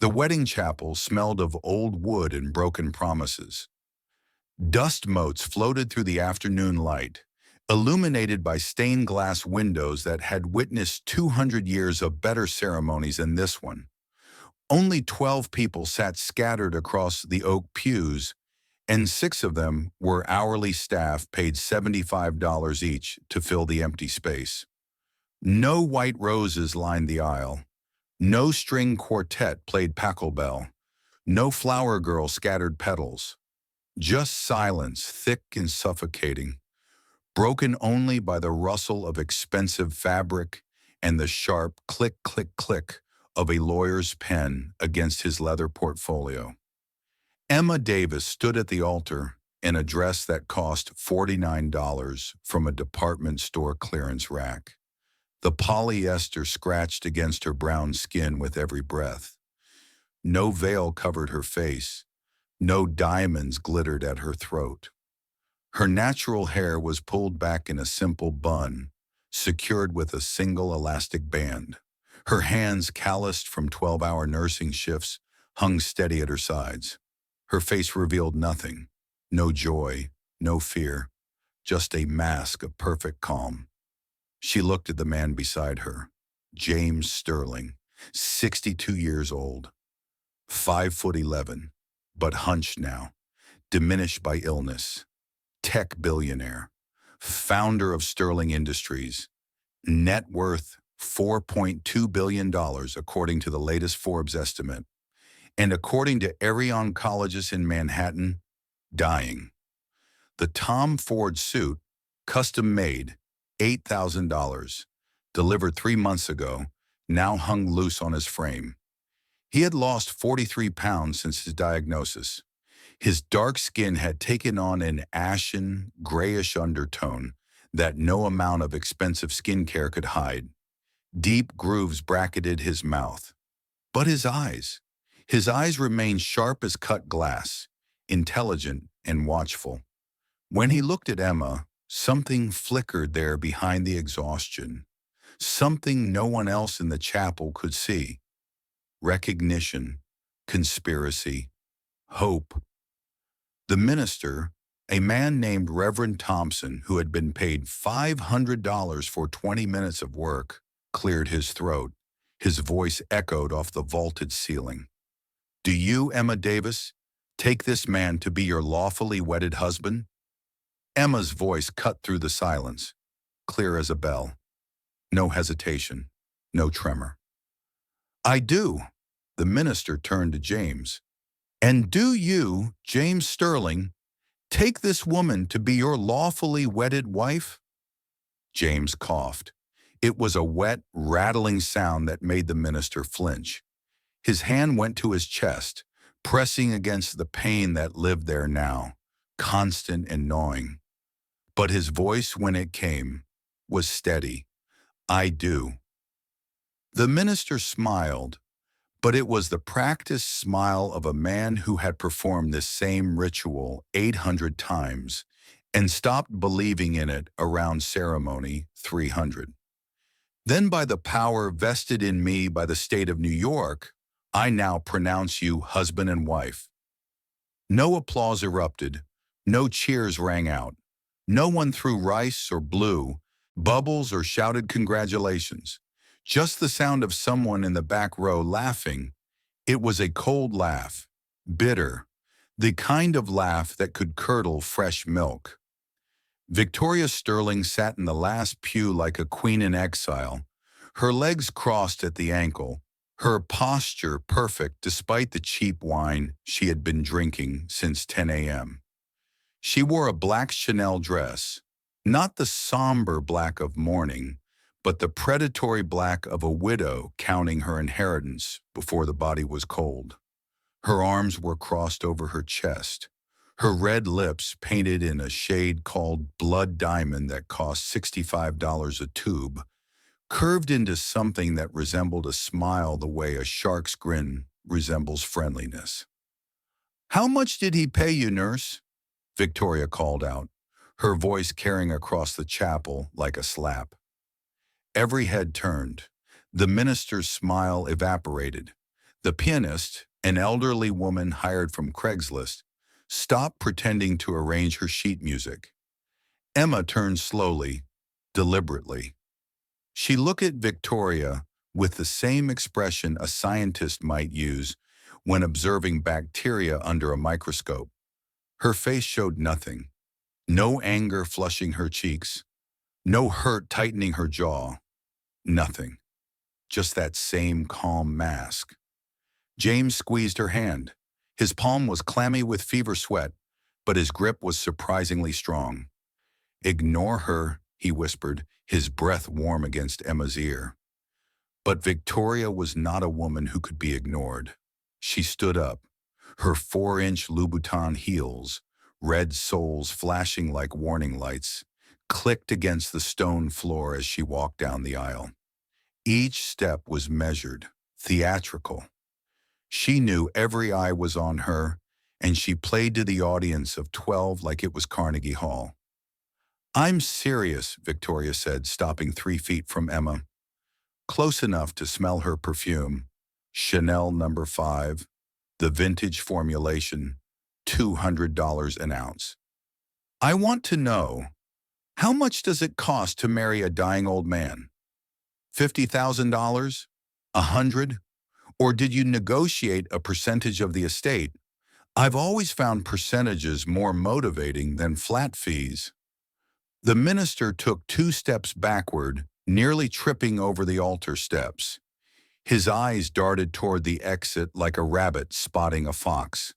The wedding chapel smelled of old wood and broken promises. Dust motes floated through the afternoon light, illuminated by stained glass windows that had witnessed 200 years of better ceremonies than this one. Only 12 people sat scattered across the oak pews, and 6 of them were hourly staff paid $75 each to fill the empty space. No white roses lined the aisle. No string quartet played pachelbel. No flower girl scattered petals. Just silence, thick and suffocating, broken only by the rustle of expensive fabric and the sharp click, click, click of a lawyer's pen against his leather portfolio. Emma Davis stood at the altar in a dress that cost $49 from a department store clearance rack. The polyester scratched against her brown skin with every breath. No veil covered her face. No diamonds glittered at her throat. Her natural hair was pulled back in a simple bun, secured with a single elastic band. Her hands, calloused from 12-hour nursing shifts, hung steady at her sides. Her face revealed nothing. No joy, no fear, just a mask of perfect calm. She looked at the man beside her, James Sterling, 62 years old, 5'11", but hunched now, diminished by illness. Tech billionaire, founder of Sterling Industries, net worth $4.2 billion according to the latest Forbes estimate, and according to every oncologist in Manhattan, dying. The Tom Ford suit, custom made, $8,000, delivered 3 months ago, now hung loose on his frame. He had lost 43 pounds since his diagnosis. His dark skin had taken on an ashen, grayish undertone that no amount of expensive skincare could hide. Deep grooves bracketed his mouth. But his eyes remained sharp as cut glass, intelligent and watchful. When he looked at Emma, something flickered there behind the exhaustion, something no one else in the chapel could see. Recognition, conspiracy, hope. The minister, a man named Reverend Thompson, who had been paid $500 for 20 minutes of work, cleared his throat. His voice echoed off the vaulted ceiling. "Do you, Emma Davis, take this man to be your lawfully wedded husband?" Emma's voice cut through the silence, clear as a bell. No hesitation, no tremor. "I do." The minister turned to James. "And do you, James Sterling, take this woman to be your lawfully wedded wife?" James coughed. It was a wet, rattling sound that made the minister flinch. His hand went to his chest, pressing against the pain that lived there now, constant and gnawing. But his voice, when it came, was steady. "I do." The minister smiled, but it was the practiced smile of a man who had performed this same ritual 800 times and stopped believing in it around ceremony 300. "Then by the power vested in me by the state of New York, I now pronounce you husband and wife." No applause erupted, no cheers rang out. No one threw rice or blew bubbles or shouted congratulations. Just the sound of someone in the back row laughing. It was a cold laugh, bitter, the kind of laugh that could curdle fresh milk. Victoria Sterling sat in the last pew like a queen in exile, her legs crossed at the ankle, her posture perfect despite the cheap wine she had been drinking since 10 a.m. She wore a black Chanel dress, not the somber black of mourning, but the predatory black of a widow counting her inheritance before the body was cold. Her arms were crossed over her chest, her red lips painted in a shade called blood diamond that cost $65 a tube, curved into something that resembled a smile the way a shark's grin resembles friendliness. "How much did he pay you, nurse?" Victoria called out, her voice carrying across the chapel like a slap. Every head turned. The minister's smile evaporated. The pianist, an elderly woman hired from Craigslist, stopped pretending to arrange her sheet music. Emma turned slowly, deliberately. She looked at Victoria with the same expression a scientist might use when observing bacteria under a microscope. Her face showed nothing. No anger flushing her cheeks. No hurt tightening her jaw. Nothing. Just that same calm mask. James squeezed her hand. His palm was clammy with fever sweat, but his grip was surprisingly strong. "Ignore her," he whispered, his breath warm against Emma's ear. But Victoria was not a woman who could be ignored. She stood up, her 4-inch Louboutin heels, red soles flashing like warning lights, clicked against the stone floor as she walked down the aisle. Each step was measured, theatrical. She knew every eye was on her, and she played to the audience of 12 like it was Carnegie Hall. "I'm serious," Victoria said, stopping 3 feet from Emma. Close enough to smell her perfume. Chanel No. 5, the vintage formulation, $200 an ounce. "I want to know, how much does it cost to marry a dying old man? $50,000? 100? Or did you negotiate a percentage of the estate? I've always found percentages more motivating than flat fees." The minister took 2 steps backward, nearly tripping over the altar steps. His eyes darted toward the exit like a rabbit spotting a fox.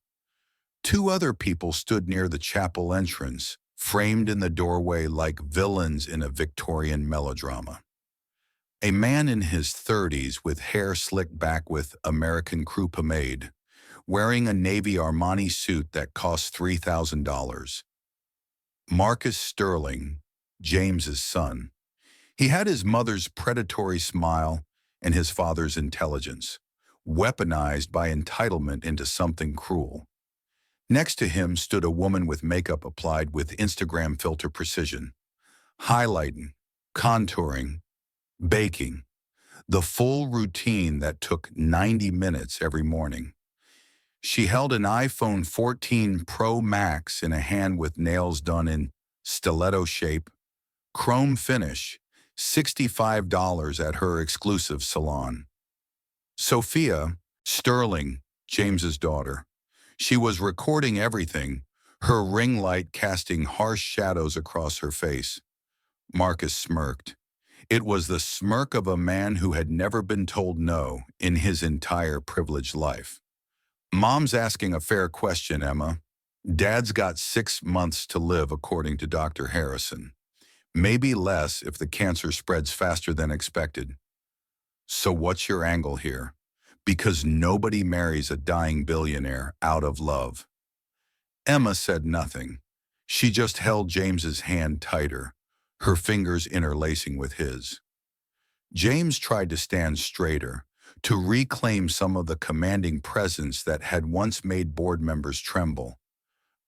2 other people stood near the chapel entrance, framed in the doorway like villains in a Victorian melodrama. A man in his 30s with hair slicked back with American crew pomade, wearing a Navy Armani suit that cost $3,000. Marcus Sterling, James's son. He had his mother's predatory smile and his father's intelligence, weaponized by entitlement into something cruel. Next to him stood a woman with makeup applied with Instagram filter precision, highlighting, contouring, baking, the full routine that took 90 minutes every morning. She held an iPhone 14 Pro Max in a hand with nails done in stiletto shape, chrome finish, $65 at her exclusive salon. Sophia, Sterling, James's daughter. She was recording everything, her ring light casting harsh shadows across her face. Marcus smirked. It was the smirk of a man who had never been told no in his entire privileged life. "Mom's asking a fair question, Emma. Dad's got 6 months to live according to Dr. Harrison. Maybe less if the cancer spreads faster than expected. So what's your angle here? Because nobody marries a dying billionaire out of love." Emma said nothing. She just held James's hand tighter, her fingers interlacing with his. James tried to stand straighter, to reclaim some of the commanding presence that had once made board members tremble.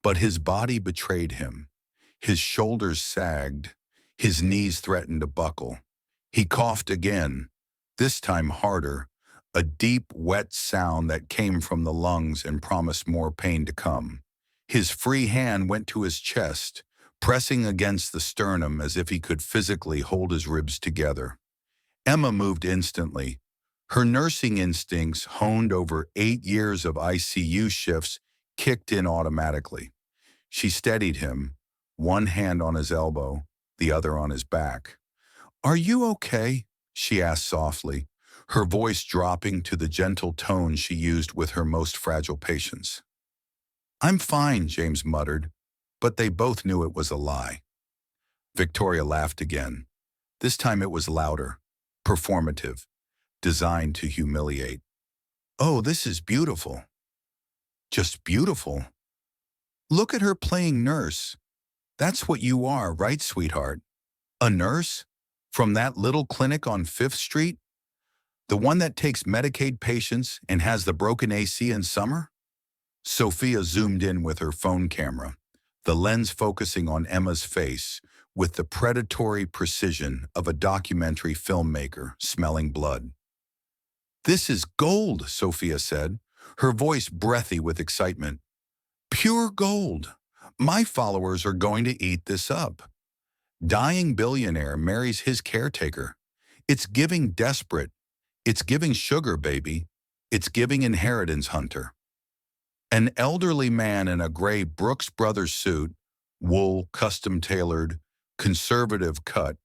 But his body betrayed him. His shoulders sagged. His knees threatened to buckle. He coughed again, this time harder, a deep, wet sound that came from the lungs and promised more pain to come. His free hand went to his chest, pressing against the sternum as if he could physically hold his ribs together. Emma moved instantly. Her nursing instincts, honed over 8 years of ICU shifts, kicked in automatically. She steadied him, one hand on his elbow, the other on his back. "Are you okay?" she asked softly, her voice dropping to the gentle tone she used with her most fragile patients. "I'm fine," James muttered, but they both knew it was a lie. Victoria laughed again. This time it was louder, performative, designed to humiliate. "Oh, this is beautiful." "Just beautiful? Look at her playing nurse. That's what you are, right, sweetheart? A nurse? From that little clinic on 5th Street? The one that takes Medicaid patients and has the broken AC in summer?" Sophia zoomed in with her phone camera, the lens focusing on Emma's face with the predatory precision of a documentary filmmaker smelling blood. "This is gold," Sophia said, her voice breathy with excitement. "Pure gold. My followers are going to eat this up. Dying billionaire marries his caretaker. It's giving desperate. It's giving sugar baby. It's giving inheritance hunter." An elderly man in a gray Brooks Brothers suit, wool, custom-tailored, conservative cut,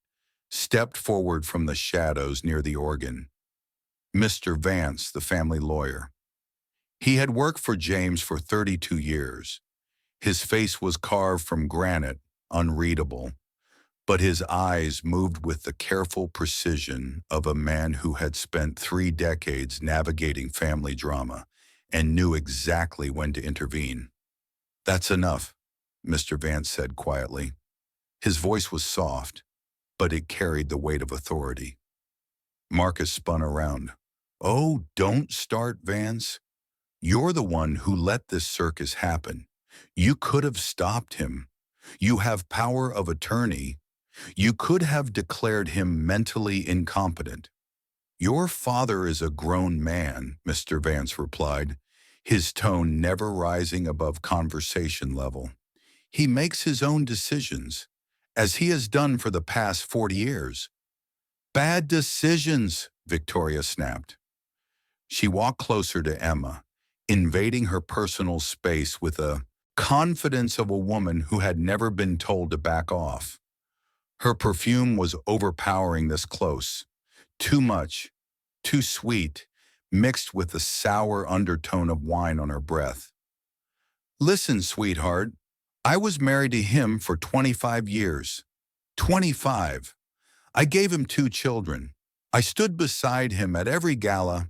stepped forward from the shadows near the organ. Mr. Vance, the family lawyer. He had worked for James for 32 years. His face was carved from granite, unreadable, but his eyes moved with the careful precision of a man who had spent 3 decades navigating family drama and knew exactly when to intervene. "That's enough," Mr. Vance said quietly. His voice was soft, but it carried the weight of authority. Marcus spun around. "Oh, don't start, Vance. You're the one who let this circus happen. You could have stopped him. You have power of attorney. You could have declared him mentally incompetent." "Your father is a grown man," Mr. Vance replied, his tone never rising above conversation level. "He makes his own decisions, as he has done for the past 40 years. "Bad decisions," Victoria snapped. She walked closer to Emma, invading her personal space with a confidence of a woman who had never been told to back off. Her perfume was overpowering this close. Too much, too sweet, mixed with the sour undertone of wine on her breath. "Listen, sweetheart, I was married to him for 25 years. 25. I gave him 2 children. I stood beside him at every gala,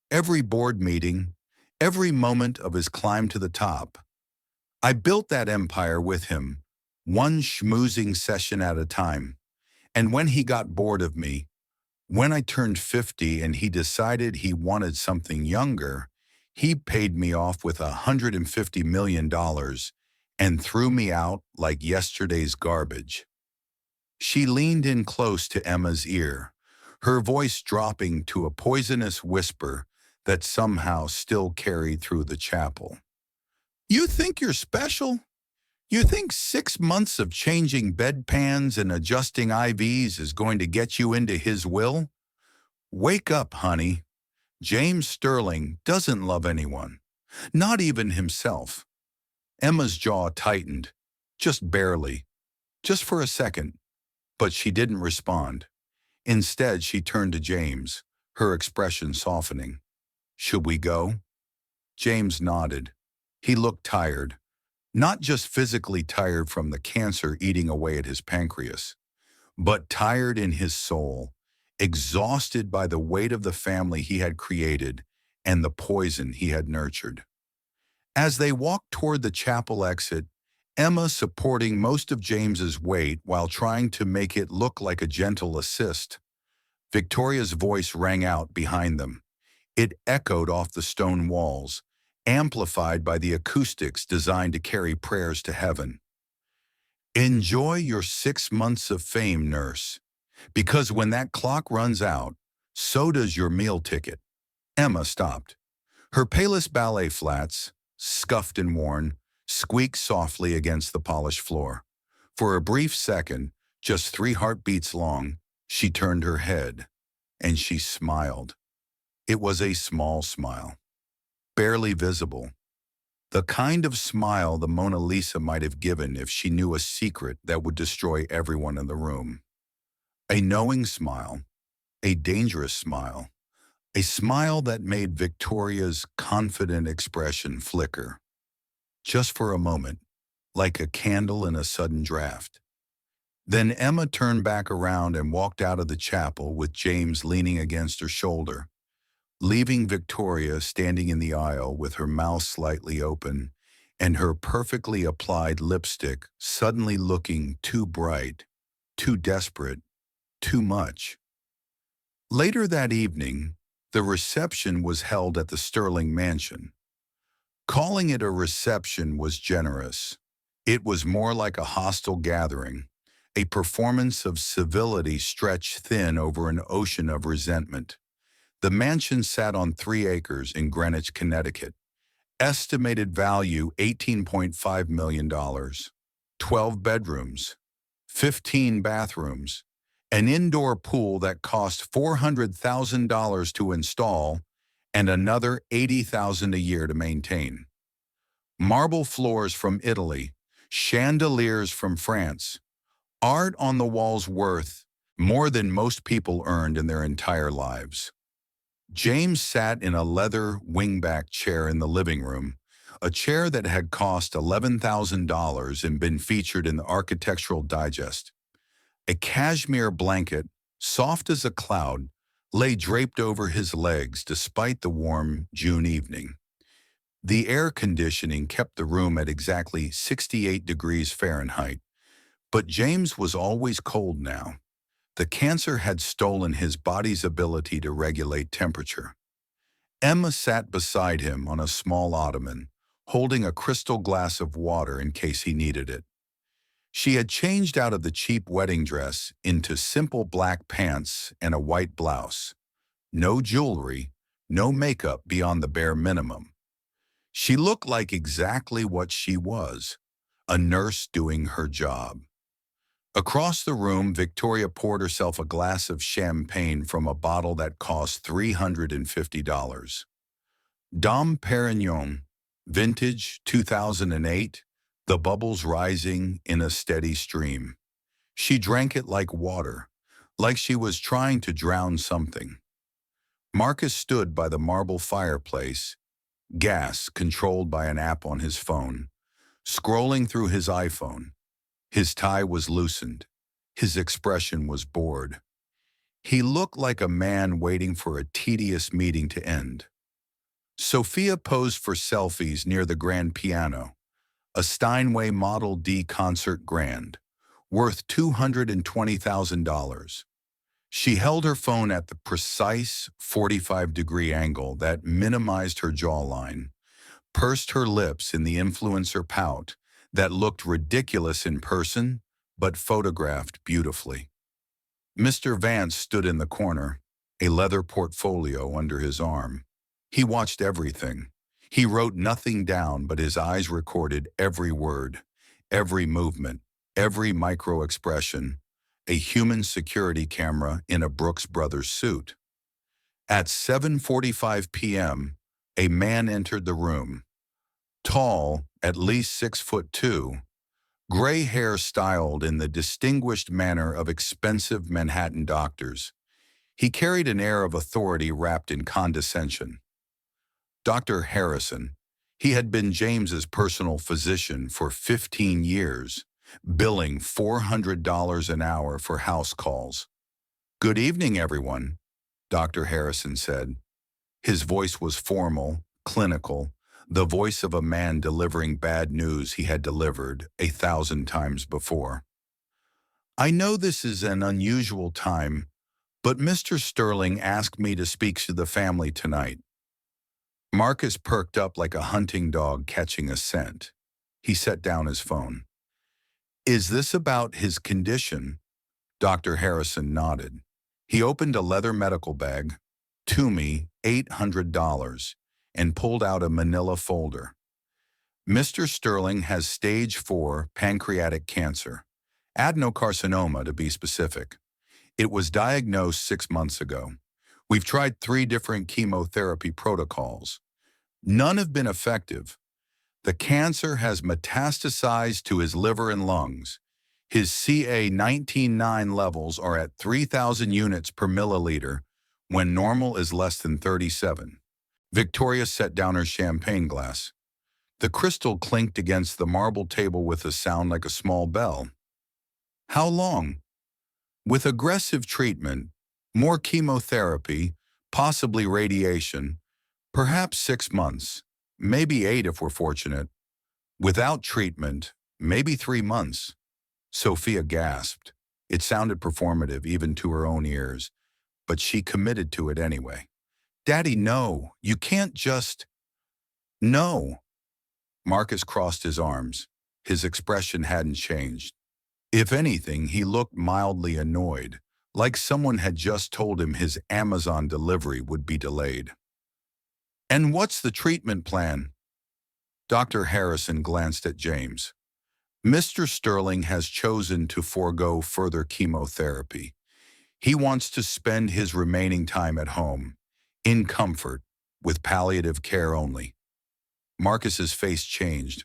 every board meeting, every moment of his climb to the top. I built that empire with him, one schmoozing session at a time. And when he got bored of me, when I turned 50 and he decided he wanted something younger, he paid me off with $150 million and threw me out like yesterday's garbage." She leaned in close to Emma's ear, her voice dropping to a poisonous whisper that somehow still carried through the chapel. "You think you're special? You think 6 months of changing bedpans and adjusting IVs is going to get you into his will? Wake up, honey. James Sterling doesn't love anyone, not even himself." Emma's jaw tightened, just barely, just for a second, but she didn't respond. Instead, she turned to James, her expression softening. "Should we go?" James nodded. He looked tired, not just physically tired from the cancer eating away at his pancreas, but tired in his soul, exhausted by the weight of the family he had created and the poison he had nurtured. As they walked toward the chapel exit, Emma supporting most of James's weight while trying to make it look like a gentle assist, Victoria's voice rang out behind them. It echoed off the stone walls, amplified by the acoustics designed to carry prayers to heaven. "Enjoy your 6 months of fame, nurse, because when that clock runs out, so does your meal ticket." Emma stopped. Her palest ballet flats, scuffed and worn, squeaked softly against the polished floor. For a brief second, just 3 heartbeats long, she turned her head, and she smiled. It was a small smile, barely visible. The kind of smile the Mona Lisa might have given if she knew a secret that would destroy everyone in the room. A knowing smile, a dangerous smile, a smile that made Victoria's confident expression flicker. Just for a moment, like a candle in a sudden draft. Then Emma turned back around and walked out of the chapel with James leaning against her shoulder, leaving Victoria standing in the aisle with her mouth slightly open and her perfectly applied lipstick suddenly looking too bright, too desperate, too much. Later that evening, the reception was held at the Sterling mansion. Calling it a reception was generous. It was more like a hostile gathering, a performance of civility stretched thin over an ocean of resentment. The mansion sat on 3 acres in Greenwich, Connecticut. Estimated value $18.5 million. 12 bedrooms, 15 bathrooms, an indoor pool that cost $400,000 to install and another $80,000 a year to maintain. Marble floors from Italy, chandeliers from France, art on the walls worth more than most people earned in their entire lives. James sat in a leather wingback chair in the living room, a chair that had cost $11,000 and been featured in the Architectural Digest. A cashmere blanket, soft as a cloud, lay draped over his legs despite the warm June evening. The air conditioning kept the room at exactly 68 degrees Fahrenheit, but James was always cold now. The cancer had stolen his body's ability to regulate temperature. Emma sat beside him on a small ottoman, holding a crystal glass of water in case he needed it. She had changed out of the cheap wedding dress into simple black pants and a white blouse. No jewelry, no makeup beyond the bare minimum. She looked like exactly what she was, a nurse doing her job. Across the room, Victoria poured herself a glass of champagne from a bottle that cost $350. Dom Perignon, vintage 2008, the bubbles rising in a steady stream. She drank it like water, like she was trying to drown something. Marcus stood by the marble fireplace, gas controlled by an app on his phone, scrolling through his iPhone. His tie was loosened. His expression was bored. He looked like a man waiting for a tedious meeting to end. Sophia posed for selfies near the grand piano, a Steinway Model D concert grand, worth $220,000. She held her phone at the precise 45-degree angle that minimized her jawline, pursed her lips in the influencer pout that looked ridiculous in person but photographed beautifully. Mr. Vance stood in the corner, a leather portfolio under his arm. He watched everything. He wrote nothing down, but his eyes recorded every word, every movement, every micro-expression, a human security camera in a Brooks Brothers suit. At 7:45 p.m., a man entered the room. Tall, at least 6'2", gray hair styled in the distinguished manner of expensive Manhattan doctors. He carried an air of authority wrapped in condescension. Dr. Harrison. He had been James's personal physician for 15 years, billing $400 an hour for house calls. "Good evening, everyone," Dr. Harrison said. His voice was formal, clinical, the voice of a man delivering bad news he had delivered 1,000 times before. "I know this is an unusual time, but Mr. Sterling asked me to speak to the family tonight." Marcus perked up like a hunting dog catching a scent. He set down his phone. "Is this about his condition?" Dr. Harrison nodded. He opened a leather medical bag, to me, $800, and pulled out a manila folder. "Mr. Sterling has stage 4 pancreatic cancer, adenocarcinoma to be specific. It was diagnosed 6 months ago. We've tried 3 different chemotherapy protocols. None have been effective. The cancer has metastasized to his liver and lungs. His CA-19-9 levels are at 3,000 units per milliliter, when normal is less than 37. Victoria set down her champagne glass. The crystal clinked against the marble table with a sound like a small bell. "How long?" "With aggressive treatment, more chemotherapy, possibly radiation, perhaps 6 months, maybe 8 if we're fortunate. Without treatment, maybe 3 months. Sophia gasped. It sounded performative even to her own ears, but she committed to it anyway. "Daddy, no, you can't just..." "No." Marcus crossed his arms. His expression hadn't changed. If anything, he looked mildly annoyed, like someone had just told him his Amazon delivery would be delayed. "And what's the treatment plan?" Dr. Harrison glanced at James. "Mr. Sterling has chosen to forego further chemotherapy. He wants to spend his remaining time at home, in comfort, with palliative care only." Marcus's face changed.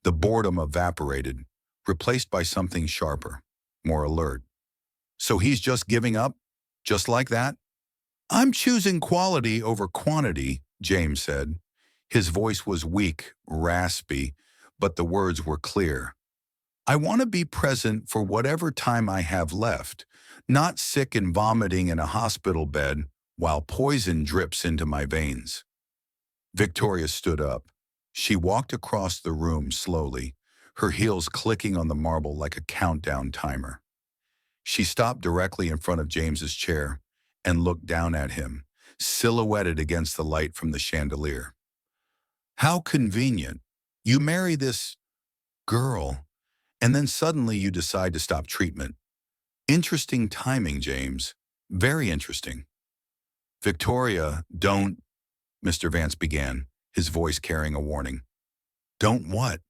The boredom evaporated, replaced by something sharper, more alert. "So he's just giving up? Just like that?" "I'm choosing quality over quantity," James said. His voice was weak, raspy, but the words were clear. "I want to be present for whatever time I have left, not sick and vomiting in a hospital bed while poison drips into my veins." Victoria stood up. She walked across the room slowly, her heels clicking on the marble like a countdown timer. She stopped directly in front of James's chair and looked down at him, silhouetted against the light from the chandelier. "How convenient. You marry this girl, and then suddenly you decide to stop treatment. Interesting timing, James. Very interesting." "Victoria, don't," Mr. Vance began, his voice carrying a warning. "Don't what?"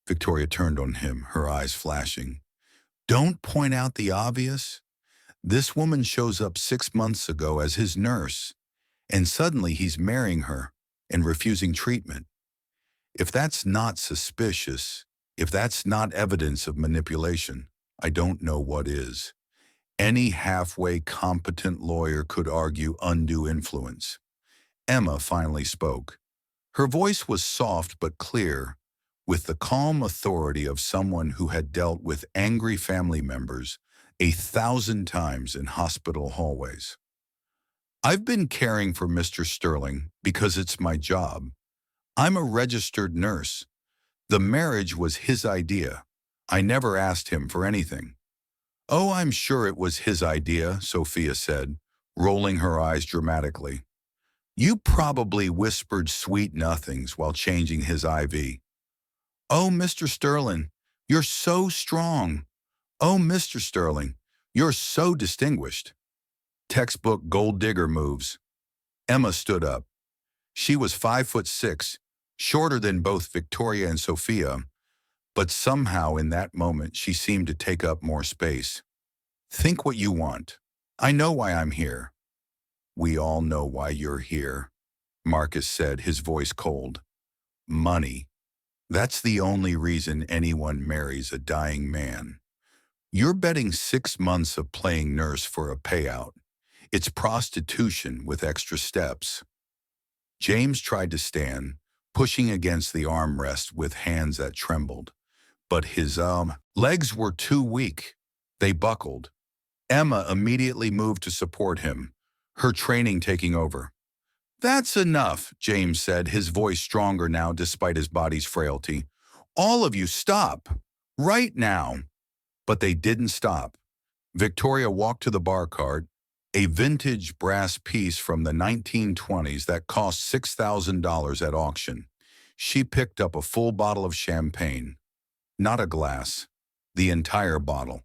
Victoria turned on him, her eyes flashing. "Don't point out the obvious. This woman shows up 6 months ago as his nurse, and suddenly he's marrying her and refusing treatment. If that's not suspicious, if that's not evidence of manipulation, I don't know what is. Any halfway competent lawyer could argue undue influence." Emma finally spoke. Her voice was soft but clear, with the calm authority of someone who had dealt with angry family members 1,000 times in hospital hallways. "I've been caring for Mr. Sterling because it's my job. I'm a registered nurse. The marriage was his idea. I never asked him for anything." "Oh, I'm sure it was his idea," Sophia said, rolling her eyes dramatically. "You probably whispered sweet nothings while changing his IV. Oh, Mr. Sterling, you're so strong. Oh, Mr. Sterling, you're so distinguished." Textbook gold digger moves. Emma stood up. She was 5'6", shorter than both Victoria and Sophia, but somehow in that moment she seemed to take up more space. "Think what you want. I know why I'm here." "We all know why you're here," Marcus said, his voice cold. "Money. That's the only reason anyone marries a dying man. You're betting 6 months of playing nurse for a payout. It's prostitution with extra steps." James tried to stand, pushing against the armrest with hands that trembled. But his legs were too weak. They buckled. Emma immediately moved to support him, her training taking over. "That's enough," James said, his voice stronger now despite his body's frailty. "All of you stop. Right now." But they didn't stop. Victoria walked to the bar cart, a vintage brass piece from the 1920s that cost $6,000 at auction. She picked up a full bottle of champagne. Not a glass. The entire bottle.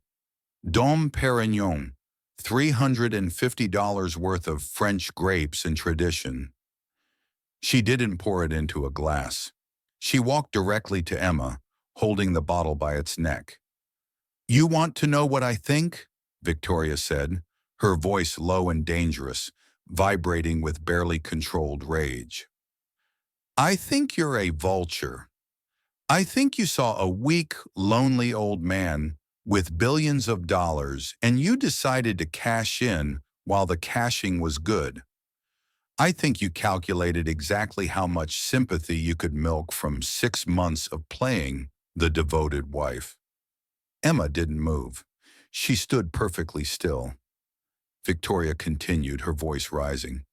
Dom Perignon, $350 worth of French grapes and tradition. She didn't pour it into a glass. She walked directly to Emma, holding the bottle by its neck. "You want to know what I think?" Victoria said, her voice low and dangerous, vibrating with barely controlled rage. "I think you're a vulture. I think you saw a weak, lonely old man with billions of dollars and you decided to cash in while the cashing was good. I think you calculated exactly how much sympathy you could milk from 6 months of playing the devoted wife." Emma didn't move. She stood perfectly still. Victoria continued, her voice rising.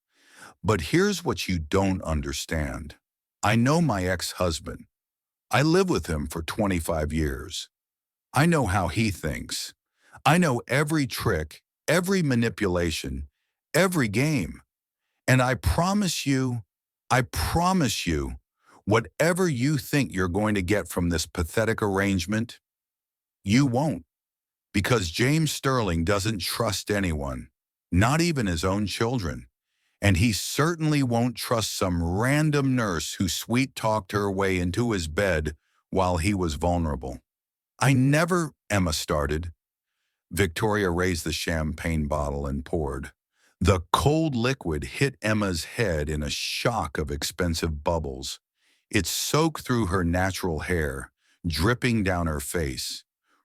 "But here's what you don't understand. I know my ex-husband. I lived with him for 25 years. I know how he thinks. I know every trick, every manipulation, every game. And I promise you, whatever you think you're going to get from this pathetic arrangement, you won't. Because James Sterling doesn't trust anyone, not even his own children. And he certainly won't trust some random nurse who sweet-talked her way into his bed while he was vulnerable. I never, Emma started. Victoria raised the champagne bottle and poured. The cold liquid hit Emma's head in a shock of expensive bubbles. It soaked through her natural hair, dripping down her face,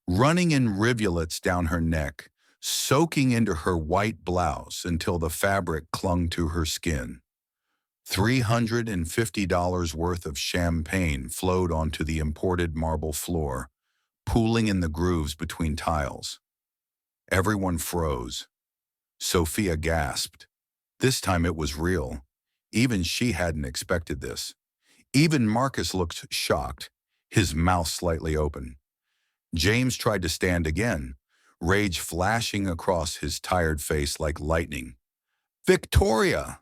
running in rivulets down her neck, soaking into her white blouse until the fabric clung to her skin. $350 worth of champagne flowed onto the imported marble floor, pooling in the grooves between tiles. Everyone froze. Sophia gasped. This time it was real. Even she hadn't expected this. Even Marcus looked shocked, his mouth slightly open. James tried to stand again, rage flashing across his tired face like lightning. Victoria!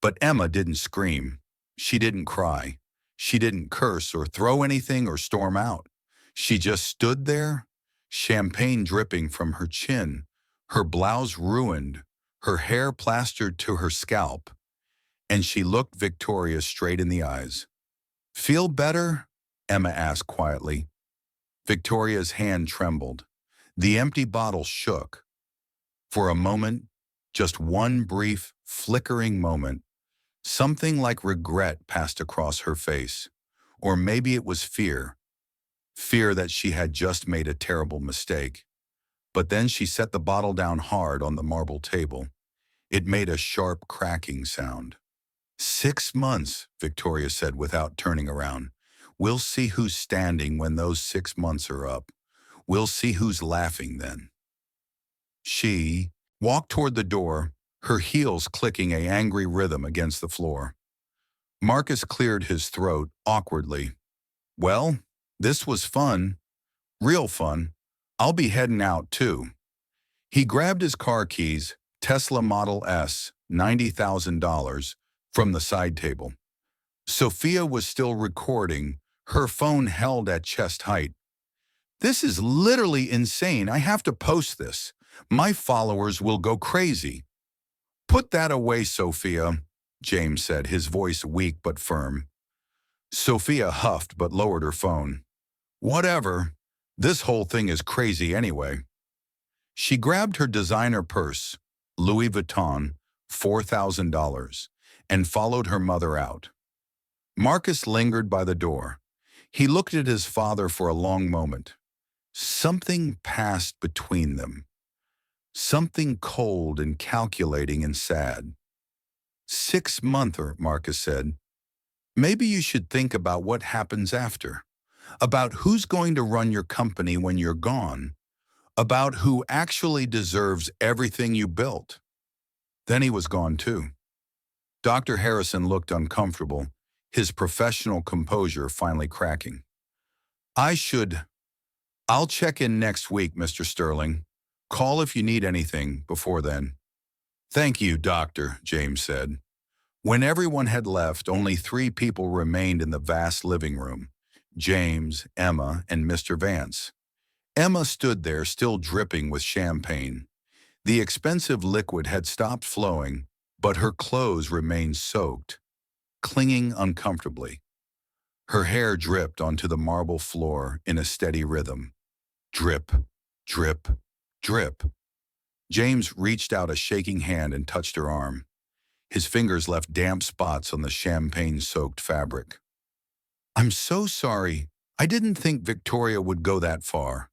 But Emma didn't scream. She didn't cry. She didn't curse or throw anything or storm out. She just stood there, champagne dripping from her chin, her blouse ruined, her hair plastered to her scalp, and she looked Victoria straight in the eyes. Feel better? Emma asked quietly. Victoria's hand trembled. The empty bottle shook. For a moment, just one brief, flickering moment, something like regret passed across her face. Or maybe it was fear. Fear that she had just made a terrible mistake. But then she set the bottle down hard on the marble table. It made a sharp cracking sound. 6 months, Victoria said without turning around. We'll see who's standing when those 6 months are up. We'll see who's laughing then. She walked toward the door, her heels clicking an angry rhythm against the floor. Marcus cleared his throat awkwardly. Well, this was fun. Real fun. I'll be heading out too. He grabbed his car keys, Tesla Model S, $90,000, from the side table. Sophia was still recording, her phone held at chest height. This is literally insane. I have to post this. My followers will go crazy. Put that away, Sophia, James said, his voice weak but firm. Sophia huffed but lowered her phone. Whatever. This whole thing is crazy anyway. She grabbed her designer purse, Louis Vuitton, $4,000, and followed her mother out. Marcus lingered by the door. He looked at his father for a long moment. Something passed between them. Something cold and calculating and sad. 6-monther, Marcus said. Maybe you should think about what happens after. About who's going to run your company when you're gone. About who actually deserves everything you built. Then he was gone too. Dr. Harrison looked uncomfortable, his professional composure finally cracking. I'll check in next week, Mr. Sterling. Call if you need anything before then. Thank you, Doctor, James said. When everyone had left, only 3 people remained in the vast living room. James, Emma, and Mr. Vance. Emma stood there, still dripping with champagne. The expensive liquid had stopped flowing, but her clothes remained soaked, clinging uncomfortably. Her hair dripped onto the marble floor in a steady rhythm. Drip, drip, drip. James reached out a shaking hand and touched her arm. His fingers left damp spots on the champagne-soaked fabric. I'm so sorry. I didn't think Victoria would go that far.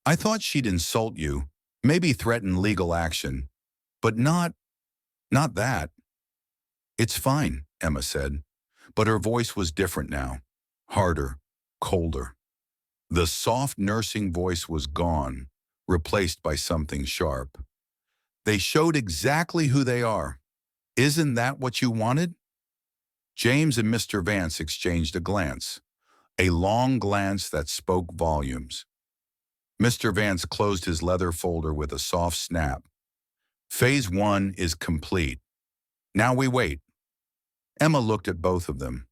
I thought she'd insult you, maybe threaten legal action, but not that. It's fine, Emma said, but her voice was different now, harder, colder. The soft nursing voice was gone, replaced by something sharp. They showed exactly who they are. Isn't that what you wanted? James and Mr. Vance exchanged a glance, a long glance that spoke volumes. Mr. Vance closed his leather folder with a soft snap. Phase 1 is complete. Now we wait. Emma looked at both of them.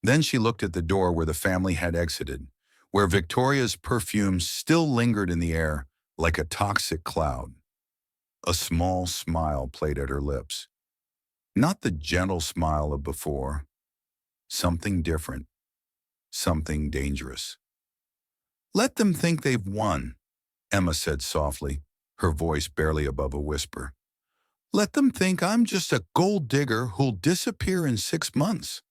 Then she looked at the door where the family had exited, where Victoria's perfume still lingered in the air, like a toxic cloud. A small smile played at her lips. Not the gentle smile of before. Something different. Something dangerous. Let them think they've won, Emma said softly, her voice barely above a whisper. Let them think I'm just a gold digger who'll disappear in 6 months.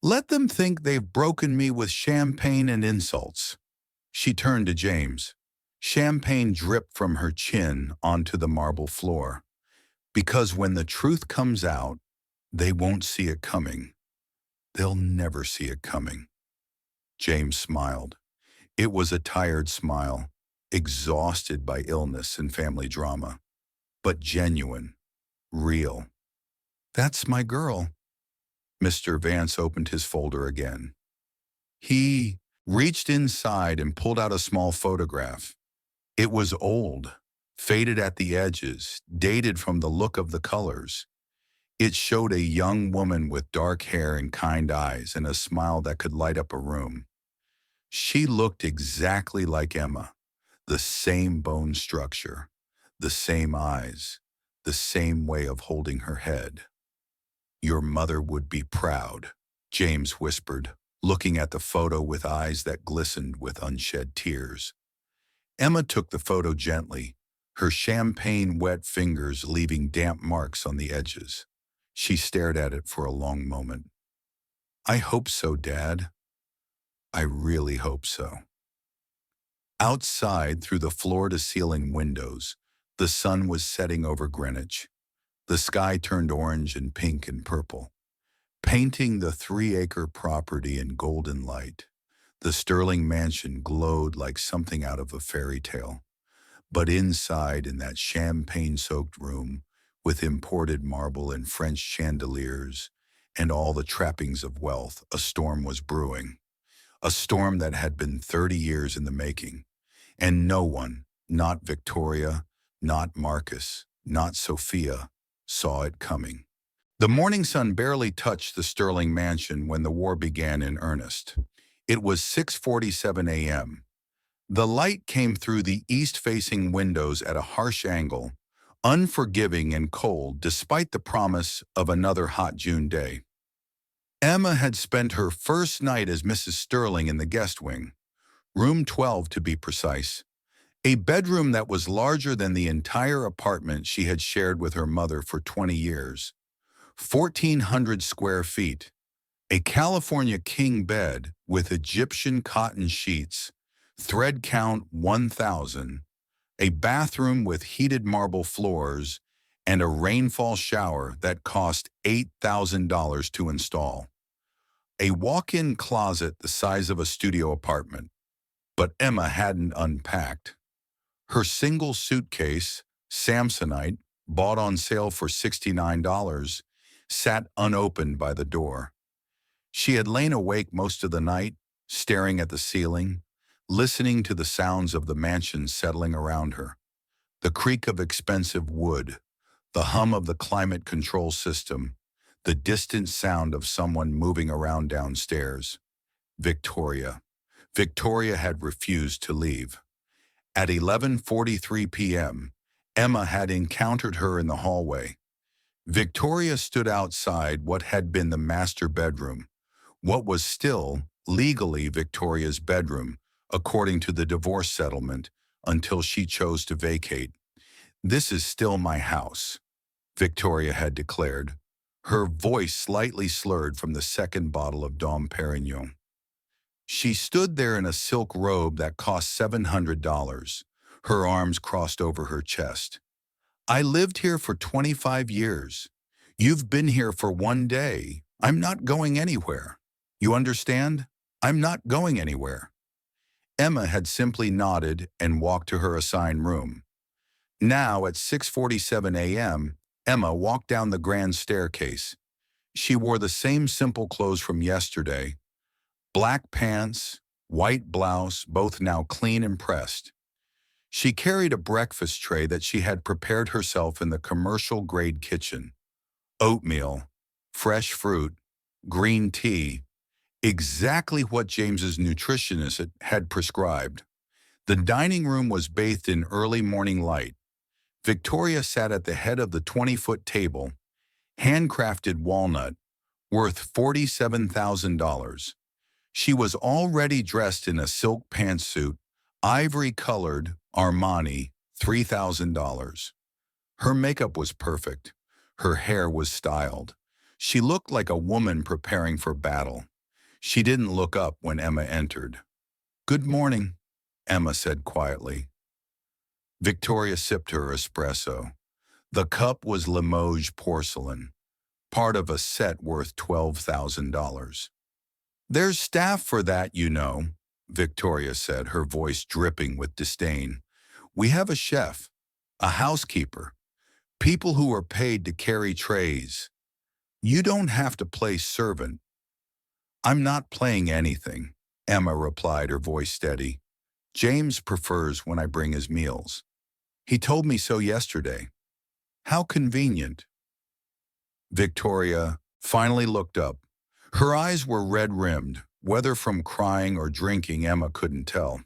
Let them think they've broken me with champagne and insults. She turned to James. Champagne dripped from her chin onto the marble floor. Because when the truth comes out, they won't see it coming. They'll never see it coming. James smiled. It was a tired smile, exhausted by illness and family drama, but genuine, real. That's my girl. Mr. Vance opened his folder again. He reached inside and pulled out a small photograph. It was old, faded at the edges, dated from the look of the colors. It showed a young woman with dark hair and kind eyes and a smile that could light up a room. She looked exactly like Emma, the same bone structure, the same eyes, the same way of holding her head. Your mother would be proud, James whispered, looking at the photo with eyes that glistened with unshed tears. Emma took the photo gently, her champagne-wet fingers leaving damp marks on the edges. She stared at it for a long moment. I hope so, Dad. I really hope so. Outside, through the floor-to-ceiling windows, the sun was setting over Greenwich. The sky turned orange and pink and purple, painting the 3-acre property in golden light. The Sterling mansion glowed like something out of a fairy tale. But inside, in that champagne-soaked room, with imported marble and French chandeliers and all the trappings of wealth, a storm was brewing. A storm that had been 30 years in the making. And no one, not Victoria, not Marcus, not Sophia, saw it coming. The morning sun barely touched the Sterling mansion when the war began in earnest. It was 6:47 a.m. The light came through the east-facing windows at a harsh angle, unforgiving and cold despite the promise of another hot June day. Emma had spent her first night as Mrs. Sterling in the guest wing, room 12 to be precise, a bedroom that was larger than the entire apartment she had shared with her mother for 20 years. 1,400 square feet, a California king bed with Egyptian cotton sheets, thread count 1,000, a bathroom with heated marble floors, and a rainfall shower that cost $8,000 to install. A walk-in closet the size of a studio apartment. But Emma hadn't unpacked. Her single suitcase, Samsonite, bought on sale for $69, sat unopened by the door. She had lain awake most of the night, staring at the ceiling, listening to the sounds of the mansion settling around her. The creak of expensive wood, the hum of the climate control system, the distant sound of someone moving around downstairs. Victoria. Victoria had refused to leave. At 11:43 p.m., Emma had encountered her in the hallway. Victoria stood outside what had been the master bedroom, what was still legally Victoria's bedroom, according to the divorce settlement, until she chose to vacate. This is still my house, Victoria had declared, her voice slightly slurred from the second bottle of Dom Perignon. She stood there in a silk robe that cost $700, her arms crossed over her chest. I lived here for 25 years. You've been here for one day. I'm not going anywhere. You understand? I'm not going anywhere. Emma had simply nodded and walked to her assigned room. Now, at 6:47 a.m., Emma walked down the grand staircase. She wore the same simple clothes from yesterday, black pants, white blouse, both now clean and pressed. She carried a breakfast tray that she had prepared herself in the commercial-grade kitchen. Oatmeal, fresh fruit, green tea, exactly what James's nutritionist had prescribed. The dining room was bathed in early morning light. Victoria sat at the head of the 20-foot table, handcrafted walnut, worth $47,000. She was already dressed in a silk pantsuit, ivory-colored, Armani, $3,000. Her makeup was perfect. Her hair was styled. She looked like a woman preparing for battle. She didn't look up when Emma entered. "Good morning," Emma said quietly. Victoria sipped her espresso. The cup was Limoges porcelain, part of a set worth $12,000. "There's staff for that, you know," Victoria said, her voice dripping with disdain. "We have a chef, a housekeeper, people who are paid to carry trays. You don't have to play servant." "I'm not playing anything," Emma replied, her voice steady. "James prefers when I bring his meals. He told me so yesterday. How convenient." Victoria finally looked up. Her eyes were red-rimmed, whether from crying or drinking Emma couldn't tell.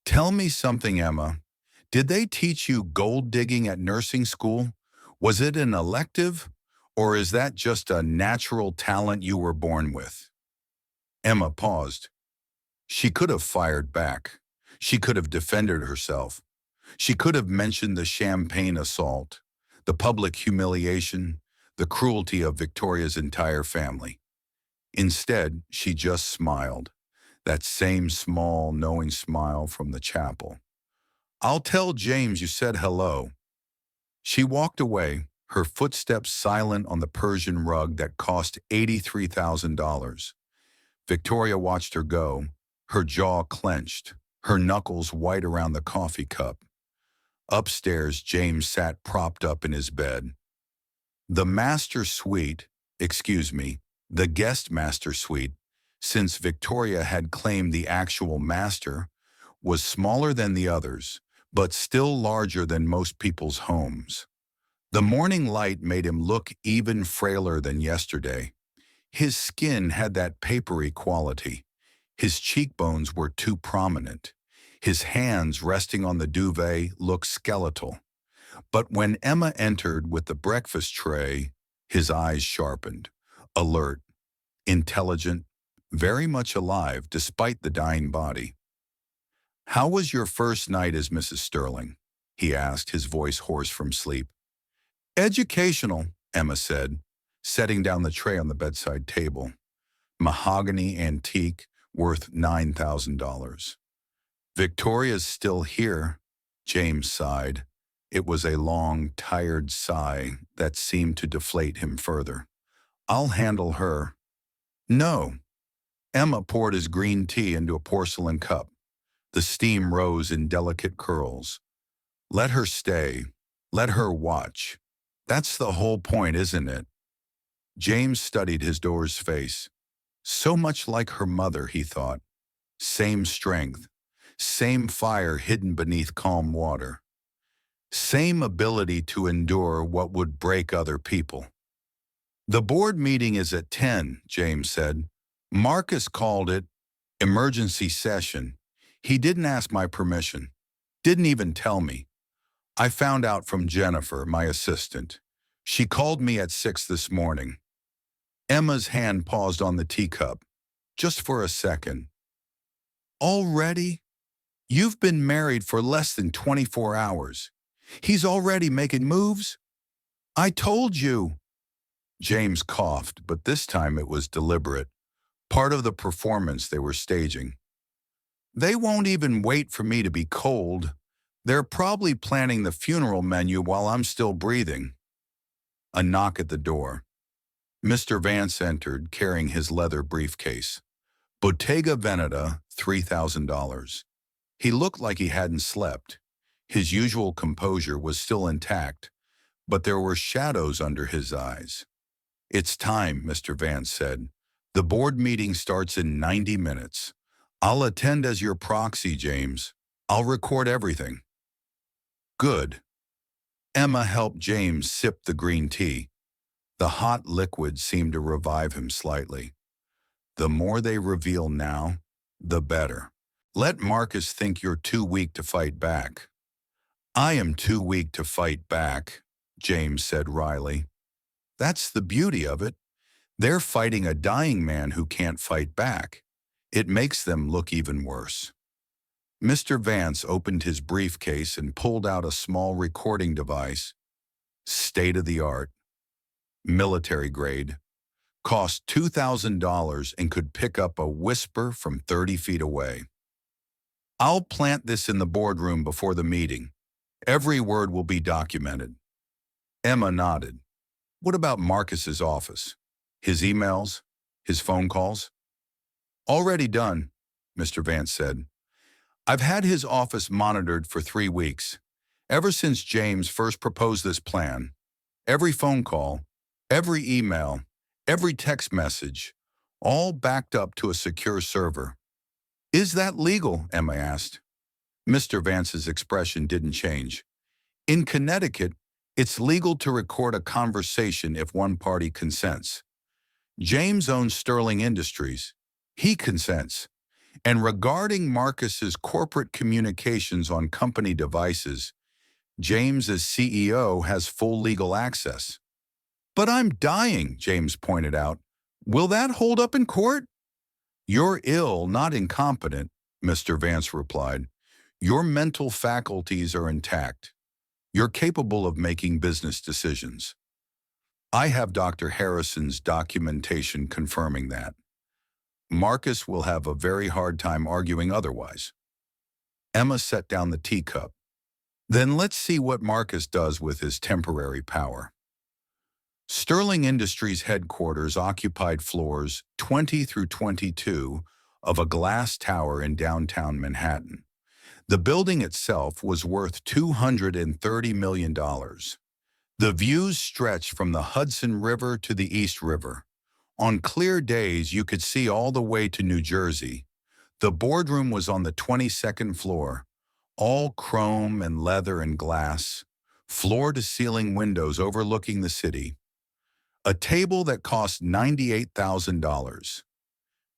"Tell me something, Emma. Did they teach you gold digging at nursing school? Was it an elective, or is that just a natural talent you were born with?" Emma paused. She could have fired back. She could have defended herself. She could have mentioned the champagne assault, the public humiliation, the cruelty of Victoria's entire family. Instead, she just smiled, that same small, knowing smile from the chapel. "I'll tell James you said hello." She walked away, her footsteps silent on the Persian rug that cost $83,000. Victoria watched her go, her jaw clenched, her knuckles white around the coffee cup. Upstairs, James sat propped up in his bed. The master suite, the guest master suite, since Victoria had claimed the actual master, was smaller than the others, but still larger than most people's homes. The morning light made him look even frailer than yesterday. His skin had that papery quality. His cheekbones were too prominent. His hands resting on the duvet looked skeletal. But when Emma entered with the breakfast tray, his eyes sharpened, alert, intelligent, very much alive despite the dying body. "How was your first night as Mrs. Sterling?" he asked, his voice hoarse from sleep. "Educational," Emma said, setting down the tray on the bedside table. Mahogany antique, worth $9,000. "Victoria's still here," James sighed. It was a long, tired sigh that seemed to deflate him further. "I'll handle her." "No." Emma poured his green tea into a porcelain cup. The steam rose in delicate curls. "Let her stay. Let her watch. That's the whole point, isn't it?" James studied his daughter's face. So much like her mother, he thought. Same strength. Same fire hidden beneath calm water. Same ability to endure what would break other people. "The board meeting is at 10, James said. "Marcus called it emergency session. He didn't ask my permission. Didn't even tell me. I found out from Jennifer, my assistant. She called me at 6 this morning." Emma's hand paused on the teacup, just for a second. "Already? You've been married for less than 24 hours. He's already making moves? I told you." James coughed, but this time it was deliberate, part of the performance they were staging. "They won't even wait for me to be cold. They're probably planning the funeral menu while I'm still breathing." A knock at the door. Mr. Vance entered, carrying his leather briefcase. Bottega Veneta, $3,000. He looked like he hadn't slept. His usual composure was still intact, but there were shadows under his eyes. "It's time," Mr. Vance said. "The board meeting starts in 90 minutes. I'll attend as your proxy, James. I'll record everything." "Good." Emma helped James sip the green tea. The hot liquid seemed to revive him slightly. The more they reveal now, the better. Let Marcus think you're too weak to fight back. I am too weak to fight back, James said wryly. That's the beauty of it. They're fighting a dying man who can't fight back. It makes them look even worse. Mr. Vance opened his briefcase and pulled out a small recording device, state-of-the-art, military grade, cost $2,000 and could pick up a whisper from 30 feet away. I'll plant this in the boardroom before the meeting. Every word will be documented. Emma nodded. What about Marcus's office? His emails? His phone calls? Already done, Mr. Vance said. I've had his office monitored for 3 weeks. Ever since James first proposed this plan, every phone call, every email, every text message, all backed up to a secure server. Is that legal? Emma asked. Mr. Vance's expression didn't change. In Connecticut, it's legal to record a conversation if one party consents. James owns Sterling Industries. He consents. And regarding Marcus's corporate communications on company devices, James as CEO has full legal access. But I'm dying, James pointed out. Will that hold up in court? You're ill, not incompetent, Mr. Vance replied. Your mental faculties are intact. You're capable of making business decisions. I have Dr. Harrison's documentation confirming that. Marcus will have a very hard time arguing otherwise. Emma set down the teacup. Then let's see what Marcus does with his temporary power. Sterling Industries headquarters occupied floors 20 through 22 of a glass tower in downtown Manhattan. The building itself was worth $230 million. The views stretched from the Hudson River to the East River. On clear days, you could see all the way to New Jersey. The boardroom was on the 22nd floor, all chrome and leather and glass, floor-to-ceiling windows overlooking the city. A table that cost $98,000.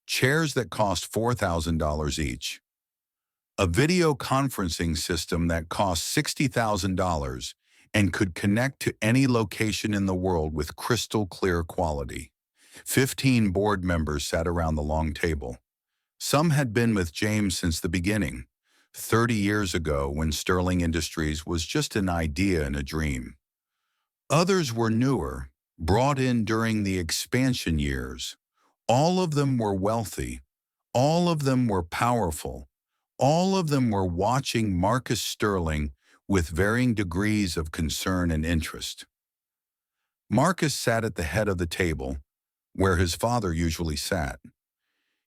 Chairs that cost $4,000 each. A video conferencing system that cost $60,000 and could connect to any location in the world with crystal clear quality. 15 board members sat around the long table. Some had been with James since the beginning, 30 years ago when Sterling Industries was just an idea and a dream. Others were newer, brought in during the expansion years. All of them were wealthy. All of them were powerful. All of them were watching Marcus Sterling with varying degrees of concern and interest. Marcus sat at the head of the table, where his father usually sat.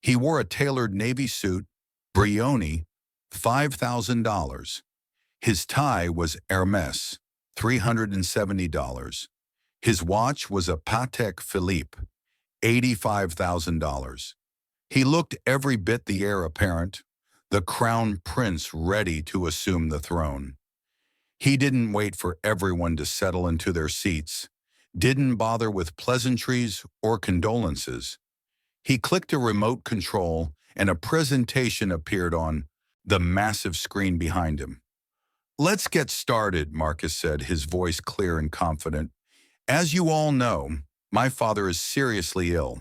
He wore a tailored navy suit, Brioni, $5,000. His tie was Hermes, $370. His watch was a Patek Philippe, $85,000. He looked every bit the heir apparent, the crown prince ready to assume the throne. He didn't wait for everyone to settle into their seats, didn't bother with pleasantries or condolences. He clicked a remote control and a presentation appeared on the massive screen behind him. Let's get started, Marcus said, his voice clear and confident. As you all know, my father is seriously ill.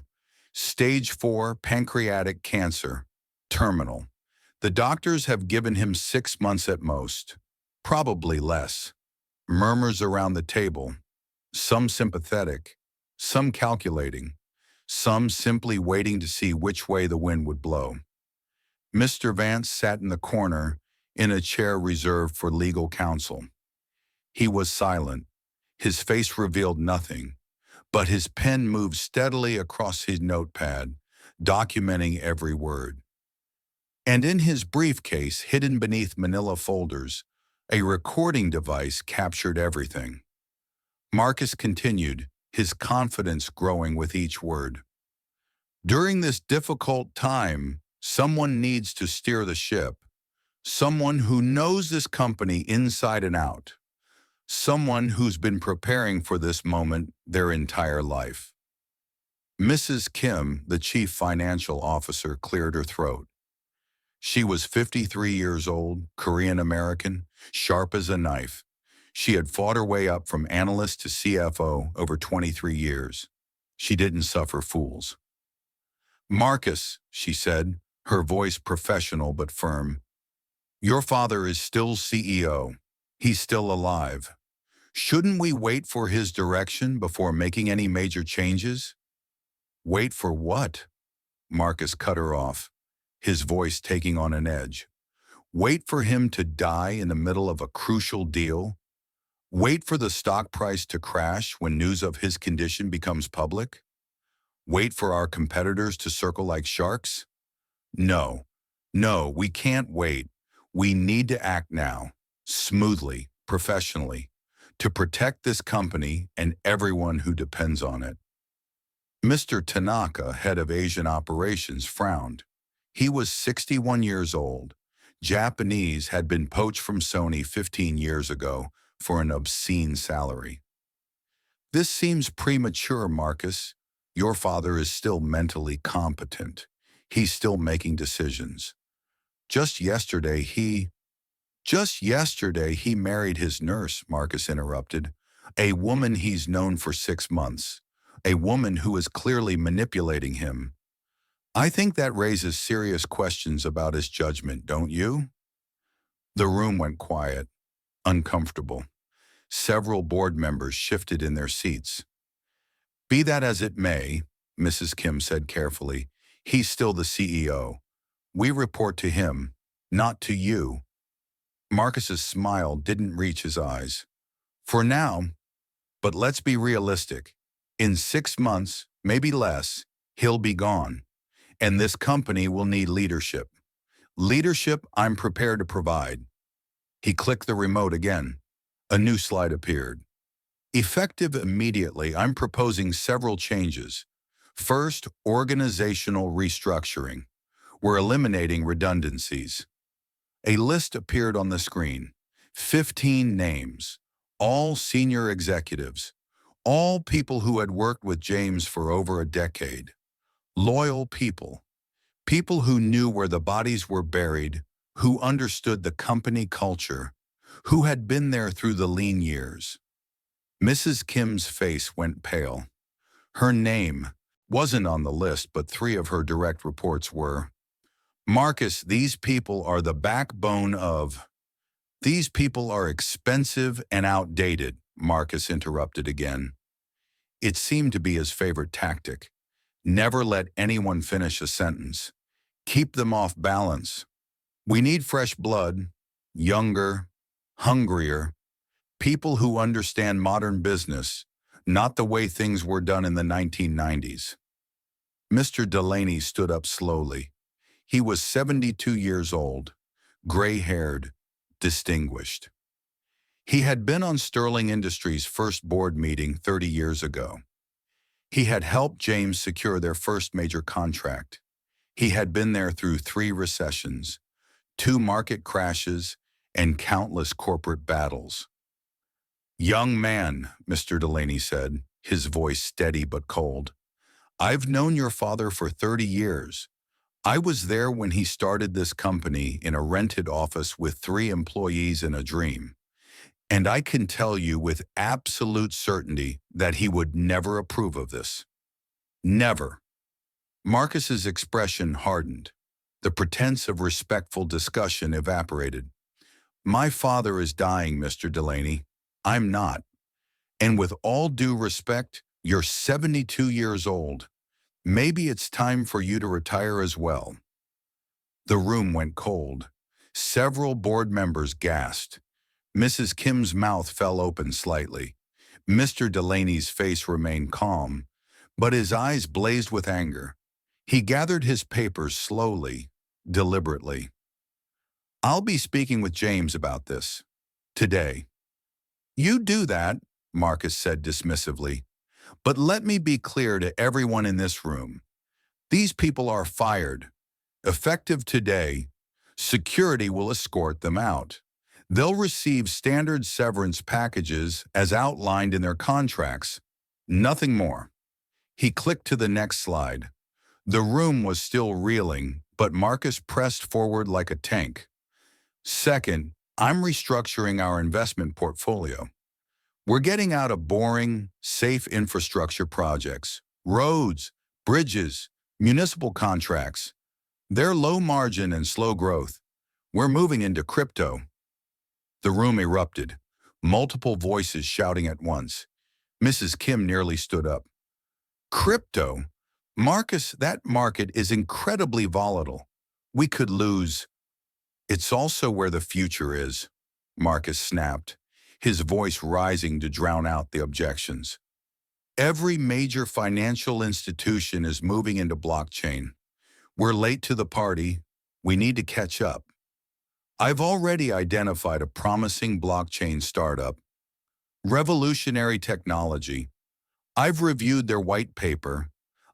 Stage 4 pancreatic cancer, terminal. The doctors have given him 6 months at most, probably less. Murmurs around the table, some sympathetic, some calculating, some simply waiting to see which way the wind would blow. Mr. Vance sat in the corner in a chair reserved for legal counsel. He was silent. His face revealed nothing, but his pen moved steadily across his notepad, documenting every word. And in his briefcase, hidden beneath manila folders, a recording device captured everything. Marcus continued, his confidence growing with each word. During this difficult time, someone needs to steer the ship. Someone who knows this company inside and out. Someone who's been preparing for this moment their entire life. Mrs. Kim, the chief financial officer, cleared her throat. She was 53 years old, Korean-American, sharp as a knife. She had fought her way up from analyst to CFO over 23 years. She didn't suffer fools. "Marcus," she said, her voice professional but firm, "your father is still CEO. He's still alive. Shouldn't we wait for his direction before making any major changes?" "Wait for what?" Marcus cut her off, his voice taking on an edge. "Wait for him to die in the middle of a crucial deal? Wait for the stock price to crash when news of his condition becomes public? Wait for our competitors to circle like sharks? No, no, we can't wait. We need to act now, smoothly, professionally, to protect this company and everyone who depends on it." Mr. Tanaka, head of Asian operations, frowned. He was 61 years old. Japanese, had been poached from Sony 15 years ago for an obscene salary. "This seems premature, Marcus. Your father is still mentally competent. He's still making decisions. Just yesterday he married his nurse," Marcus interrupted. "A woman he's known for 6 months. A woman who is clearly manipulating him. I think that raises serious questions about his judgment, don't you?" The room went quiet, uncomfortable. Several board members shifted in their seats. "Be that as it may," Mrs. Kim said carefully, "he's still the CEO. We report to him, not to you." Marcus's smile didn't reach his eyes. "For now, but let's be realistic. In 6 months, maybe less, he'll be gone. And this company will need leadership. Leadership I'm prepared to provide." He clicked the remote again. A new slide appeared. "Effective immediately, I'm proposing several changes. First, organizational restructuring. We're eliminating redundancies." A list appeared on the screen. 15 names, all senior executives, all people who had worked with James for over a decade. Loyal people, people who knew where the bodies were buried, who understood the company culture, who had been there through the lean years. Mrs. Kim's face went pale. Her name wasn't on the list, but 3 of her direct reports were. "Marcus, these people are the backbone of—" "These people are expensive and outdated," Marcus interrupted again. It seemed to be his favorite tactic. Never let anyone finish a sentence. Keep them off balance. "We need fresh blood, younger, hungrier, people who understand modern business, not the way things were done in the 1990s. Mr. Delaney stood up slowly. He was 72 years old, gray-haired, distinguished. He had been on Sterling Industries' first board meeting 30 years ago. He had helped James secure their first major contract. He had been there through 3 recessions, 2 market crashes, and countless corporate battles. "Young man," Mr. Delaney said, his voice steady but cold, "I've known your father for 30 years. I was there when he started this company in a rented office with 3 employees and a dream. And I can tell you with absolute certainty that he would never approve of this. Never." Marcus's expression hardened. The pretense of respectful discussion evaporated. "My father is dying, Mr. Delaney. I'm not. And with all due respect, you're 72 years old. Maybe it's time for you to retire as well." The room went cold. Several board members gasped. Mrs. Kim's mouth fell open slightly. Mr. Delaney's face remained calm, but his eyes blazed with anger. He gathered his papers slowly, deliberately. "I'll be speaking with James about this. Today." "You do that," Marcus said dismissively. "But let me be clear to everyone in this room. These people are fired. Effective today, security will escort them out. They'll receive standard severance packages as outlined in their contracts. Nothing more." He clicked to the next slide. The room was still reeling, But Marcus pressed forward like a tank. Second, I'm restructuring our investment portfolio. We're getting out of boring, safe infrastructure projects, roads, bridges, municipal contracts. They're low margin and slow growth. We're moving into crypto. The room erupted, multiple voices shouting at once. Mrs. Kim nearly stood up. Crypto? Marcus, that market is incredibly volatile. We could lose. It's also where the future is, Marcus snapped, his voice rising to drown out the objections. Every major financial institution is moving into blockchain. We're late to the party. We need to catch up. I've already identified a promising blockchain startup. Revolutionary technology. I've reviewed their white paper.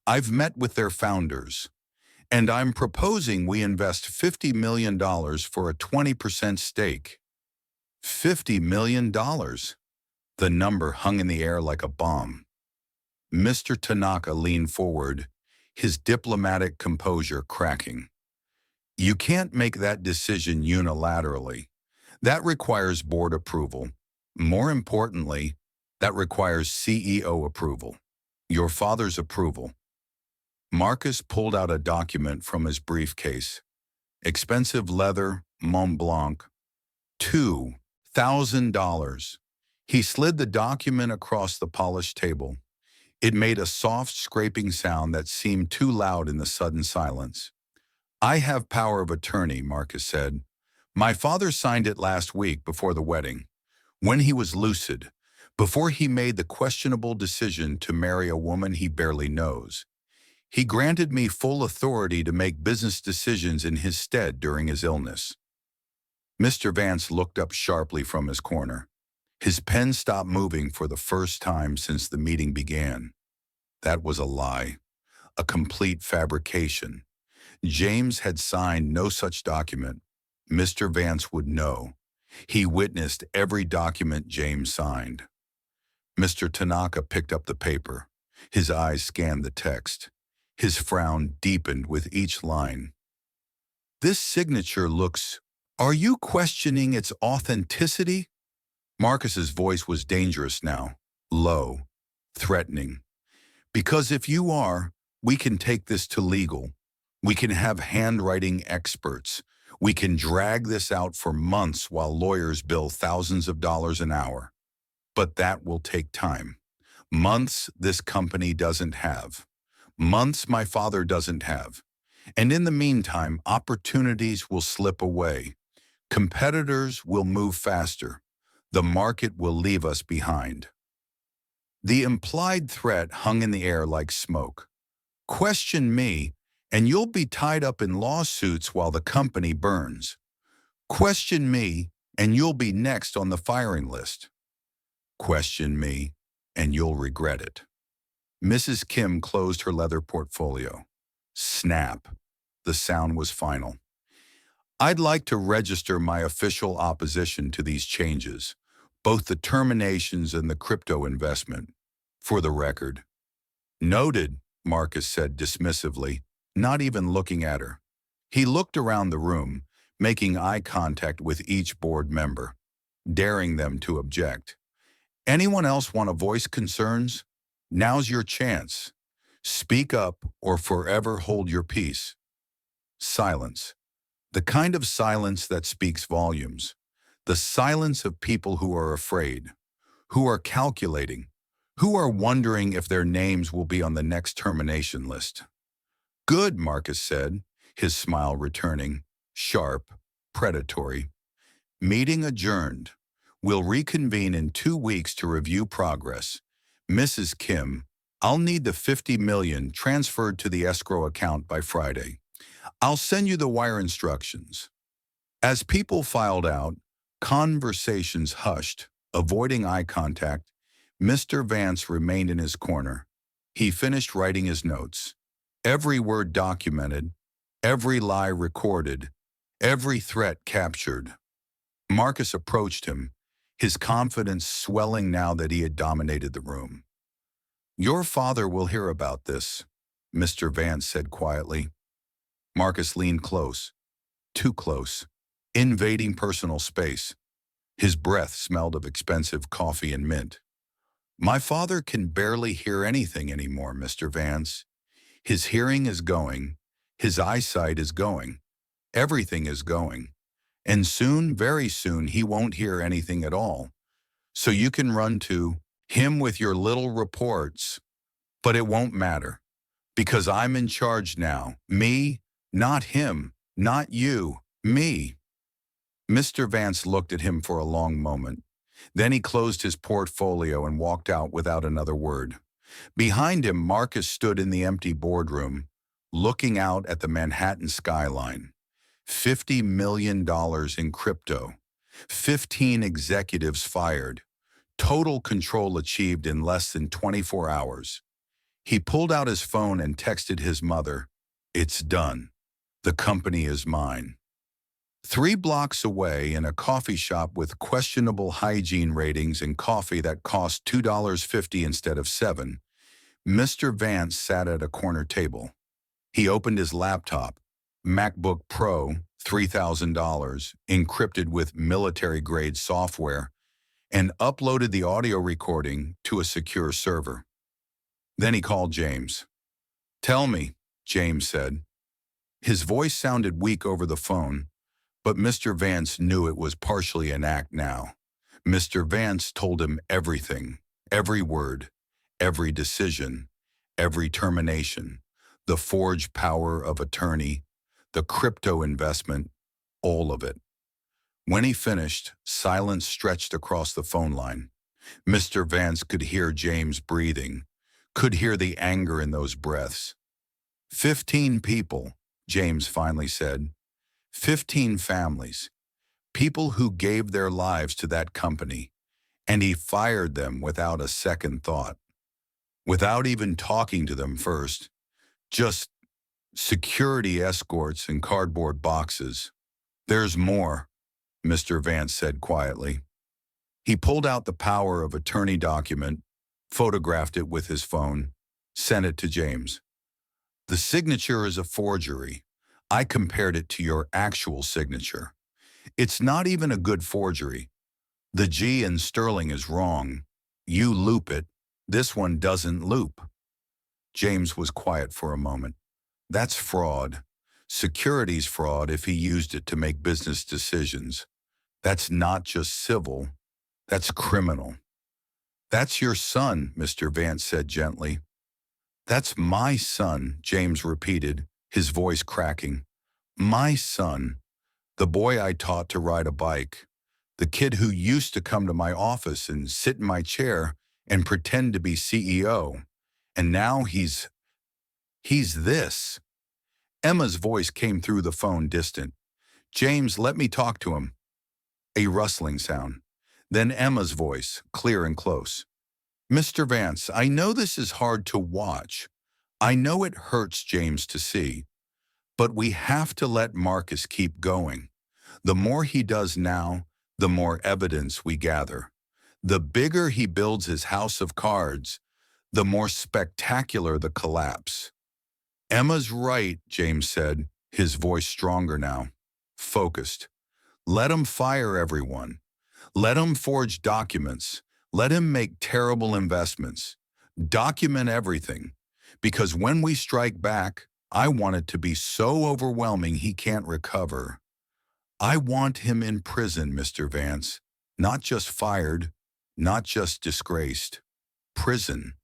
I've met with their founders. And I'm proposing we invest $50 million for a 20% stake. $50 million? The number hung in the air like a bomb. Mr. Tanaka leaned forward, his diplomatic composure cracking. You can't make that decision unilaterally. That requires board approval. More importantly, that requires CEO approval. Your father's approval. Marcus pulled out a document from his briefcase. Expensive leather, Mont Blanc. $2,000. He slid the document across the polished table. It made a soft scraping sound that seemed too loud in the sudden silence. I have power of attorney, Marcus said. My father signed it last week before the wedding, when he was lucid, before he made the questionable decision to marry a woman he barely knows. He granted me full authority to make business decisions in his stead during his illness. Mr. Vance looked up sharply from his corner. His pen stopped moving for the first time since the meeting began. That was a lie, a complete fabrication. James had signed no such document. Mr. Vance would know. He witnessed every document James signed. Mr. Tanaka picked up the paper. His eyes scanned the text. His frown deepened with each line. This signature looks... Are you questioning its authenticity? Marcus's voice was dangerous now, low, threatening. Because if you are, we can take this to legal. We can have handwriting experts. We can drag this out for months while lawyers bill thousands of dollars an hour. But that will take time. Months this company doesn't have. Months my father doesn't have. And in the meantime, opportunities will slip away. Competitors will move faster. The market will leave us behind. The implied threat hung in the air like smoke. Question me, and you'll be tied up in lawsuits while the company burns. Question me, and you'll be next on the firing list. Question me, and you'll regret it. Mrs. Kim closed her leather portfolio. Snap. The sound was final. I'd like to register my official opposition to these changes, both the terminations and the crypto investment, for the record. Noted, Marcus said dismissively, not even looking at her. He looked around the room, making eye contact with each board member, daring them to object. Anyone else want to voice concerns? Now's your chance. Speak up or forever hold your peace. Silence. The kind of silence that speaks volumes. The silence of people who are afraid, who are calculating, who are wondering if their names will be on the next termination list. Good, Marcus said, his smile returning, sharp, predatory. Meeting adjourned. We'll reconvene in 2 weeks to review progress. Mrs. Kim, I'll need the $50 million transferred to the escrow account by Friday. I'll send you the wire instructions. As people filed out, conversations hushed, avoiding eye contact. Mr. Vance remained in his corner. He finished writing his notes. Every word documented, every lie recorded, every threat captured. Marcus approached him, his confidence swelling now that he had dominated the room. Your father will hear about this, Mr. Vance said quietly. Marcus leaned close, too close, invading personal space. His breath smelled of expensive coffee and mint. My father can barely hear anything anymore, Mr. Vance. His hearing is going. His eyesight is going. Everything is going. And soon, very soon, he won't hear anything at all. So you can run to him with your little reports. But it won't matter. Because I'm in charge now. Me, not him, not you, me. Mr. Vance looked at him for a long moment. Then he closed his portfolio and walked out without another word. Behind him, Marcus stood in the empty boardroom, looking out at the Manhattan skyline. $50 million in crypto. 15 executives fired. Total control achieved in less than 24 hours. He pulled out his phone and texted his mother, "It's done. The company is mine." 3 blocks away, in a coffee shop with questionable hygiene ratings and coffee that cost $2.50 instead of $7, Mr. Vance sat at a corner table. He opened his laptop, MacBook Pro, $3,000, encrypted with military-grade software, and uploaded the audio recording to a secure server. Then he called James. "Tell me," James said. His voice sounded weak over the phone, but Mr. Vance knew it was partially an act now. Mr. Vance told him everything, every word, every decision, every termination, the forged power of attorney, the crypto investment, all of it. When he finished, silence stretched across the phone line. Mr. Vance could hear James breathing, could hear the anger in those breaths. 15 people, James finally said. 15 families, people who gave their lives to that company, and he fired them without a second thought, without even talking to them first, just security escorts and cardboard boxes. "There's more," Mr. Vance said quietly. He pulled out the power of attorney document, photographed it with his phone, sent it to James. "The signature is a forgery. I compared it to your actual signature. It's not even a good forgery. The G in Sterling is wrong. You loop it. This one doesn't loop." James was quiet for a moment. "That's fraud. Securities fraud if he used it to make business decisions. That's not just civil. That's criminal." "That's your son," Mr. Vance said gently. "That's my son," James repeated, his voice cracking. "My son. The boy I taught to ride a bike. The kid who used to come to my office and sit in my chair and pretend to be CEO. And now he's this." Emma's voice came through the phone, distant. "James, let me talk to him." A rustling sound. Then Emma's voice, clear and close. "Mr. Vance, I know this is hard to watch. I know it hurts James to see. But we have to let Marcus keep going. The more he does now, the more evidence we gather. The bigger he builds his house of cards, the more spectacular the collapse." "Emma's right," James said, his voice stronger now, focused. "Let him fire everyone. Let him forge documents. Let him make terrible investments. Document everything. Because when we strike back, I want it to be so overwhelming he can't recover. I want him in prison, Mr. Vance. Not just fired, not just disgraced. Prison."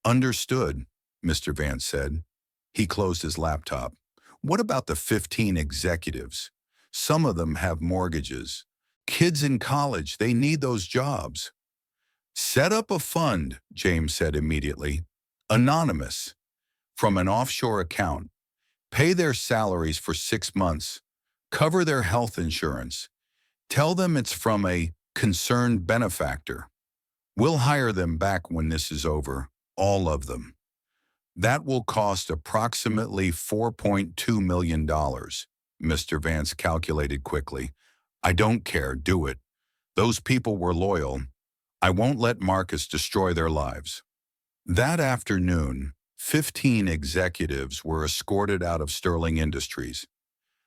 "Understood," Mr. Vance said. He closed his laptop. "What about the 15 executives? Some of them have mortgages. Kids in college, they need those jobs." "Set up a fund," James said immediately. "Anonymous. From an offshore account. Pay their salaries for 6 months. Cover their health insurance. Tell them it's from a concerned benefactor. We'll hire them back when this is over, all of them. That will cost approximately $4.2 million, Mr. Vance calculated quickly. "I don't care, do it. Those people were loyal. I won't let Marcus destroy their lives." That afternoon, 15 executives were escorted out of Sterling Industries.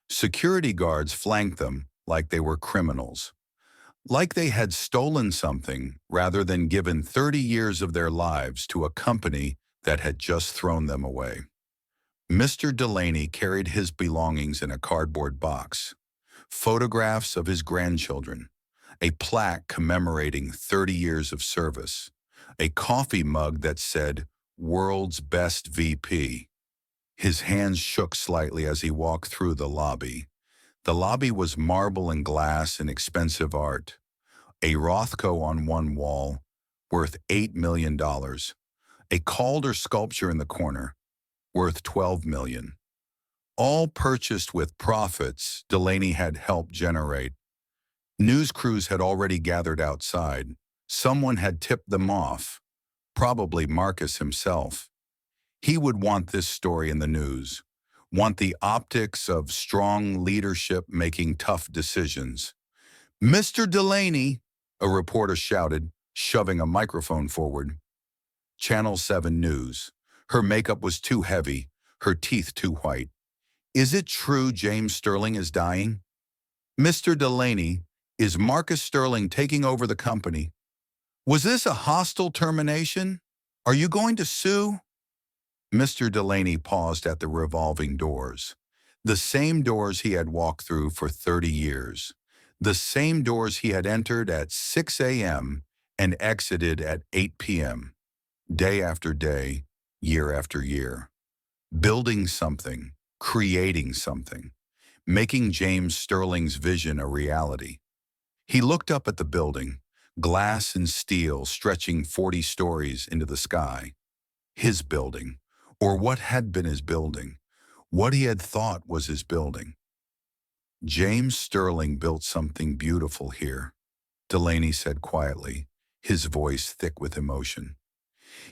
Security guards flanked them like they were criminals, like they had stolen something rather than given 30 years of their lives to a company that had just thrown them away. Mr. Delaney carried his belongings in a cardboard box, photographs of his grandchildren, a plaque commemorating 30 years of service, a coffee mug that said, "World's Best VP." His hands shook slightly as he walked through the lobby. The lobby was marble and glass and expensive art. A Rothko on one wall, worth $8 million. A Calder sculpture in the corner, worth $12 million. All purchased with profits Delaney had helped generate. News crews had already gathered outside. Someone had tipped them off, probably Marcus himself. He would want this story in the news, want the optics of strong leadership making tough decisions. "Mr. Delaney," a reporter shouted, shoving a microphone forward. Channel 7 News. Her makeup was too heavy, her teeth too white. "Is it true James Sterling is dying?" "Mr. Delaney, is Marcus Sterling taking over the company? Was this a hostile termination? Are you going to sue?" Mr. Delaney paused at the revolving doors. The same doors he had walked through for 30 years. The same doors he had entered at 6 a.m. and exited at 8 p.m. Day after day, year after year. Building something, creating something, making James Sterling's vision a reality. He looked up at the building, glass and steel stretching 40 stories into the sky. His building, or what had been his building, what he had thought was his building. "James Sterling built something beautiful here," Delaney said quietly, his voice thick with emotion.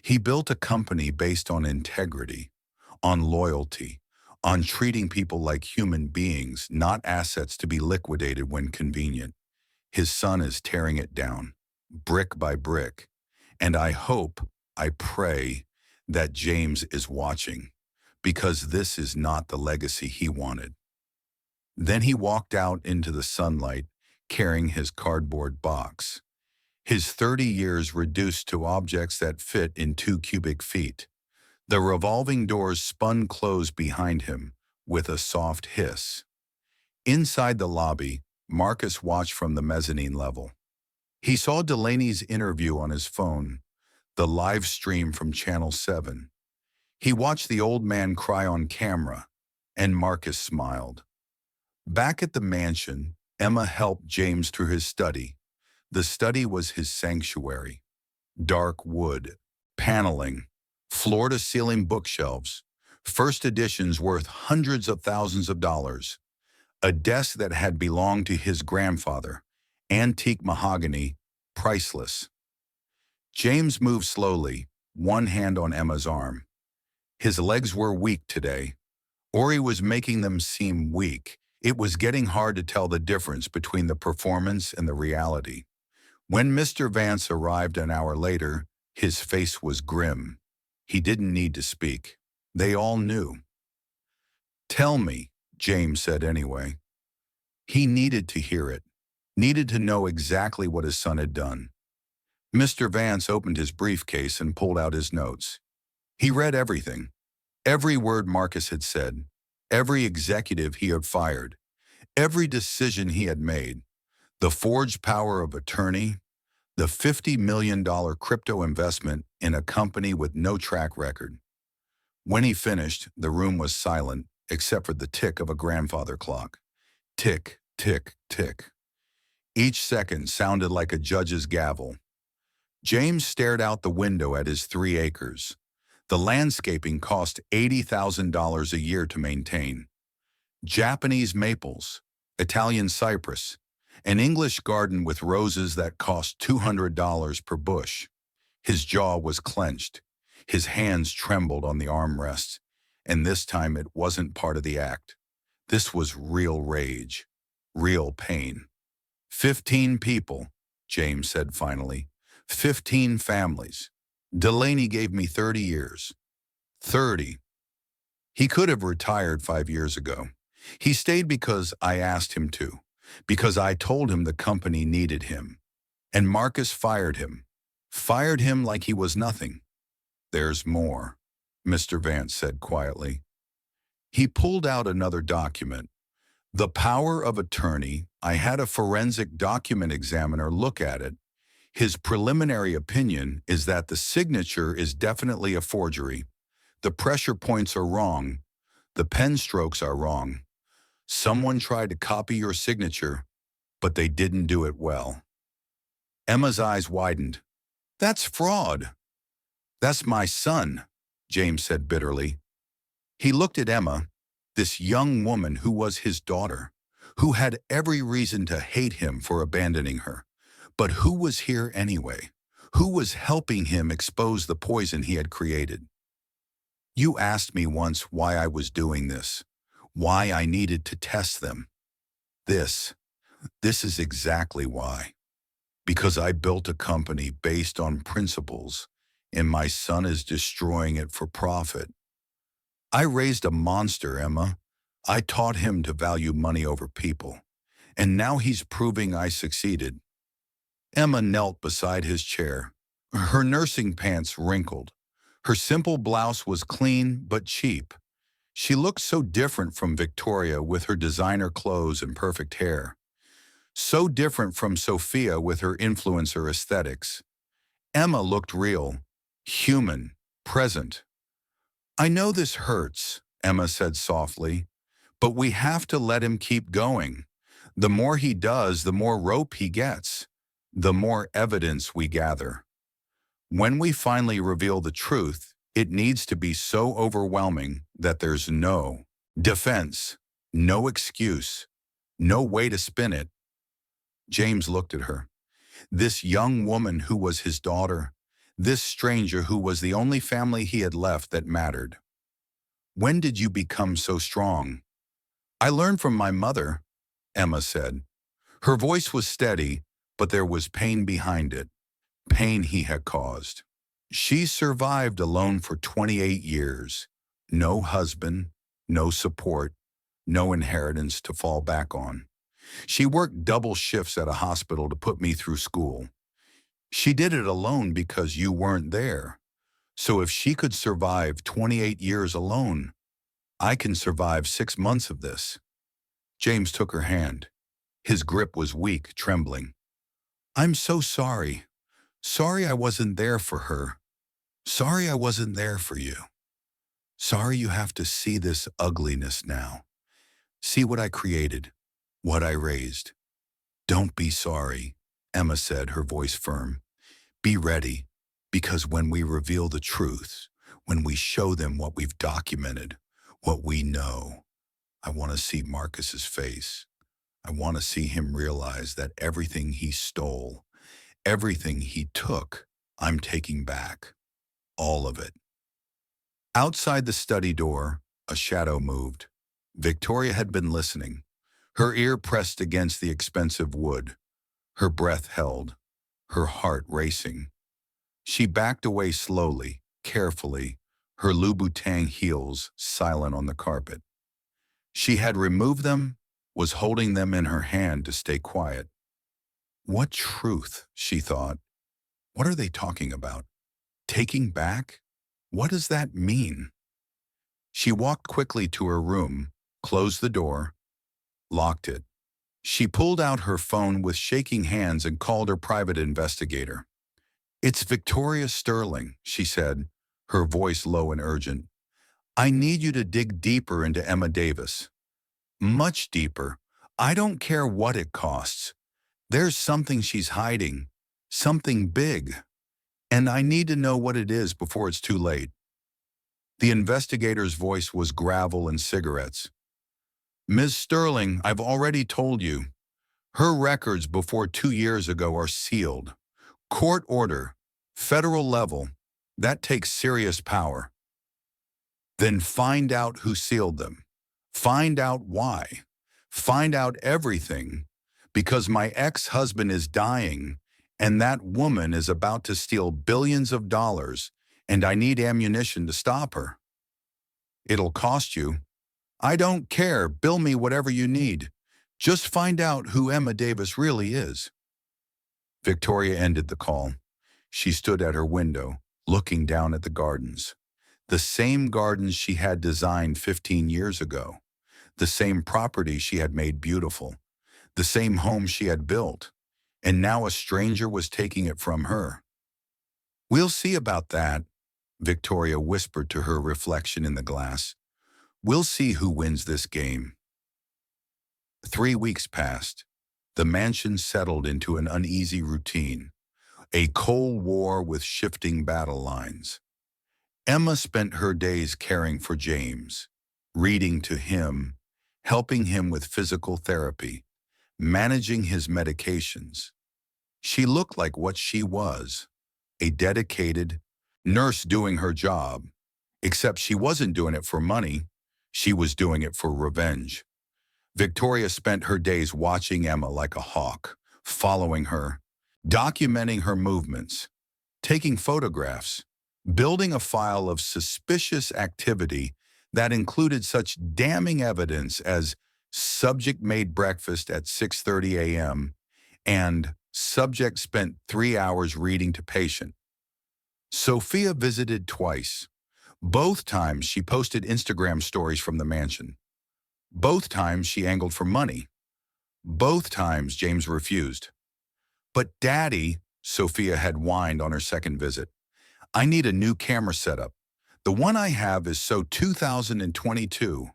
"He built a company based on integrity, on loyalty, on treating people like human beings, not assets to be liquidated when convenient. His son is tearing it down, brick by brick, and I pray that James is watching, because this is not the legacy he wanted." Then he walked out into the sunlight, carrying his cardboard box. His 30 years reduced to objects that fit in 2 cubic feet. The revolving doors spun closed behind him with a soft hiss. Inside the lobby, Marcus watched from the mezzanine level. He saw Delaney's interview on his phone, the live stream from Channel 7. He watched the old man cry on camera, and Marcus smiled. Back at the mansion, Emma helped James through his study. The study was his sanctuary. Dark wood, paneling, floor-to-ceiling bookshelves, first editions worth hundreds of thousands of dollars, a desk that had belonged to his grandfather, antique mahogany, priceless. James moved slowly, one hand on Emma's arm. His legs were weak today, or he was making them seem weak. It was getting hard to tell the difference between the performance and the reality. When Mr. Vance arrived an hour later, his face was grim. He didn't need to speak. They all knew. "Tell me," James said anyway. He needed to hear it, needed to know exactly what his son had done. Mr. Vance opened his briefcase and pulled out his notes. He read everything, every word Marcus had said, every executive he had fired, every decision he had made, the forged power of attorney, the $50 million crypto investment in a company with no track record. When he finished, the room was silent except for the tick of a grandfather clock. Tick, tick, tick. Each second sounded like a judge's gavel. James stared out the window at his 3 acres. The landscaping cost $80,000 a year to maintain. Japanese maples, Italian cypress, an English garden with roses that cost $200 per bush. His jaw was clenched. His hands trembled on the armrests, and this time it wasn't part of the act. This was real rage, real pain. 15 people, James said finally. 15 families. Delaney gave me 30 years. 30. He could have retired 5 years ago. He stayed because I asked him to, because I told him the company needed him. And Marcus fired him. Fired him like he was nothing. There's more, Mr. Vance said quietly. He pulled out another document. The power of attorney. I had a forensic document examiner look at it. His preliminary opinion is that the signature is definitely a forgery. The pressure points are wrong. The pen strokes are wrong. Someone tried to copy your signature, but they didn't do it well. Emma's eyes widened. That's fraud. That's my son, James said bitterly. He looked at Emma, this young woman who was his daughter, who had every reason to hate him for abandoning her. But who was here anyway? Who was helping him expose the poison he had created? You asked me once why I was doing this, why I needed to test them. This is exactly why. Because I built a company based on principles, and my son is destroying it for profit. I raised a monster, Emma. I taught him to value money over people, and now he's proving I succeeded. Emma knelt beside his chair. Her nursing pants wrinkled. Her simple blouse was clean but cheap. She looked so different from Victoria with her designer clothes and perfect hair. So different from Sophia with her influencer aesthetics. Emma looked real, human, present. I know this hurts, Emma said softly, but we have to let him keep going. The more he does, the more rope he gets, the more evidence we gather. When we finally reveal the truth, it needs to be so overwhelming that there's no defense, no excuse, no way to spin it. James looked at her. This young woman who was his daughter, this stranger who was the only family he had left that mattered. When did you become so strong? I learned from my mother, Emma said. Her voice was steady, but there was pain behind it, pain he had caused. She survived alone for 28 years. No husband, no support, no inheritance to fall back on. She worked double shifts at a hospital to put me through school. She did it alone because you weren't there. So if she could survive 28 years alone, I can survive 6 months of this. James took her hand. His grip was weak, trembling. I'm so sorry. Sorry I wasn't there for her. Sorry I wasn't there for you. Sorry you have to see this ugliness now. See what I created, what I raised. Don't be sorry, Emma said, her voice firm. Be ready, because when we reveal the truth, when we show them what we've documented, what we know, I want to see Marcus's face. I want to see him realize that everything he stole, everything he took, I'm taking back. All of it. Outside the study door, a shadow moved. Victoria had been listening, her ear pressed against the expensive wood, her breath held, her heart racing. She backed away slowly, carefully, her Louboutin heels silent on the carpet. She had removed them, was holding them in her hand to stay quiet. What truth, she thought. What are they talking about? Taking back? What does that mean? She walked quickly to her room, closed the door, locked it. She pulled out her phone with shaking hands and called her private investigator. It's Victoria Sterling, she said, her voice low and urgent. I need you to dig deeper into Emma Davis. Much deeper. I don't care what it costs. There's something she's hiding, something big. And I need to know what it is before it's too late. The investigator's voice was gravel and cigarettes. Ms. Sterling, I've already told you. Her records before 2 years ago are sealed. Court order, federal level, that takes serious power. Then find out who sealed them. Find out why. Find out everything. Because my ex-husband is dying, and that woman is about to steal billions of dollars, and I need ammunition to stop her. It'll cost you. I don't care. Bill me whatever you need. Just find out who Emma Davis really is. Victoria ended the call. She stood at her window, looking down at the gardens. The same gardens she had designed 15 years ago. The same property she had made beautiful. The same home she had built. And now a stranger was taking it from her. We'll see about that, Victoria whispered to her reflection in the glass. We'll see who wins this game. 3 weeks passed. The mansion settled into an uneasy routine, a cold war with shifting battle lines. Emma spent her days caring for James, reading to him, helping him with physical therapy, managing his medications. She looked like what she was, a dedicated nurse doing her job, except she wasn't doing it for money, she was doing it for revenge. Victoria spent her days watching Emma like a hawk, following her, documenting her movements, taking photographs, building a file of suspicious activity that included such damning evidence as subject made breakfast at 6:30 a.m. and subject spent 3 hours reading to patient. Sophia visited twice. Both times she posted Instagram stories from the mansion. Both times she angled for money. Both times James refused. But Daddy, Sophia had whined on her second visit, I need a new camera setup. The one I have is so 2022.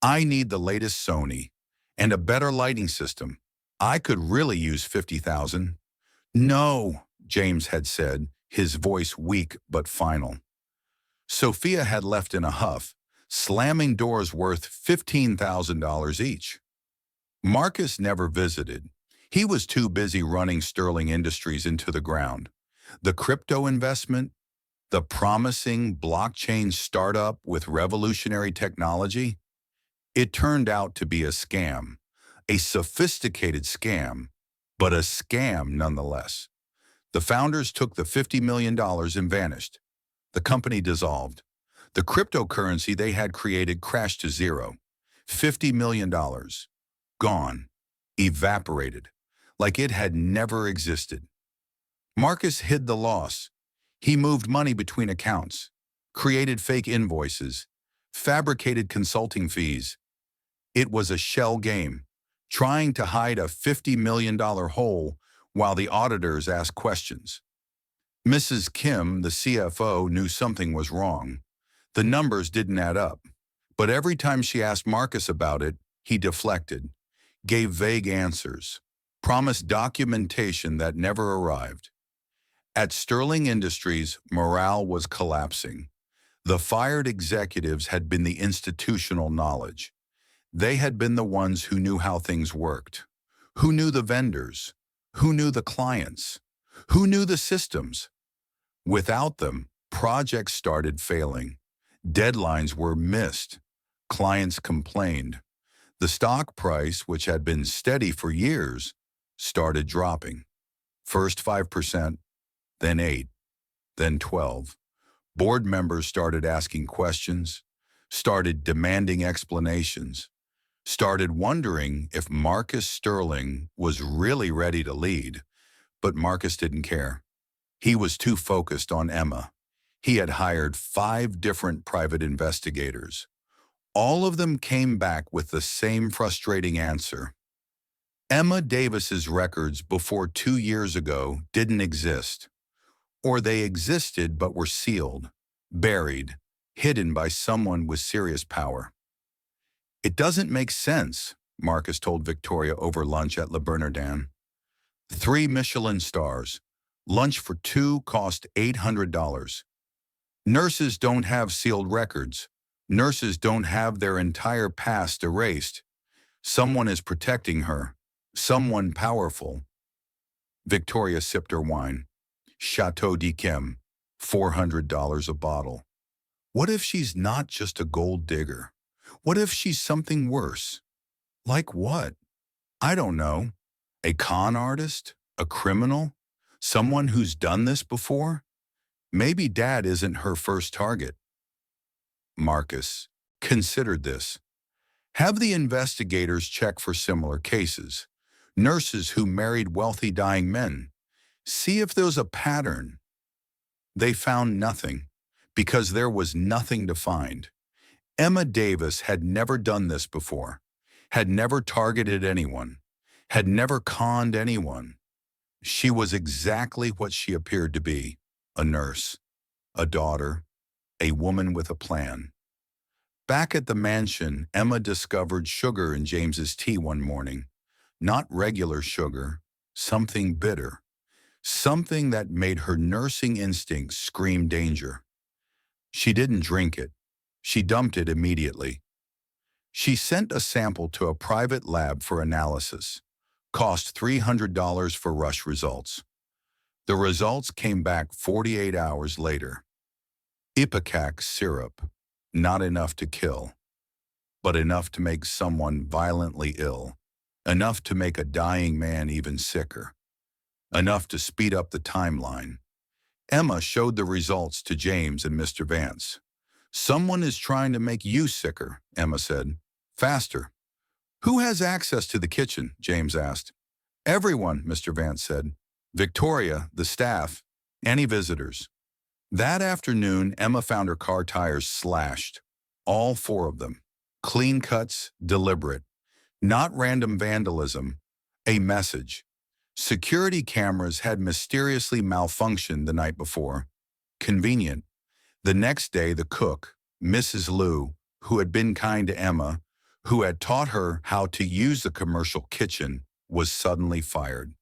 I need the latest Sony and a better lighting system. I could really use 50,000. No, James had said, his voice weak but final. Sophia had left in a huff, slamming doors worth $15,000 each. Marcus never visited. He was too busy running Sterling Industries into the ground. The crypto investment, the promising blockchain startup with revolutionary technology, it turned out to be a scam, a sophisticated scam, but a scam nonetheless. The founders took the $50 million and vanished. The company dissolved. The cryptocurrency they had created crashed to zero. $50 million. Gone. Evaporated. Like it had never existed. Marcus hid the loss. He moved money between accounts, created fake invoices, fabricated consulting fees. It was a shell game, trying to hide a $50 million hole while the auditors asked questions. Mrs. Kim, the CFO, knew something was wrong. The numbers didn't add up. But every time she asked Marcus about it, he deflected, gave vague answers, promised documentation that never arrived. At Sterling Industries, morale was collapsing. The fired executives had been the institutional knowledge. They had been the ones who knew how things worked, who knew the vendors, who knew the clients, who knew the systems. Without them, projects started failing. Deadlines were missed. Clients complained. The stock price, which had been steady for years, started dropping. First 5%, then 8, then 12. Board members started asking questions, started demanding explanations, started wondering if Marcus Sterling was really ready to lead, but Marcus didn't care. He was too focused on Emma. He had hired 5 different private investigators. All of them came back with the same frustrating answer. Emma Davis's records before 2 years ago didn't exist. Or they existed but were sealed, buried, hidden by someone with serious power. It doesn't make sense, Marcus told Victoria over lunch at Le Bernardin. 3 Michelin stars. Lunch for 2 cost $800. Nurses don't have sealed records. Nurses don't have their entire past erased. Someone is protecting her. Someone powerful. Victoria sipped her wine. Chateau d'Yquem, $400 a bottle. What if she's not just a gold digger? What if she's something worse? Like what? I don't know. A con artist? A criminal? Someone who's done this before? Maybe Dad isn't her first target. Marcus, considered this. Have the investigators check for similar cases. Nurses who married wealthy dying men. See if there's a pattern. They found nothing, because there was nothing to find. Emma Davis had never done this before, had never targeted anyone, had never conned anyone. She was exactly what she appeared to be, a nurse, a daughter, a woman with a plan. Back at the mansion, Emma discovered sugar in James's tea one morning. Not regular sugar, something bitter. Something that made her nursing instincts scream danger. She didn't drink it. She dumped it immediately. She sent a sample to a private lab for analysis. Cost $300 for rush results. The results came back 48 hours later. Ipecac syrup. Not enough to kill, but enough to make someone violently ill. Enough to make a dying man even sicker. Enough to speed up the timeline. Emma showed the results to James and Mr. Vance. Someone is trying to make you sicker, Emma said. Faster. Who has access to the kitchen? James asked. Everyone, Mr. Vance said. Victoria, the staff, any visitors. That afternoon, Emma found her car tires slashed. All 4 of them. Clean cuts, deliberate. Not random vandalism. A message. Security cameras had mysteriously malfunctioned the night before. Convenient. The next day, the cook, Mrs. Liu, who had been kind to Emma, who had taught her how to use the commercial kitchen, was suddenly fired.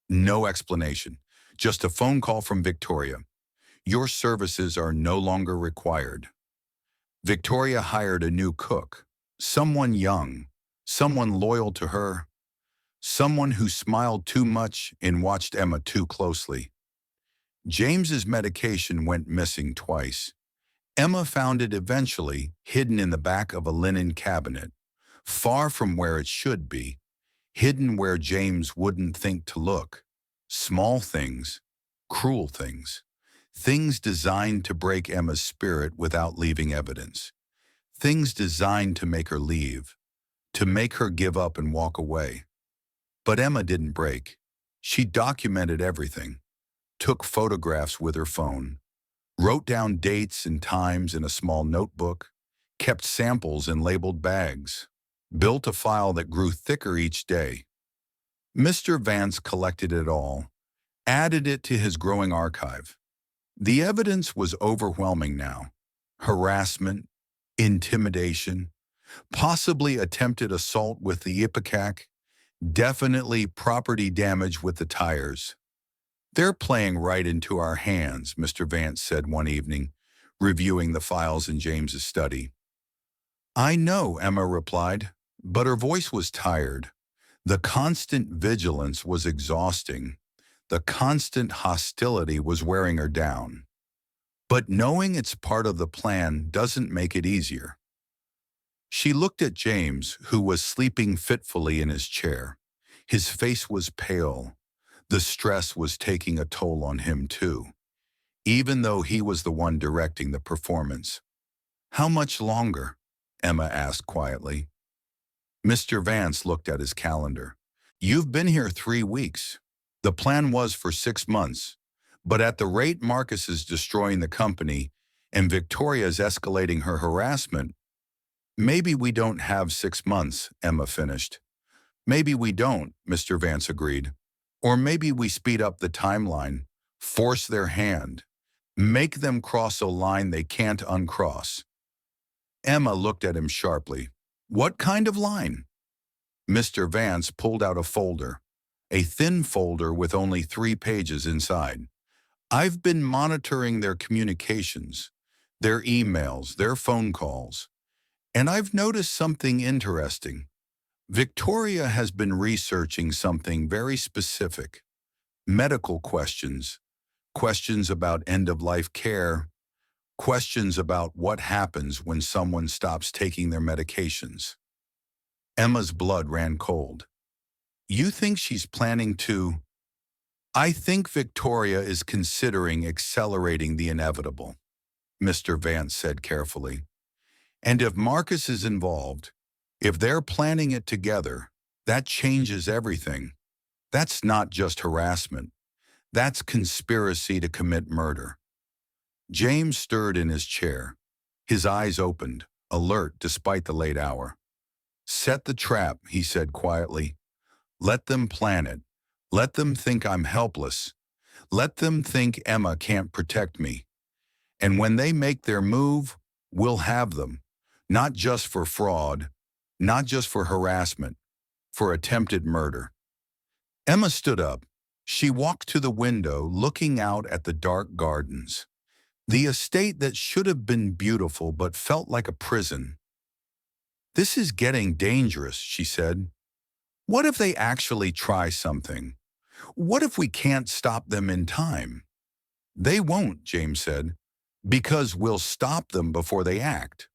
No explanation. Just a phone call from Victoria. Your services are no longer required. Victoria hired a new cook. Someone young. Someone loyal to her. Someone who smiled too much and watched Emma too closely. James's medication went missing twice. Emma found it eventually, hidden in the back of a linen cabinet, far from where it should be, hidden where James wouldn't think to look. Small things, cruel things, things designed to break Emma's spirit without leaving evidence, things designed to make her leave, to make her give up and walk away. But Emma didn't break. She documented everything, took photographs with her phone, wrote down dates and times in a small notebook, kept samples in labeled bags, built a file that grew thicker each day. Mr. Vance collected it all, added it to his growing archive. The evidence was overwhelming now. Harassment, intimidation, possibly attempted assault with the Ipecac, definitely property damage with the tires. They're playing right into our hands, Mr. Vance said one evening, reviewing the files in James's study. I know, Emma replied, but her voice was tired. The constant vigilance was exhausting. The constant hostility was wearing her down. But knowing it's part of the plan doesn't make it easier. She looked at James, who was sleeping fitfully in his chair. His face was pale. The stress was taking a toll on him too, even though he was the one directing the performance. How much longer? Emma asked quietly. Mr. Vance looked at his calendar. You've been here 3 weeks. The plan was for 6 months, but at the rate Marcus is destroying the company and Victoria's escalating her harassment, maybe we don't have 6 months, Emma finished. Maybe we don't, Mr. Vance agreed. Or maybe we speed up the timeline, force their hand, make them cross a line they can't uncross. Emma looked at him sharply. What kind of line? Mr. Vance pulled out a folder, a thin folder with only 3 pages inside. I've been monitoring their communications, their emails, their phone calls, and I've noticed something interesting. Victoria has been researching something very specific. Medical questions, questions about end-of-life care, questions about what happens when someone stops taking their medications. Emma's blood ran cold. You think she's planning to? I think Victoria is considering accelerating the inevitable, Mr. Vance said carefully. And if Marcus is involved, if they're planning it together, that changes everything. That's not just harassment. That's conspiracy to commit murder. James stirred in his chair. His eyes opened, alert despite the late hour. Set the trap, he said quietly. Let them plan it. Let them think I'm helpless. Let them think Emma can't protect me. And when they make their move, we'll have them. Not just for fraud, not just for harassment, for attempted murder. Emma stood up. She walked to the window, looking out at the dark gardens. The estate that should have been beautiful but felt like a prison. This is getting dangerous, she said. What if they actually try something? What if we can't stop them in time? They won't, James said, because we'll stop them before they act.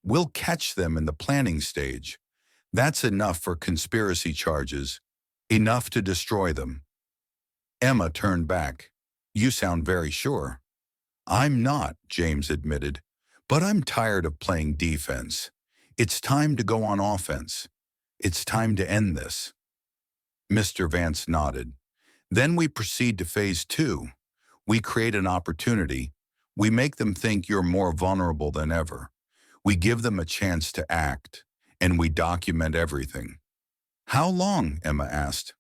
We'll catch them in the planning stage. That's enough for conspiracy charges, enough to destroy them. Emma turned back. You sound very sure. I'm not, James admitted, but I'm tired of playing defense. It's time to go on offense. It's time to end this. Mr. Vance nodded. Then we proceed to phase 2. We create an opportunity. We make them think you're more vulnerable than ever. We give them a chance to act, and we document everything. How long? Emma asked.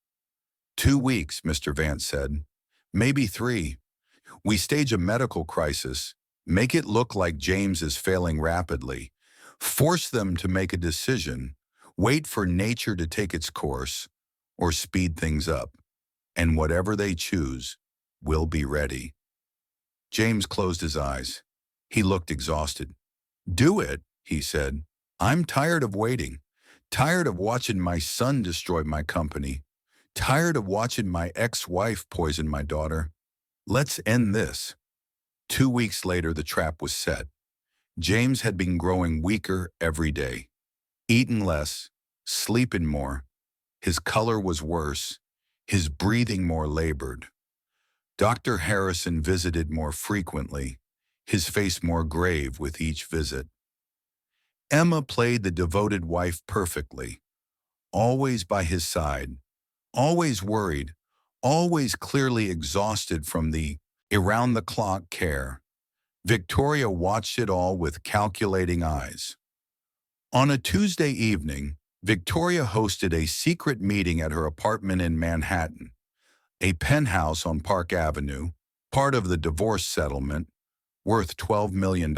2 weeks, Mr. Vance said. Maybe 3. We stage a medical crisis, make it look like James is failing rapidly, force them to make a decision, wait for nature to take its course, or speed things up. And whatever they choose, we'll be ready. James closed his eyes. He looked exhausted. Do it, he said. I'm tired of waiting. Tired of watching my son destroy my company. Tired of watching my ex-wife poison my daughter. Let's end this. 2 weeks later, the trap was set. James had been growing weaker every day. Eating less, sleeping more. His color was worse, his breathing more labored. Dr. Harrison visited more frequently, his face more grave with each visit. Emma played the devoted wife perfectly, always by his side, always worried, always clearly exhausted from the around-the-clock care. Victoria watched it all with calculating eyes. On a Tuesday evening, Victoria hosted a secret meeting at her apartment in Manhattan, a penthouse on Park Avenue, part of the divorce settlement, worth $12 million.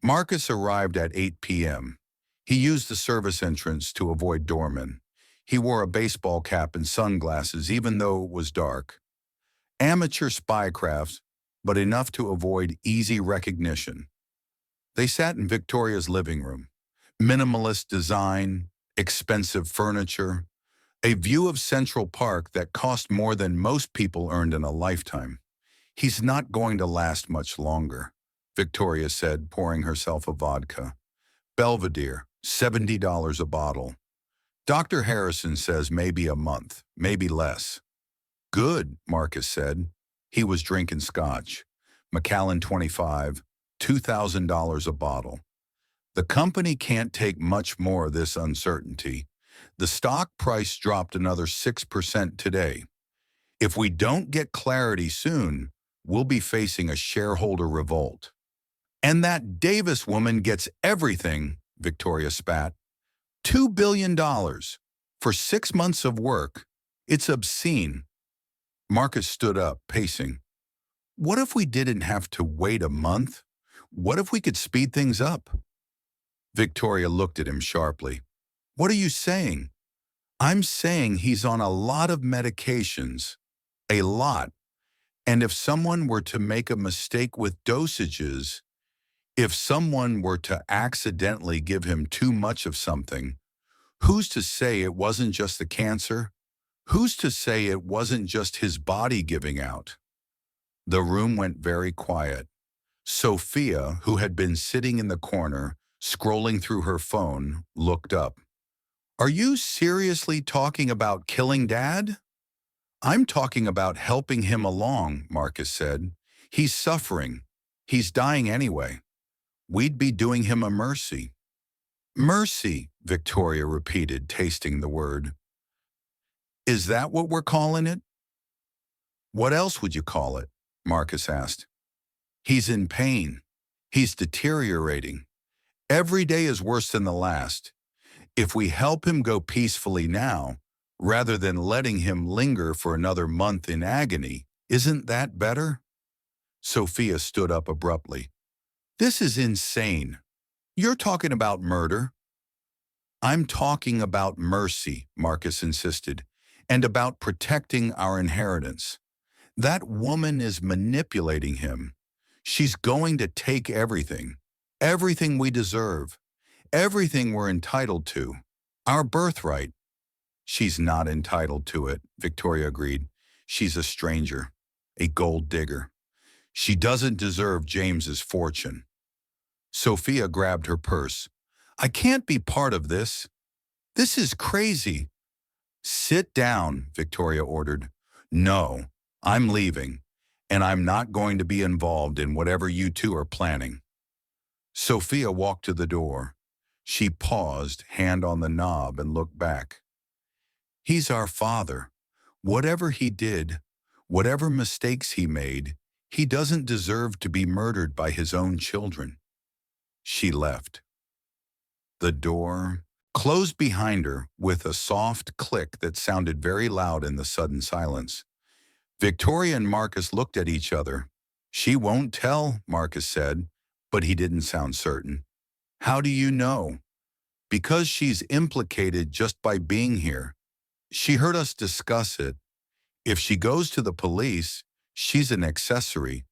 Marcus arrived at 8 p.m. He used the service entrance to avoid doormen. He wore a baseball cap and sunglasses even though it was dark. Amateur spycraft, but enough to avoid easy recognition. They sat in Victoria's living room. Minimalist design, expensive furniture, a view of Central Park that cost more than most people earned in a lifetime. He's not going to last much longer, Victoria said, pouring herself a vodka. Belvedere, $70 a bottle. Dr. Harrison says maybe a month, maybe less. Good, Marcus said. He was drinking scotch. Macallan 25, $2,000 a bottle. The company can't take much more of this uncertainty. The stock price dropped another 6% today. If we don't get clarity soon, we'll be facing a shareholder revolt. And that Davis woman gets everything, Victoria spat. $2 billion for 6 months of work. It's obscene. Marcus stood up, pacing. What if we didn't have to wait a month? What if we could speed things up? Victoria looked at him sharply. What are you saying? I'm saying he's on a lot of medications. A lot. And if someone were to make a mistake with dosages, if someone were to accidentally give him too much of something, who's to say it wasn't just the cancer? Who's to say it wasn't just his body giving out? The room went very quiet. Sophia, who had been sitting in the corner, scrolling through her phone, looked up. Are you seriously talking about killing Dad? I'm talking about helping him along, Marcus said. He's suffering. He's dying anyway. we'd be doing him a mercy. Mercy, Victoria repeated, tasting the word. Is that what we're calling it? What else would you call it? Marcus asked. He's in pain. He's deteriorating. Every day is worse than the last. If we help him go peacefully now, rather than letting him linger for another month in agony, isn't that better? Sophia stood up abruptly. This is insane. You're talking about murder. I'm talking about mercy, Marcus insisted, and about protecting our inheritance. That woman is manipulating him. She's going to take everything, everything we deserve, everything we're entitled to, our birthright. She's not entitled to it, Victoria agreed. She's a stranger, a gold digger. She doesn't deserve James's fortune. Sophia grabbed her purse. I can't be part of this. This is crazy. Sit down, Victoria ordered. No, I'm leaving, and I'm not going to be involved in whatever you two are planning. Sophia walked to the door. She paused, hand on the knob, and looked back. He's our father. Whatever he did, whatever mistakes he made, he doesn't deserve to be murdered by his own children. She left. The door closed behind her with a soft click that sounded very loud in the sudden silence. Victoria and Marcus looked at each other. She won't tell, Marcus said, but he didn't sound certain. How do you know? Because she's implicated just by being here. She heard us discuss it. If she goes to the police, she's an accessory.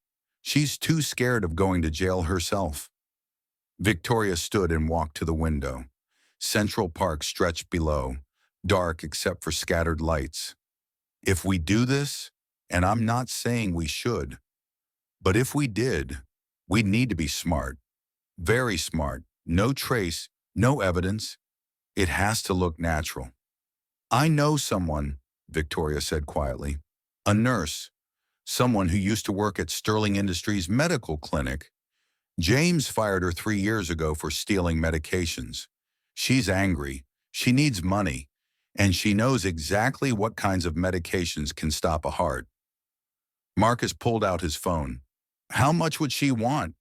She's too scared of going to jail herself. Victoria stood and walked to the window. Central Park stretched below, dark except for scattered lights. If we do this, and I'm not saying we should, but if we did, we'd need to be smart. Very smart. No trace, no evidence. It has to look natural. I know someone, Victoria said quietly. A nurse. Someone who used to work at Sterling Industries Medical Clinic. James fired her 3 years ago for stealing medications. She's angry. She needs money. And she knows exactly what kinds of medications can stop a heart. Marcus pulled out his phone. How much would she want?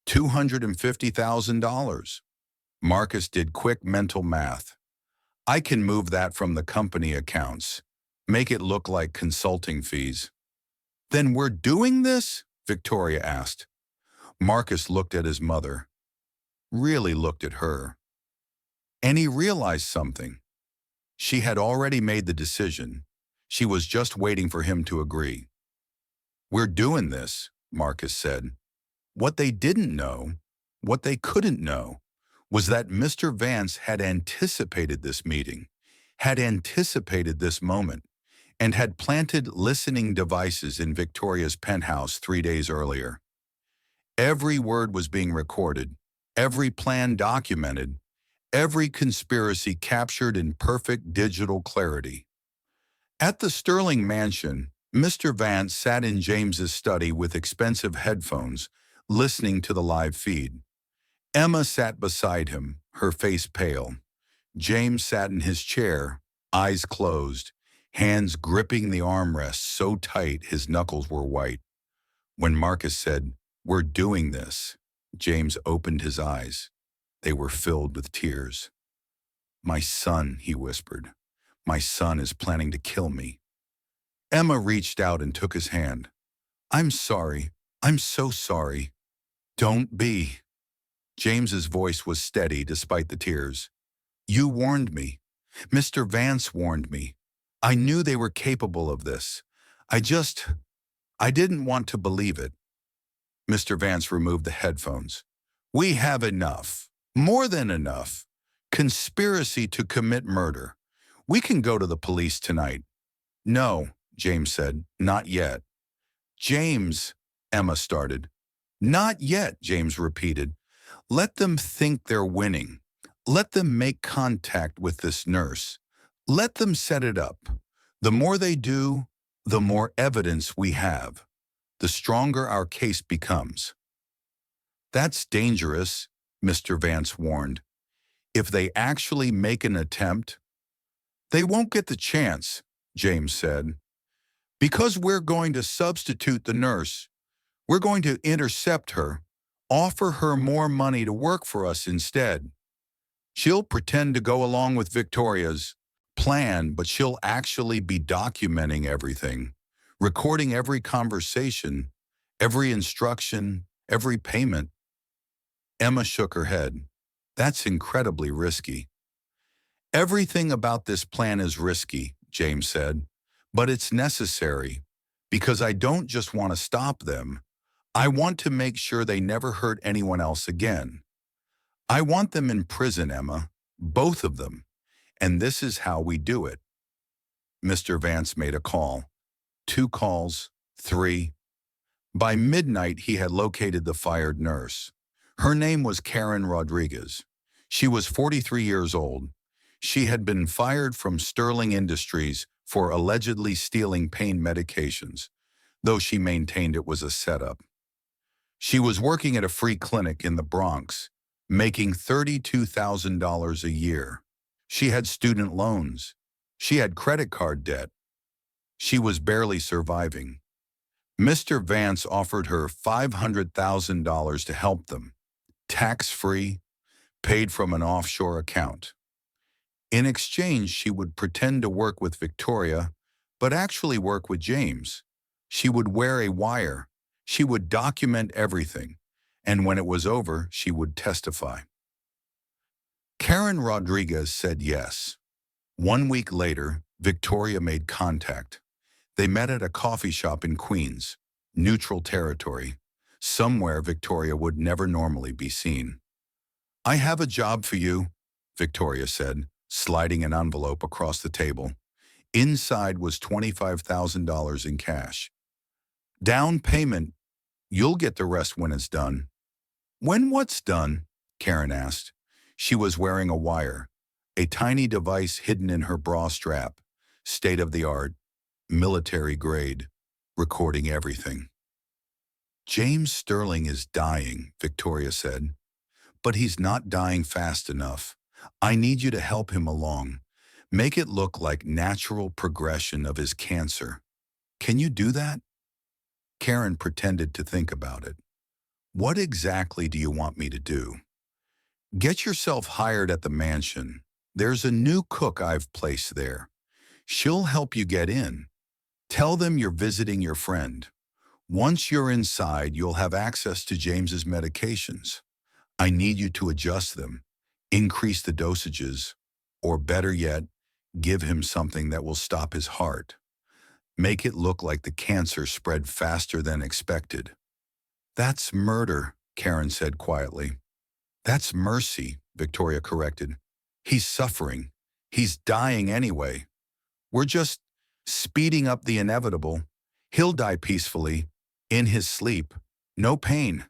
$250,000. Marcus did quick mental math. I can move that from the company accounts. Make it look like consulting fees. Then we're doing this? Victoria asked. Marcus looked at his mother. Really looked at her. And he realized something. She had already made the decision. She was just waiting for him to agree. We're doing this, Marcus said. What they didn't know, what they couldn't know, was that Mr. Vance had anticipated this meeting, had anticipated this moment, and had planted listening devices in Victoria's penthouse 3 days earlier. Every word was being recorded, every plan documented, every conspiracy captured in perfect digital clarity. At the Sterling mansion, Mr. Vance sat in James's study with expensive headphones, listening to the live feed. Emma sat beside him, her face pale. James sat in his chair, eyes closed, hands gripping the armrest so tight his knuckles were white. When Marcus said, "We're doing this," James opened his eyes. They were filled with tears. "My son," he whispered. "My son is planning to kill me." Emma reached out and took his hand. "I'm sorry. I'm so sorry." "Don't be." James's voice was steady despite the tears. "You warned me. Mr. Vance warned me. I knew they were capable of this. I didn't want to believe it." Mr. Vance removed the headphones. "We have enough. More than enough. Conspiracy to commit murder. We can go to the police tonight." "No," James said. "Not yet." "James," Emma started. "Not yet," James repeated. "Let them think they're winning. Let them make contact with this nurse. Let them set it up. The more they do, the more evidence we have. The stronger our case becomes." That's dangerous, Mr. Vance warned. If they actually make an attempt, they won't get the chance, James said. Because we're going to substitute the nurse. We're going to intercept her, offer her more money to work for us instead. She'll pretend to go along with Victoria's plan, but she'll actually be documenting everything, recording every conversation, every instruction, every payment. Emma shook her head. That's incredibly risky. Everything about this plan is risky, James said, but it's necessary because I don't just want to stop them. I want to make sure they never hurt anyone else again. I want them in prison, Emma, both of them, and this is how we do it. Mr. Vance made a call. 2 calls, 3. By midnight, he had located the fired nurse. Her name was Karen Rodriguez. She was 43 years old. She had been fired from Sterling Industries for allegedly stealing pain medications, though she maintained it was a setup. She was working at a free clinic in the Bronx, making $32,000 a year. She had student loans. She had credit card debt. She was barely surviving. Mr. Vance offered her $500,000 to help them, tax-free, paid from an offshore account. In exchange, she would pretend to work with Victoria, but actually work with James. She would wear a wire. She would document everything, and when it was over, she would testify. Karen Rodriguez said yes. 1 week later, Victoria made contact. They met at a coffee shop in Queens, neutral territory, somewhere Victoria would never normally be seen. I have a job for you, Victoria said, sliding an envelope across the table. Inside was $25,000 in cash. Down payment. You'll get the rest when it's done. When what's done? Karen asked. She was wearing a wire, a tiny device hidden in her bra strap, state-of-the-art, military grade, recording everything. James Sterling is dying, Victoria said. But he's not dying fast enough. I need you to help him along. Make it look like natural progression of his cancer. Can you do that? Karen pretended to think about it. What exactly do you want me to do? Get yourself hired at the mansion. There's a new cook I've placed there. She'll help you get in. Tell them you're visiting your friend. Once you're inside, you'll have access to James's medications. I need you to adjust them, increase the dosages, or better yet, give him something that will stop his heart. Make it look like the cancer spread faster than expected. That's murder, Karen said quietly. That's mercy, Victoria corrected. He's suffering. He's dying anyway. We're just speeding up the inevitable. He'll die peacefully, in his sleep. No pain.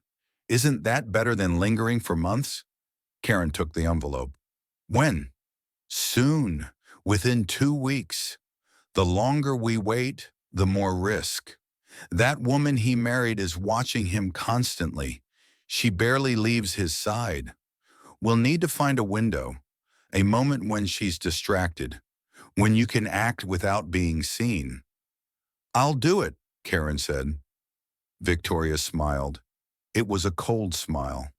Isn't that better than lingering for months? Karen took the envelope. When? Soon. Within 2 weeks. The longer we wait, the more risk. That woman he married is watching him constantly. She barely leaves his side. We'll need to find a window, a moment when she's distracted, when you can act without being seen. I'll do it, Karen said. Victoria smiled. It was a cold smile,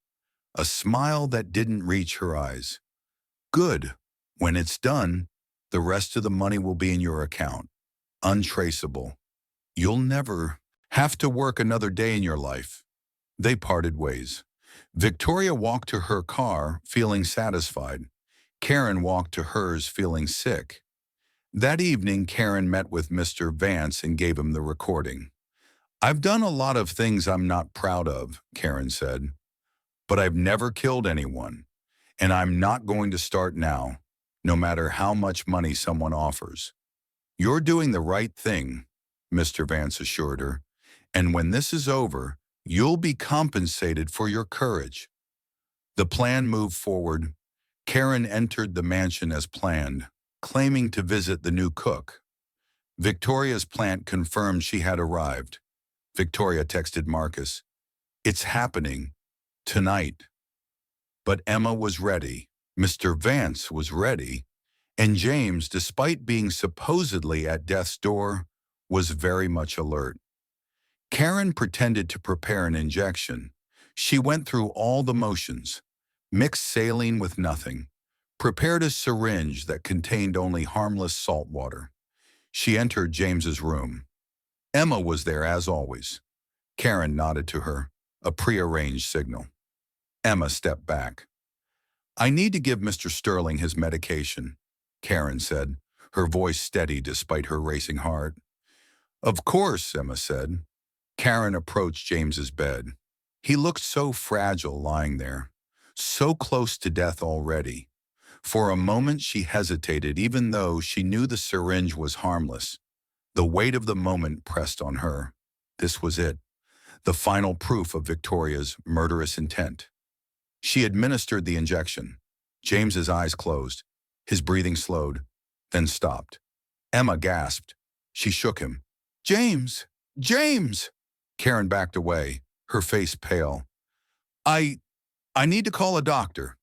a smile that didn't reach her eyes. Good. When it's done, the rest of the money will be in your account, untraceable. You'll never have to work another day in your life. They parted ways. Victoria walked to her car, feeling satisfied. Karen walked to hers, feeling sick. That evening, Karen met with Mr. Vance and gave him the recording. I've done a lot of things I'm not proud of, Karen said, but I've never killed anyone, and I'm not going to start now, no matter how much money someone offers. You're doing the right thing, Mr. Vance assured her, and when this is over, you'll be compensated for your courage. The plan moved forward. Karen entered the mansion as planned, claiming to visit the new cook. Victoria's plant confirmed she had arrived. Victoria texted Marcus, "It's happening. Tonight. But Emma was ready. Mr. Vance was ready. And James, despite being supposedly at death's door, was very much alert. Karen pretended to prepare an injection. She went through all the motions, mixed saline with nothing, prepared a syringe that contained only harmless salt water. She entered James's room. Emma was there as always. Karen nodded to her, a prearranged signal. Emma stepped back. "I need to give Mr. Sterling his medication," Karen said, her voice steady despite her racing heart. "Of course," Emma said. Karen approached James's bed. He looked so fragile lying there, so close to death already. For a moment she hesitated, even though she knew the syringe was harmless. The weight of the moment pressed on her. This was it, the final proof of Victoria's murderous intent. She administered the injection. James's eyes closed. His breathing slowed, then stopped. Emma gasped. She shook him. "James! James!" Karen backed away, her face pale. I need to call a doctor."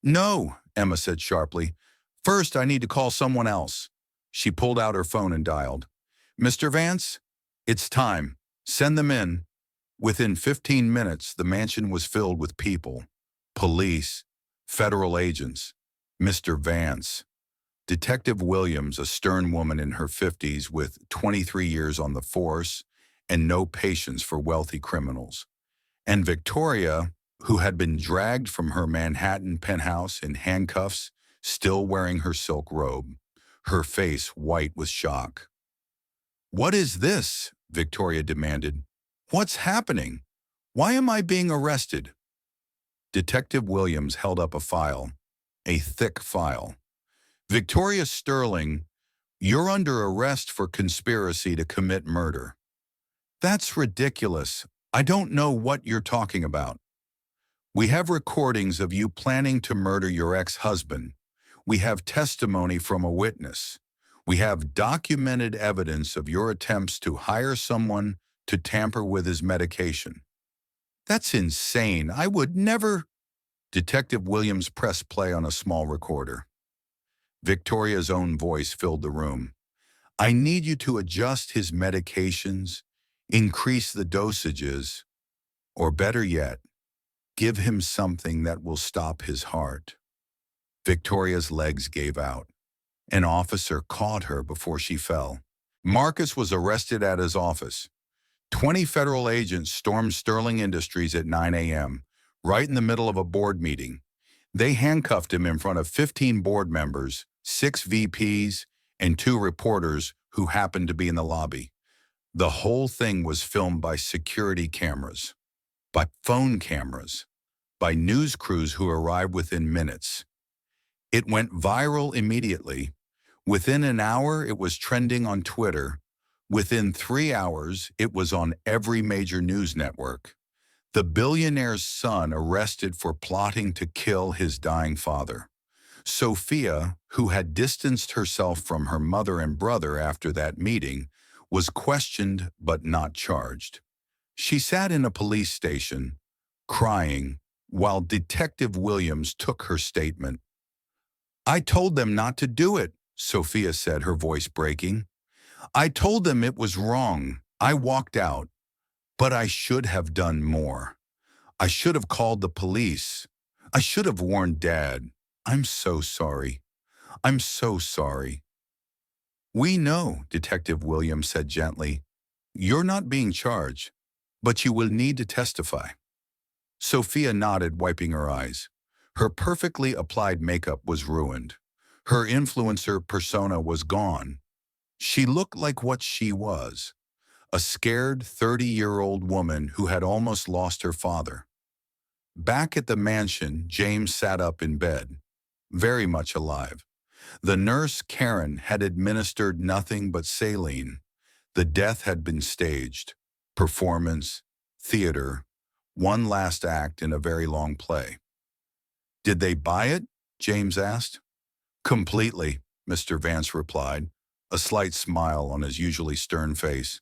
"No," Emma said sharply. "First, I need to call someone else." She pulled out her phone and dialed. "Mr. Vance? It's time. Send them in." Within 15 minutes, the mansion was filled with people. Police, federal agents, Mr. Vance. Detective Williams, a stern woman in her 50s with 23 years on the force and no patience for wealthy criminals. And Victoria, who had been dragged from her Manhattan penthouse in handcuffs, still wearing her silk robe, her face white with shock. "What is this?" Victoria demanded. "What's happening? Why am I being arrested?" Detective Williams held up a file, a thick file. "Victoria Sterling, you're under arrest for conspiracy to commit murder." "That's ridiculous. I don't know what you're talking about." "We have recordings of you planning to murder your ex-husband. We have testimony from a witness. We have documented evidence of your attempts to hire someone to tamper with his medication." "That's insane. I would never—" Detective Williams pressed play on a small recorder. Victoria's own voice filled the room. "I need you to adjust his medications, increase the dosages, or better yet, give him something that will stop his heart." Victoria's legs gave out. An officer caught her before she fell. Marcus was arrested at his office. 20 federal agents stormed Sterling Industries at 9 a.m., right in the middle of a board meeting. They handcuffed him in front of 15 board members, 6 VPs, and 2 reporters who happened to be in the lobby. The whole thing was filmed by security cameras, by phone cameras, by news crews who arrived within minutes. It went viral immediately. Within an hour, it was trending on Twitter. Within 3 hours, it was on every major news network. The billionaire's son arrested for plotting to kill his dying father. Sophia, who had distanced herself from her mother and brother after that meeting, was questioned but not charged. She sat in a police station, crying, while Detective Williams took her statement. "I told them not to do it," Sophia said, her voice breaking. "I told them it was wrong. I walked out. But I should have done more. I should have called the police. I should have warned Dad. I'm so sorry. I'm so sorry." "We know," Detective Williams said gently. "You're not being charged, but you will need to testify." Sophia nodded, wiping her eyes. Her perfectly applied makeup was ruined. Her influencer persona was gone. She looked like what she was, a scared 30-year-old woman who had almost lost her father. Back at the mansion, James sat up in bed, very much alive. The nurse, Karen, had administered nothing but saline. The death had been staged. Performance, theater, one last act in a very long play. "Did they buy it?" James asked. "Completely," Mr. Vance replied, a slight smile on his usually stern face.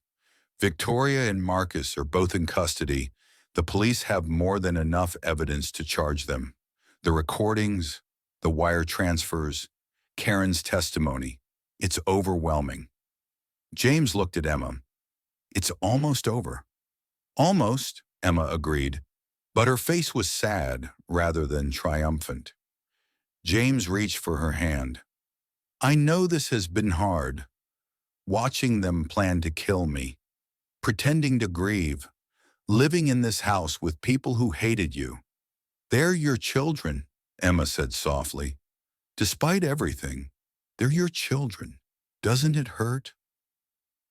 "Victoria and Marcus are both in custody. The police have more than enough evidence to charge them. The recordings, the wire transfers, Karen's testimony. It's overwhelming. James looked at Emma. It's almost over. Almost, Emma agreed, but her face was sad rather than triumphant. James reached for her hand. I know this has been hard, watching them plan to kill me, pretending to grieve, living in this house with people who hated you. They're your children, Emma said softly. Despite everything, they're your children. Doesn't it hurt?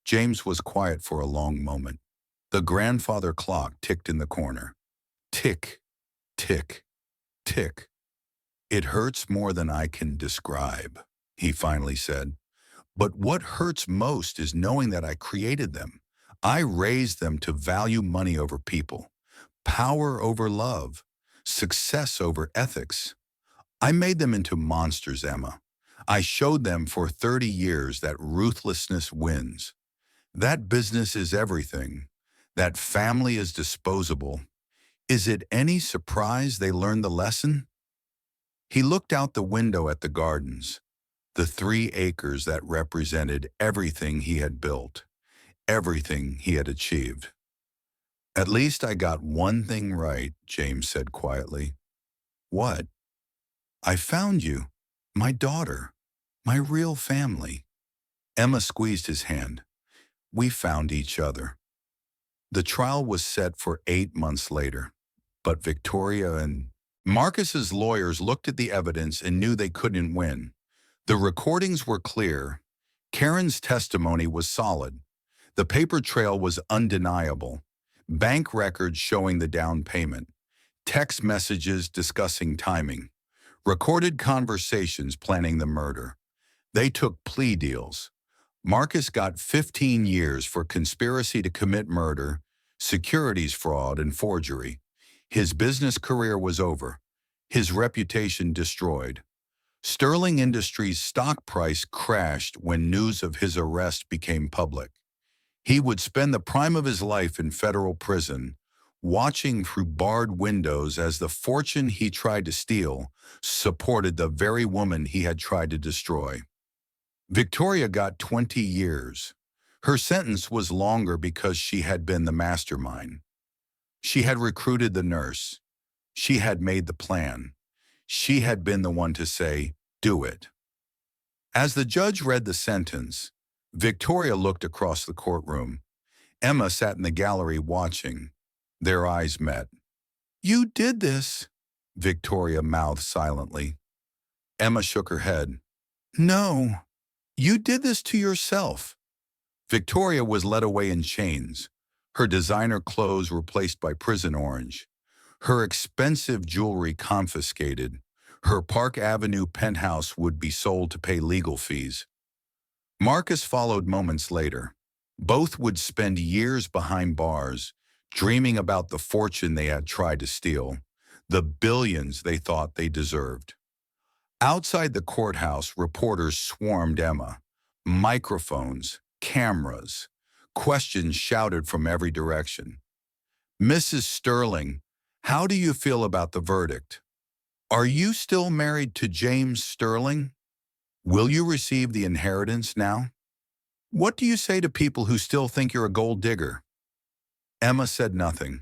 James was quiet for a long moment. The grandfather clock ticked in the corner. Tick, tick, tick. It hurts more than I can describe, he finally said. But what hurts most is knowing that I created them. I raised them to value money over people, power over love, success over ethics. I made them into monsters, Emma. I showed them for 30 years that ruthlessness wins. That business is everything. That family is disposable. Is it any surprise they learned the lesson? He looked out the window at the gardens, the 3 acres that represented everything he had built, everything he had achieved. At least I got one thing right, James said quietly. What? I found you, my daughter, my real family. Emma squeezed his hand. We found each other. The trial was set for 8 months later, but Victoria and Marcus's lawyers looked at the evidence and knew they couldn't win. The recordings were clear. Karen's testimony was solid. The paper trail was undeniable. Bank records showing the down payment. Text messages discussing timing. Recorded conversations planning the murder. They took plea deals. Marcus got 15 years for conspiracy to commit murder, securities fraud, and forgery. His business career was over. His reputation destroyed. Sterling Industries' stock price crashed when news of his arrest became public. He would spend the prime of his life in federal prison, watching through barred windows as the fortune he tried to steal supported the very woman he had tried to destroy. Victoria got 20 years. Her sentence was longer because she had been the mastermind. She had recruited the nurse. She had made the plan. She had been the one to say, do it. As the judge read the sentence, Victoria looked across the courtroom. Emma sat in the gallery watching. Their eyes met. You did this, Victoria mouthed silently. Emma shook her head. No, you did this to yourself. Victoria was led away in chains, her designer clothes replaced by prison orange, her expensive jewelry confiscated. Her Park Avenue penthouse would be sold to pay legal fees. Marcus followed moments later. Both would spend years behind bars, dreaming about the fortune they had tried to steal, the billions they thought they deserved. Outside the courthouse, reporters swarmed Emma. Microphones, cameras, questions shouted from every direction. Mrs. Sterling, how do you feel about the verdict? Are you still married to James Sterling? Will you receive the inheritance now? What do you say to people who still think you're a gold digger? Emma said nothing.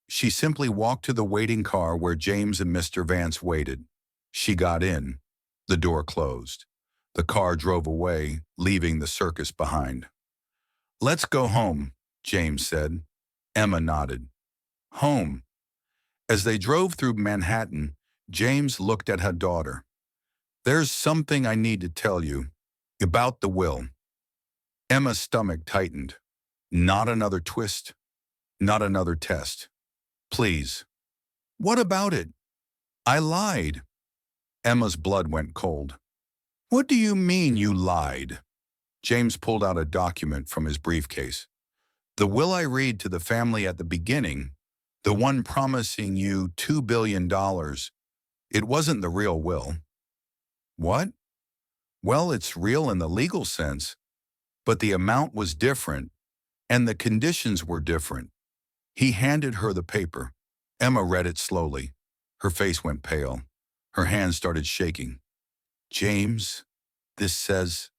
She simply walked to the waiting car where James and Mr. Vance waited. She got in. The door closed. The car drove away, leaving the circus behind. Let's go home, James said. Emma nodded. Home. As they drove through Manhattan, James looked at her daughter. There's something I need to tell you about the will. Emma's stomach tightened. Not another twist. Not another test. Please. What about it? I lied. Emma's blood went cold. What do you mean you lied? James pulled out a document from his briefcase. The will I read to the family at the beginning, the one promising you $2 billion, it wasn't the real will. What? Well, it's real in the legal sense, but the amount was different, and the conditions were different. He handed her the paper. Emma read it slowly. Her face went pale. Her hands started shaking. James, this says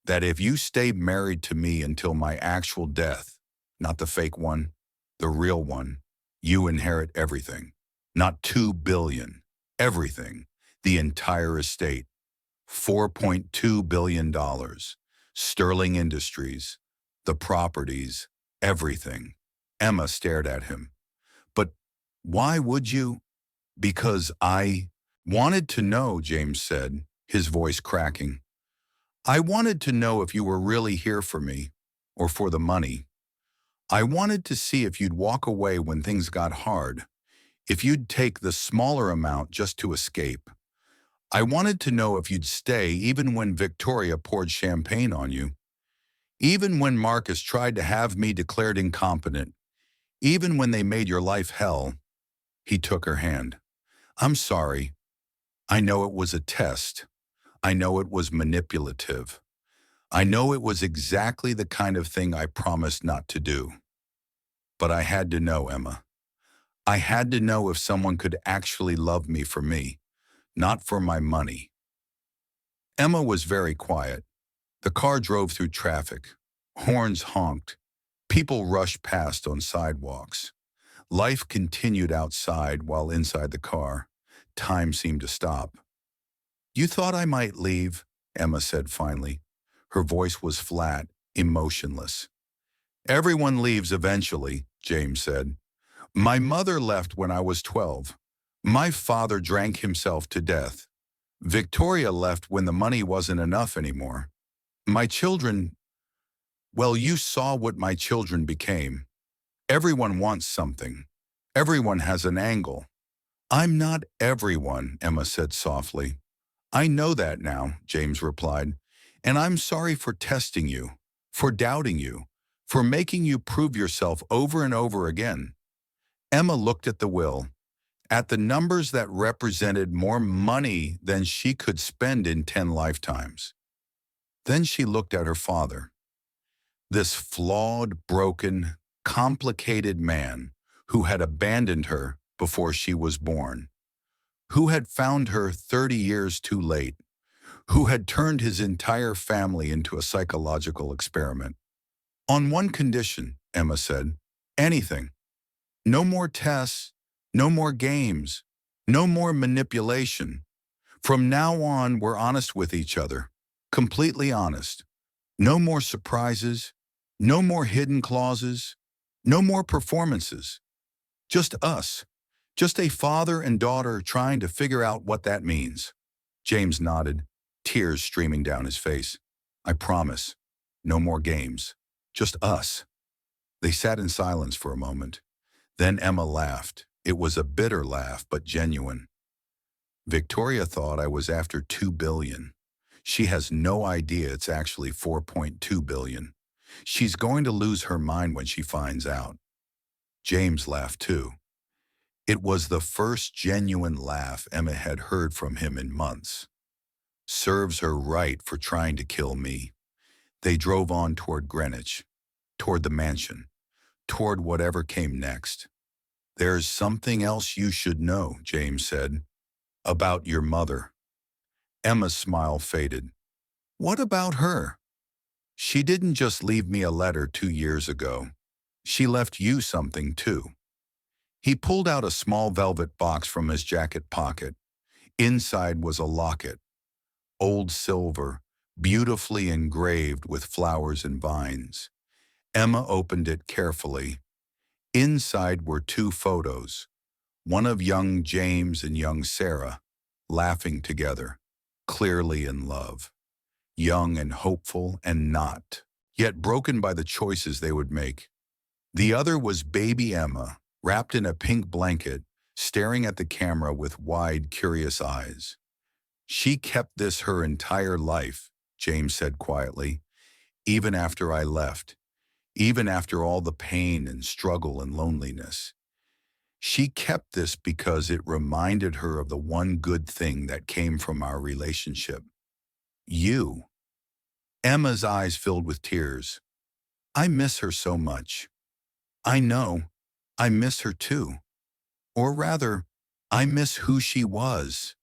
that if you stay married to me until my actual death, not the fake one, the real one, you inherit everything. Not 2 billion. Everything. The entire estate. $4.2 billion. Sterling Industries. The properties. Everything. Emma stared at him. But why would you? Because I wanted to know, James said, his voice cracking. I wanted to know if you were really here for me, or for the money. I wanted to see if you'd walk away when things got hard, if you'd take the smaller amount just to escape. I wanted to know if you'd stay even when Victoria poured champagne on you, even when Marcus tried to have me declared incompetent, even when they made your life hell. He took her hand. I'm sorry. I know it was a test. I know it was manipulative. I know it was exactly the kind of thing I promised not to do. But I had to know, Emma. I had to know if someone could actually love me for me, not for my money. Emma was very quiet. The car drove through traffic. Horns honked. People rushed past on sidewalks. Life continued outside while inside the car. Time seemed to stop. You thought I might leave, Emma said finally. Her voice was flat, emotionless. Everyone leaves eventually, James said. My mother left when I was 12. My father drank himself to death. Victoria left when the money wasn't enough anymore. My children, well, you saw what my children became. Everyone wants something. Everyone has an angle. I'm not everyone, Emma said softly. I know that now, James replied, and I'm sorry for testing you, for doubting you, for making you prove yourself over and over again. Emma looked at the will, at the numbers that represented more money than she could spend in 10 lifetimes. Then she looked at her father, this flawed, broken, complicated man who had abandoned her before she was born, who had found her 30 years too late, who had turned his entire family into a psychological experiment. On one condition, Emma said, anything. No more tests, no more games, no more manipulation. From now on, we're honest with each other, completely honest. No more surprises, no more hidden clauses, no more performances. Just us, just a father and daughter trying to figure out what that means. James nodded, tears streaming down his face. I promise, no more games, just us. They sat in silence for a moment. Then Emma laughed. It was a bitter laugh, but genuine. Victoria thought I was after 2 billion. She has no idea it's actually 4.2 billion. She's going to lose her mind when she finds out. James laughed too. It was the first genuine laugh Emma had heard from him in months. Serves her right for trying to kill me. They drove on toward Greenwich, toward the mansion, toward whatever came next. There's something else you should know, James said, about your mother. Emma's smile faded. What about her? She didn't just leave me a letter 2 years ago. She left you something too. He pulled out a small velvet box from his jacket pocket. Inside was a locket, old silver, beautifully engraved with flowers and vines. Emma opened it carefully. Inside were 2 photos, one of young James and young Sarah, laughing together, clearly in love, young and hopeful and not, yet broken by the choices they would make. The other was baby Emma, wrapped in a pink blanket, staring at the camera with wide, curious eyes. She kept this her entire life, James said quietly, even after I left, even after all the pain and struggle and loneliness. She kept this because it reminded her of the one good thing that came from our relationship. You. Emma's eyes filled with tears. I miss her so much. I know. I miss her too. Or rather, I miss who she was.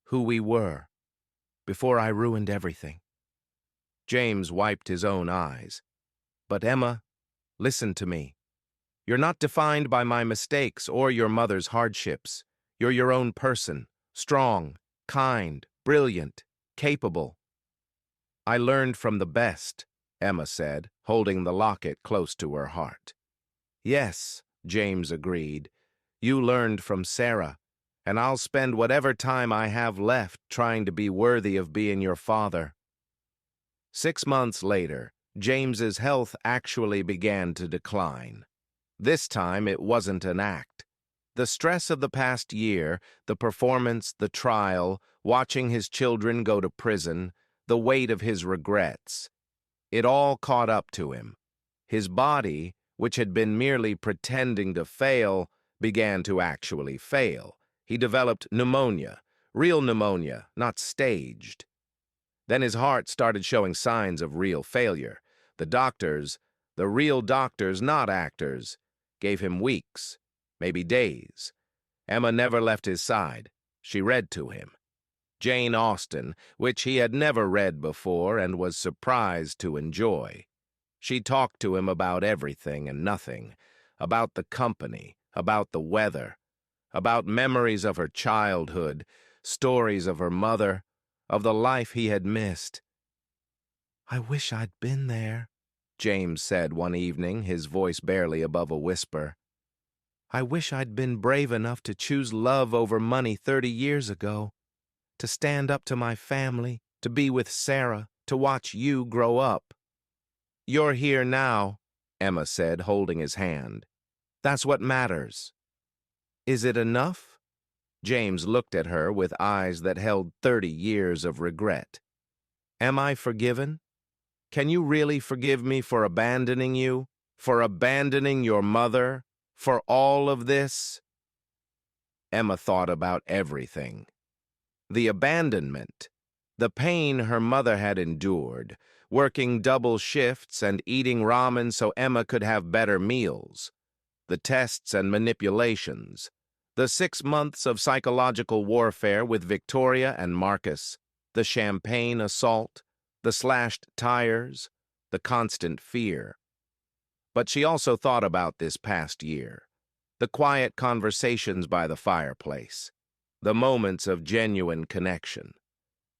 Who we were, before I ruined everything. James wiped his own eyes. But Emma, listen to me. You're not defined by my mistakes or your mother's hardships. You're your own person, strong, kind, brilliant, capable. I learned from the best, Emma said, holding the locket close to her heart. Yes, James agreed. You learned from Sarah, and I'll spend whatever time I have left trying to be worthy of being your father. 6 months later, James's health actually began to decline. This time it wasn't an act. The stress of the past year, the performance, the trial, watching his children go to prison, the weight of his regrets, it all caught up to him. His body, which had been merely pretending to fail, began to actually fail. He developed pneumonia, real pneumonia, not staged. Then his heart started showing signs of real failure. The doctors, the real doctors, not actors, gave him weeks, maybe days. Emma never left his side. She read to him. Jane Austen, which he had never read before and was surprised to enjoy. She talked to him about everything and nothing, about the company, about the weather, about memories of her childhood, stories of her mother, of the life he had missed. "I wish I'd been there," James said one evening, his voice barely above a whisper. "I wish I'd been brave enough to choose love over money 30 years ago, to stand up to my family, to be with Sarah, to watch you grow up." "You're here now," Emma said, holding his hand. "That's what matters." "Is it enough?" James looked at her with eyes that held 30 years of regret. "Am I forgiven? Can you really forgive me for abandoning you, for abandoning your mother, for all of this?" Emma thought about everything. The abandonment, the pain her mother had endured, working double shifts and eating ramen so Emma could have better meals, the tests and manipulations, the 6 months of psychological warfare with Victoria and Marcus, the champagne assault, the slashed tires, the constant fear. But she also thought about this past year, the quiet conversations by the fireplace, the moments of genuine connection,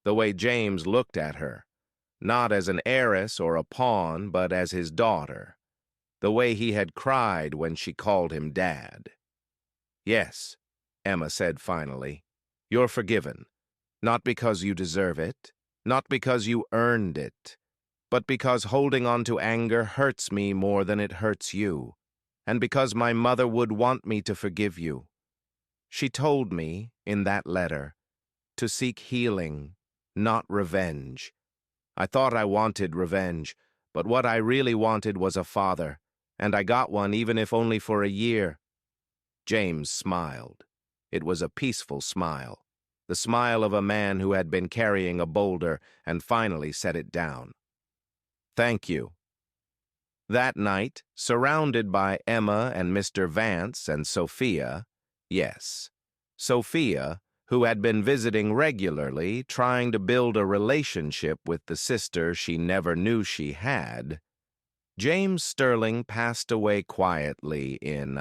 the way James looked at her, not as an heiress or a pawn, but as his daughter, the way he had cried when she called him Dad. "Yes," Emma said finally, "you're forgiven, not because you deserve it, not because you earned it, but because holding on to anger hurts me more than it hurts you, and because my mother would want me to forgive you. She told me, in that letter, to seek healing, not revenge. I thought I wanted revenge, but what I really wanted was a father, and I got one even if only for a year." James smiled. It was a peaceful smile, the smile of a man who had been carrying a boulder and finally set it down. "Thank you." That night, surrounded by Emma and Mr. Vance and Sophia, yes, Sophia, who had been visiting regularly, trying to build a relationship with the sister she never knew she had, James Sterling passed away quietly in,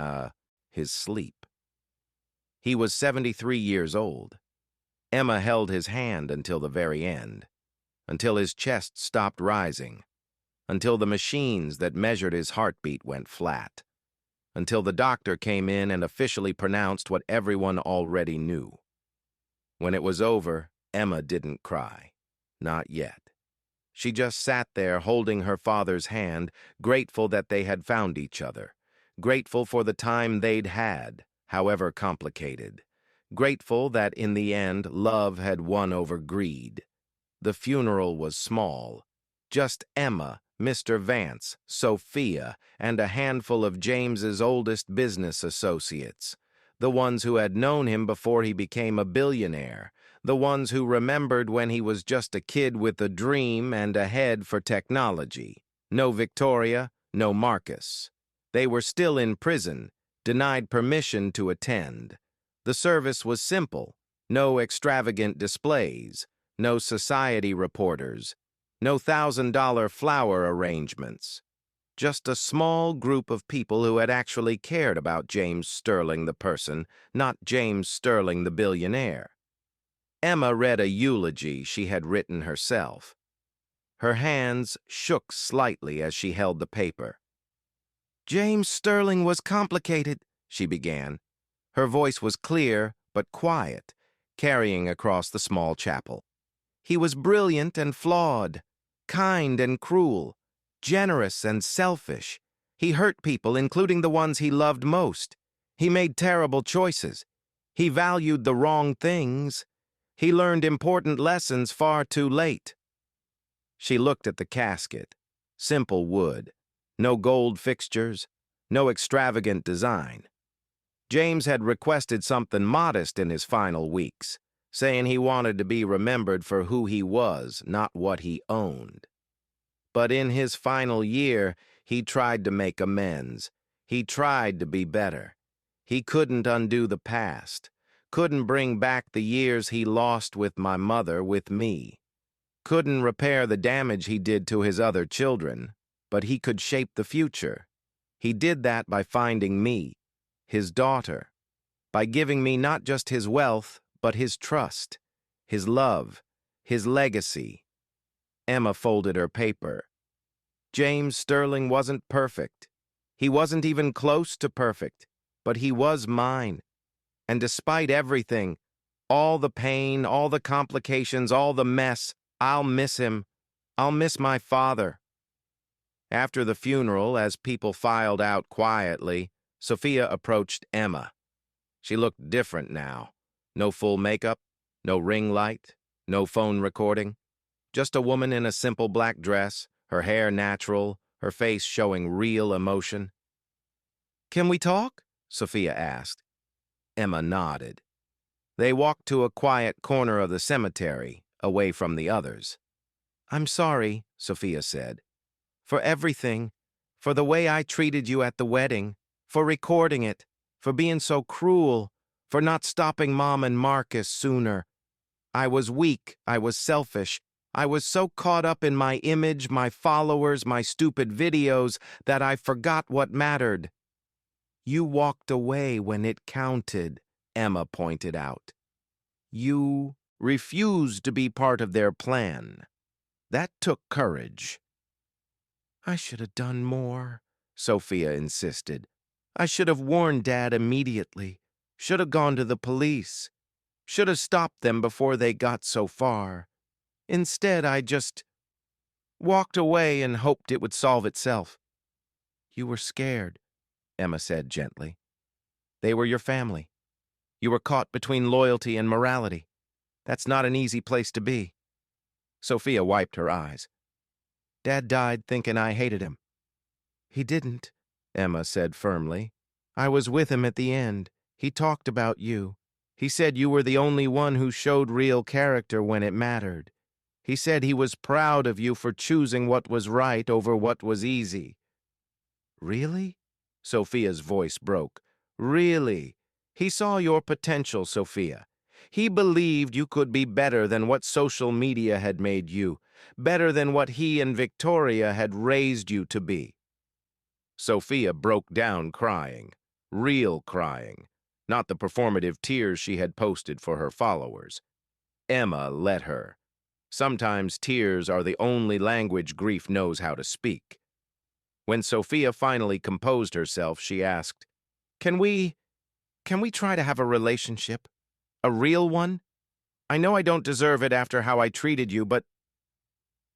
his sleep. He was 73 years old. Emma held his hand until the very end, until his chest stopped rising, until the machines that measured his heartbeat went flat, until the doctor came in and officially pronounced what everyone already knew. When it was over, Emma didn't cry. Not yet. She just sat there holding her father's hand, grateful that they had found each other, grateful for the time they'd had, however complicated, grateful that in the end love had won over greed. The funeral was small. Just Emma, Mr. Vance, Sophia, and a handful of James's oldest business associates, the ones who had known him before he became a billionaire, the ones who remembered when he was just a kid with a dream and a head for technology. No Victoria, no Marcus. They were still in prison, denied permission to attend. The service was simple: no extravagant displays, no society reporters, no $1,000 flower arrangements. Just a small group of people who had actually cared about James Sterling the person, not James Sterling the billionaire. Emma read a eulogy she had written herself. Her hands shook slightly as she held the paper. "James Sterling was complicated," she began. Her voice was clear but quiet, carrying across the small chapel. "He was brilliant and flawed, kind and cruel, generous and selfish. He hurt people, including the ones he loved most. He made terrible choices. He valued the wrong things. He learned important lessons far too late." She looked at the casket. Simple wood. No gold fixtures. No extravagant design. James had requested something modest in his final weeks, saying he wanted to be remembered for who he was, not what he owned. But in his final year, he tried to make amends. He tried to be better. He couldn't undo the past, couldn't bring back the years he lost with my mother, with me. Couldn't repair the damage he did to his other children, but he could shape the future. He did that by finding me, his daughter, by giving me not just his wealth, but his trust, his love, his legacy. Emma folded her paper. James Sterling wasn't perfect. He wasn't even close to perfect, but he was mine. And despite everything, all the pain, all the complications, all the mess, I'll miss him. I'll miss my father. After the funeral, as people filed out quietly, Sophia approached Emma. She looked different now. No full makeup, no ring light, no phone recording. Just a woman in a simple black dress, her hair natural, her face showing real emotion. "Can we talk?" Sophia asked. Emma nodded. They walked to a quiet corner of the cemetery, away from the others. "I'm sorry," Sophia said, "for everything, for the way I treated you at the wedding, for recording it, for being so cruel, for not stopping Mom and Marcus sooner. I was weak, I was selfish, I was so caught up in my image, my followers, my stupid videos, that I forgot what mattered." "You walked away when it counted," Emma pointed out. "You refused to be part of their plan. That took courage." "I should have done more," Sophia insisted. "I should have warned Dad immediately, should have gone to the police, should have stopped them before they got so far. Instead, I just walked away and hoped it would solve itself." "You were scared," Emma said gently. "They were your family. You were caught between loyalty and morality. That's not an easy place to be." Sophia wiped her eyes. "Dad died thinking I hated him." "He didn't," Emma said firmly. "I was with him at the end. He talked about you. He said you were the only one who showed real character when it mattered. He said he was proud of you for choosing what was right over what was easy." "Really?" Sophia's voice broke. "Really? He saw your potential, Sophia. He believed you could be better than what social media had made you, better than what he and Victoria had raised you to be." Sophia broke down crying, real crying, not the performative tears she had posted for her followers. Emma let her. Sometimes tears are the only language grief knows how to speak. When Sophia finally composed herself, she asked, Can we try to have a relationship? A real one? I know I don't deserve it after how I treated you, but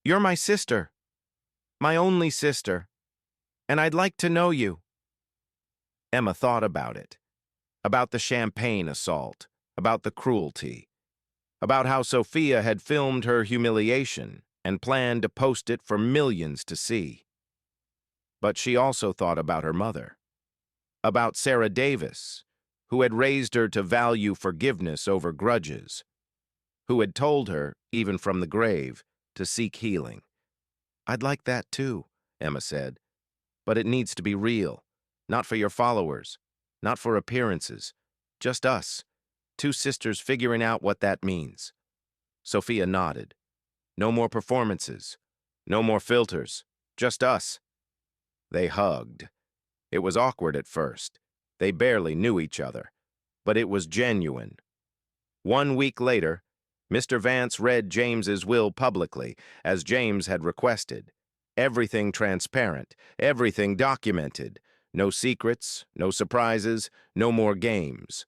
you're my sister, my only sister, and I'd like to know you." Emma thought about it, about the champagne assault, about the cruelty, about how Sophia had filmed her humiliation and planned to post it for millions to see. But she also thought about her mother, about Sarah Davis, who had raised her to value forgiveness over grudges, who had told her, even from the grave, to seek healing. "I'd like that too," Emma said, "but it needs to be real, not for your followers, Not for appearances. Just us. Two sisters figuring out what that means. Sophia nodded. No more performances. No more filters. Just us. They hugged. It was awkward at first. They barely knew each other. But it was genuine. 1 week later, Mr. Vance read James's will publicly, as James had requested. Everything transparent, everything documented. No secrets, no surprises, no more games.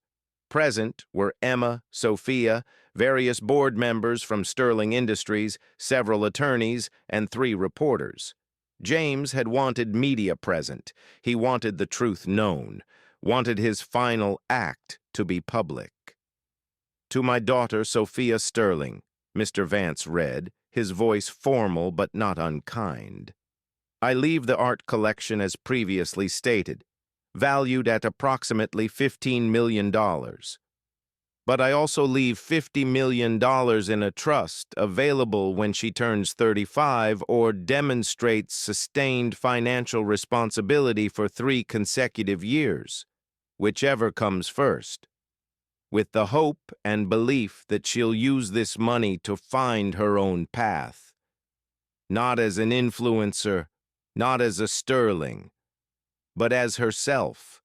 Present were Emma, Sophia, various board members from Sterling Industries, several attorneys, and 3 reporters. James had wanted media present. He wanted the truth known, wanted his final act to be public. To my daughter, Sophia Sterling, Mr. Vance read, his voice formal but not unkind. I leave the art collection as previously stated, valued at approximately $15 million. But I also leave $50 million in a trust available when she turns 35 or demonstrates sustained financial responsibility for 3 consecutive years, whichever comes first, with the hope and belief that she'll use this money to find her own path. Not as an influencer, not as a Sterling, but as herself.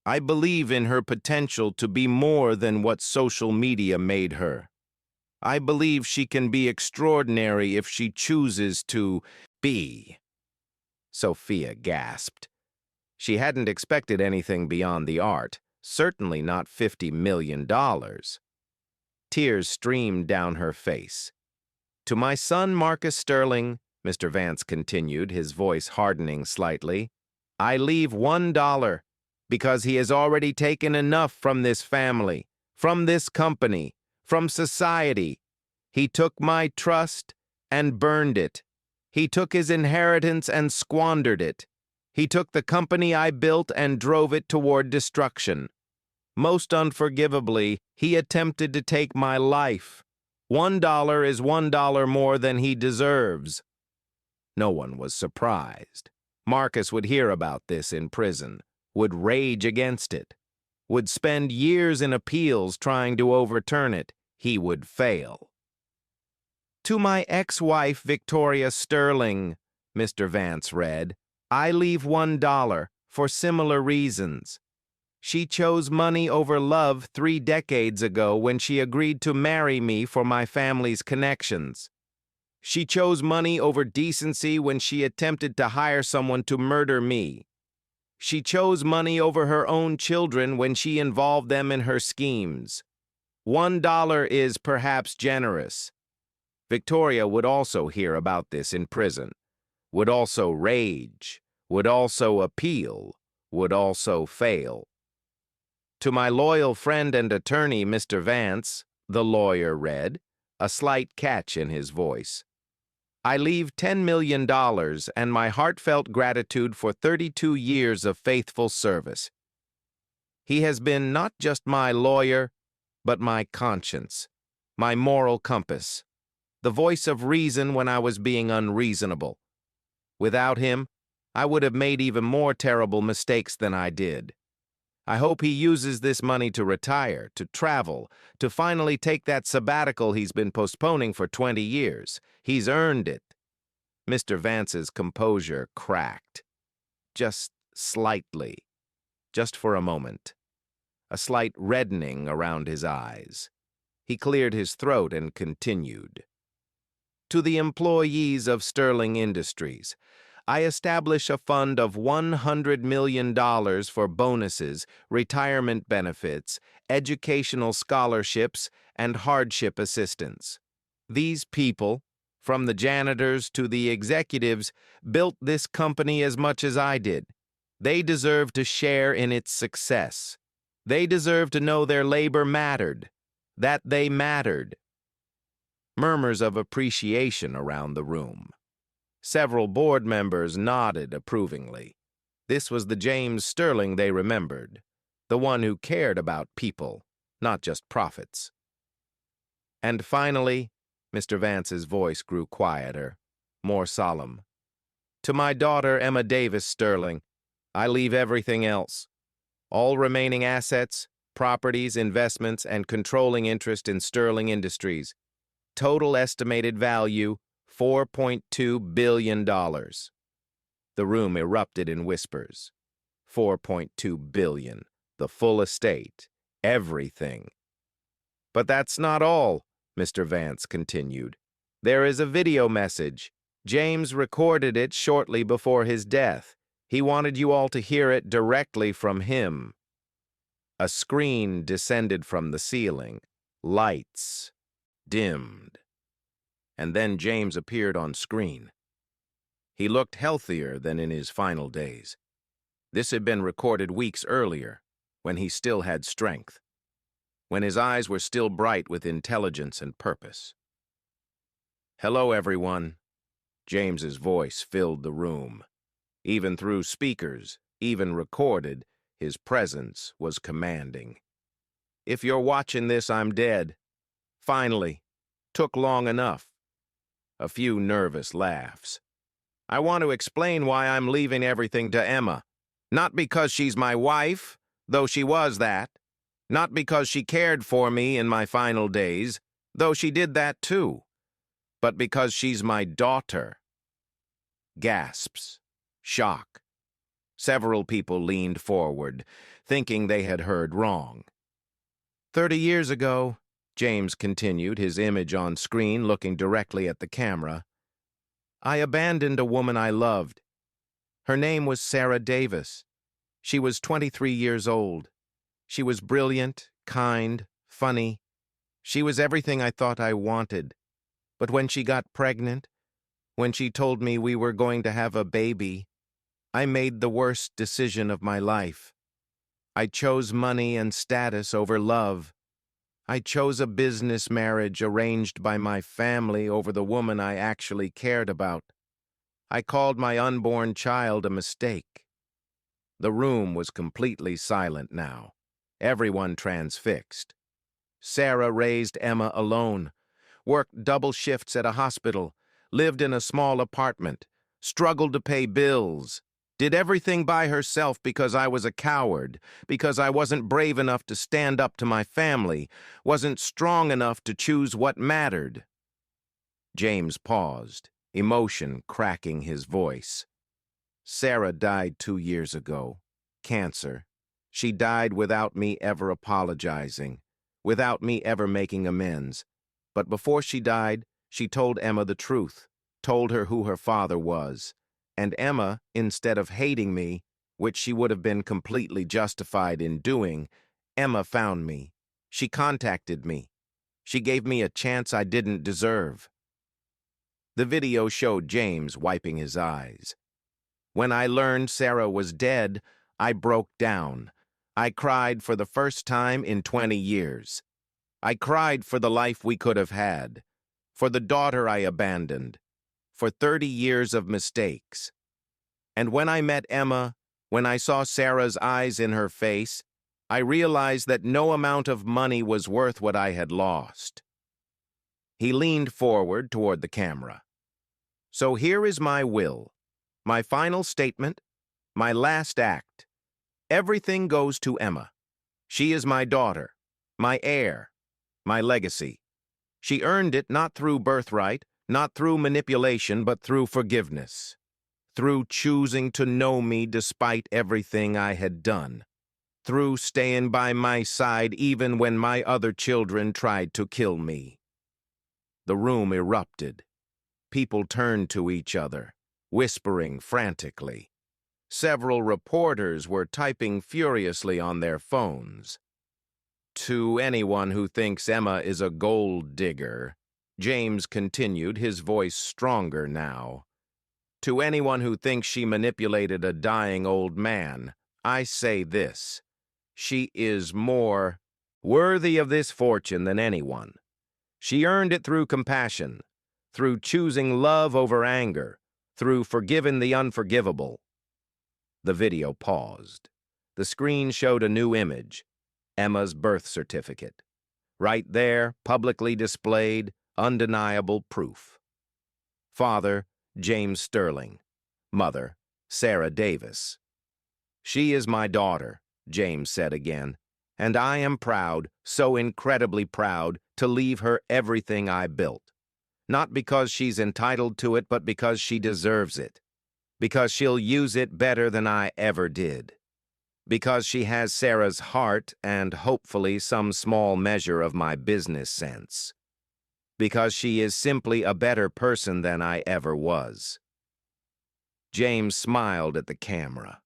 I believe in her potential to be more than what social media made her. I believe she can be extraordinary if she chooses to be. Sophia gasped. She hadn't expected anything beyond the art, certainly not $50 million. Tears streamed down her face. To my son Marcus Sterling, Mr. Vance continued, his voice hardening slightly, I leave $1 because he has already taken enough from this family, from this company, from society. He took my trust and burned it. He took his inheritance and squandered it. He took the company I built and drove it toward destruction. Most unforgivably, he attempted to take my life. $1 is $1 more than he deserves. No one was surprised. Marcus would hear about this in prison, would rage against it, would spend years in appeals trying to overturn it. He would fail. To my ex-wife, Victoria Sterling, Mr. Vance read, I leave $1 for similar reasons. She chose money over love 3 decades ago when she agreed to marry me for my family's connections. She chose money over decency when she attempted to hire someone to murder me. She chose money over her own children when she involved them in her schemes. $1 is perhaps generous. Victoria would also hear about this in prison, would also rage, would also appeal, would also fail. To my loyal friend and attorney, Mr. Vance, the lawyer read, a slight catch in his voice. I leave $10 million and my heartfelt gratitude for 32 years of faithful service. He has been not just my lawyer, but my conscience, my moral compass, the voice of reason when I was being unreasonable. Without him, I would have made even more terrible mistakes than I did. I hope he uses this money to retire, to travel, to finally take that sabbatical he's been postponing for 20 years. He's earned it. Mr. Vance's composure cracked. Just slightly. Just for a moment. A slight reddening around his eyes. He cleared his throat and continued. To the employees of Sterling Industries, I establish a fund of $100 million for bonuses, retirement benefits, educational scholarships, and hardship assistance. These people, from the janitors to the executives, built this company as much as I did. They deserve to share in its success. They deserve to know their labor mattered, that they mattered. Murmurs of appreciation around the room. Several board members nodded approvingly. This was the James Sterling they remembered, the one who cared about people, not just profits. And finally, Mr. Vance's voice grew quieter, more solemn. To my daughter, Emma Davis Sterling, I leave everything else. All remaining assets, properties, investments, and controlling interest in Sterling Industries. Total estimated value, $4.2 billion. The room erupted in whispers. 4.2 billion, the full estate, everything. But that's not all, Mr. Vance continued. There is a video message. James recorded it shortly before his death. He wanted you all to hear it directly from him. A screen descended from the ceiling. Lights dimmed. And then James appeared on screen. He looked healthier than in his final days. This had been recorded weeks earlier, when he still had strength, when his eyes were still bright with intelligence and purpose. "Hello, everyone." James's voice filled the room. Even through speakers, even recorded, his presence was commanding. "If you're watching this, I'm dead. Finally. Took long enough." A few nervous laughs. "I want to explain why I'm leaving everything to Emma. Not because she's my wife, though she was that. Not because she cared for me in my final days, though she did that too. But because she's my daughter." Gasps. Shock. Several people leaned forward, thinking they had heard wrong. 30 years ago, James continued, his image on screen looking directly at the camera, I abandoned a woman I loved. Her name was Sarah Davis. She was 23 years old. She was brilliant, kind, funny. She was everything I thought I wanted. But when she got pregnant, when she told me we were going to have a baby, I made the worst decision of my life. I chose money and status over love. I chose a business marriage arranged by my family over the woman I actually cared about. I called my unborn child a mistake. The room was completely silent now, everyone transfixed. Sarah raised Emma alone, worked double shifts at a hospital, lived in a small apartment, struggled to pay bills, did everything by herself because I was a coward, because I wasn't brave enough to stand up to my family, wasn't strong enough to choose what mattered. James paused, emotion cracking his voice. Sarah died 2 years ago. Cancer. She died without me ever apologizing, without me ever making amends. But before she died, she told Emma the truth, told her who her father was. And Emma, instead of hating me, which she would have been completely justified in doing, Emma found me. She contacted me. She gave me a chance I didn't deserve. The video showed James wiping his eyes. When I learned Sarah was dead, I broke down. I cried for the first time in 20 years. I cried for the life we could have had, for the daughter I abandoned, for 30 years of mistakes. And when I met Emma, when I saw Sarah's eyes in her face, I realized that no amount of money was worth what I had lost. He leaned forward toward the camera. So here is my will, my final statement, my last act. Everything goes to Emma. She is my daughter, my heir, my legacy. She earned it not through birthright, not through manipulation, but through forgiveness, through choosing to know me despite everything I had done, through staying by my side even when my other children tried to kill me. The room erupted. People turned to each other, whispering frantically. Several reporters were typing furiously on their phones. To anyone who thinks Emma is a gold digger, James continued, his voice stronger now. To anyone who thinks she manipulated a dying old man, I say this. She is more worthy of this fortune than anyone. She earned it through compassion, through choosing love over anger, through forgiving the unforgivable. The video paused. The screen showed a new image, Emma's birth certificate. Right there, publicly displayed, undeniable proof. Father, James Sterling. Mother, Sarah Davis. She is my daughter, James said again. "And I am proud, so incredibly proud, to leave her everything I built. Not because she's entitled to it, but because she deserves it. Because she'll use it better than I ever did. Because she has Sarah's heart and hopefully some small measure of my business sense. Because she is simply a better person than I ever was." James smiled at the camera.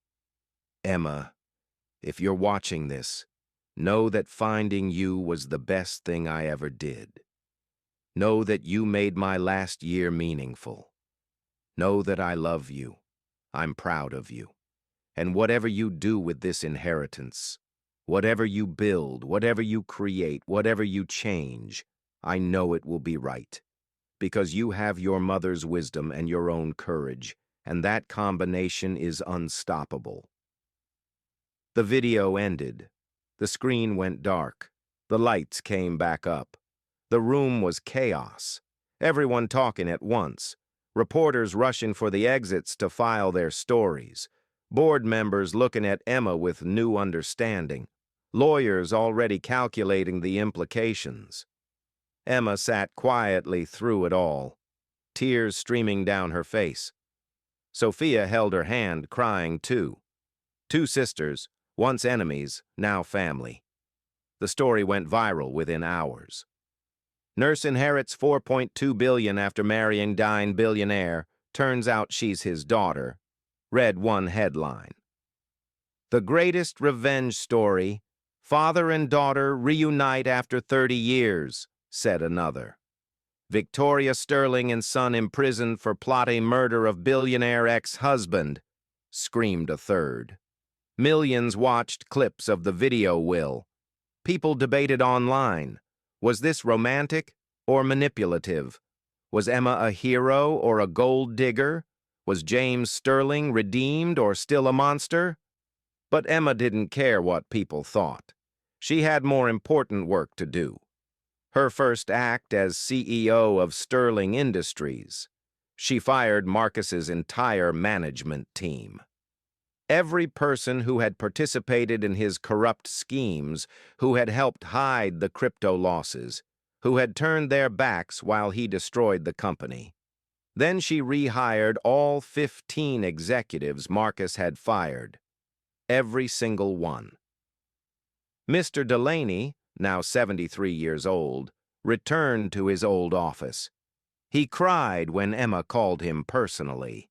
"Emma, if you're watching this, know that finding you was the best thing I ever did. Know that you made my last year meaningful. Know that I love you. I'm proud of you. And whatever you do with this inheritance, whatever you build, whatever you create, whatever you change, I know it will be right. Because you have your mother's wisdom and your own courage, and that combination is unstoppable." The video ended. The screen went dark. The lights came back up. The room was chaos. Everyone talking at once. Reporters rushing for the exits to file their stories. Board members looking at Emma with new understanding. Lawyers already calculating the implications. Emma sat quietly through it all, tears streaming down her face. Sophia held her hand, crying too. Two sisters, once enemies, now family. The story went viral within hours. Nurse inherits $4.2 billion after marrying dying billionaire. Turns out she's his daughter, read one headline. The greatest revenge story. Father and daughter reunite after 30 years, said another. Victoria Sterling and son imprisoned for plotting murder of billionaire ex-husband, screamed a third. Millions watched clips of the video will. People debated online. Was this romantic or manipulative? Was Emma a hero or a gold digger? Was James Sterling redeemed or still a monster? But Emma didn't care what people thought. She had more important work to do. Her first act as CEO of Sterling Industries. She fired Marcus's entire management team. Every person who had participated in his corrupt schemes, who had helped hide the crypto losses, who had turned their backs while he destroyed the company. Then she rehired all 15 executives Marcus had fired. Every single one. Mr. Delaney, now 73 years old, returned to his old office. He cried when Emma called him personally.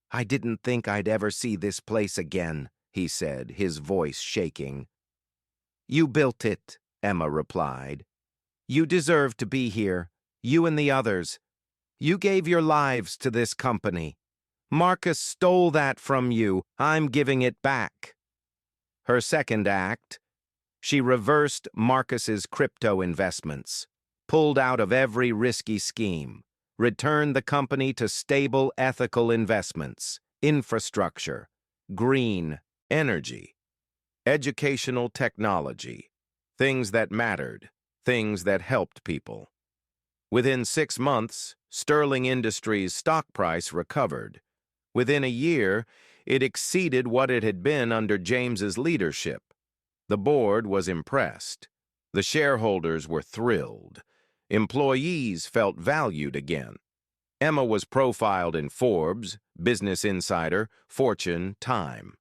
"I didn't think I'd ever see this place again," he said, his voice shaking. "You built it," Emma replied. "You deserve to be here, you and the others. You gave your lives to this company. Marcus stole that from you. I'm giving it back." Her second act, she reversed Marcus's crypto investments, pulled out of every risky scheme, returned the company to stable, ethical investments, infrastructure, green, energy, educational technology, things that mattered, things that helped people. Within 6 months, Sterling Industries' stock price recovered. Within a year, it exceeded what it had been under James's leadership. The board was impressed. The shareholders were thrilled. Employees felt valued again. Emma was profiled in Forbes, Business Insider, Fortune, Time.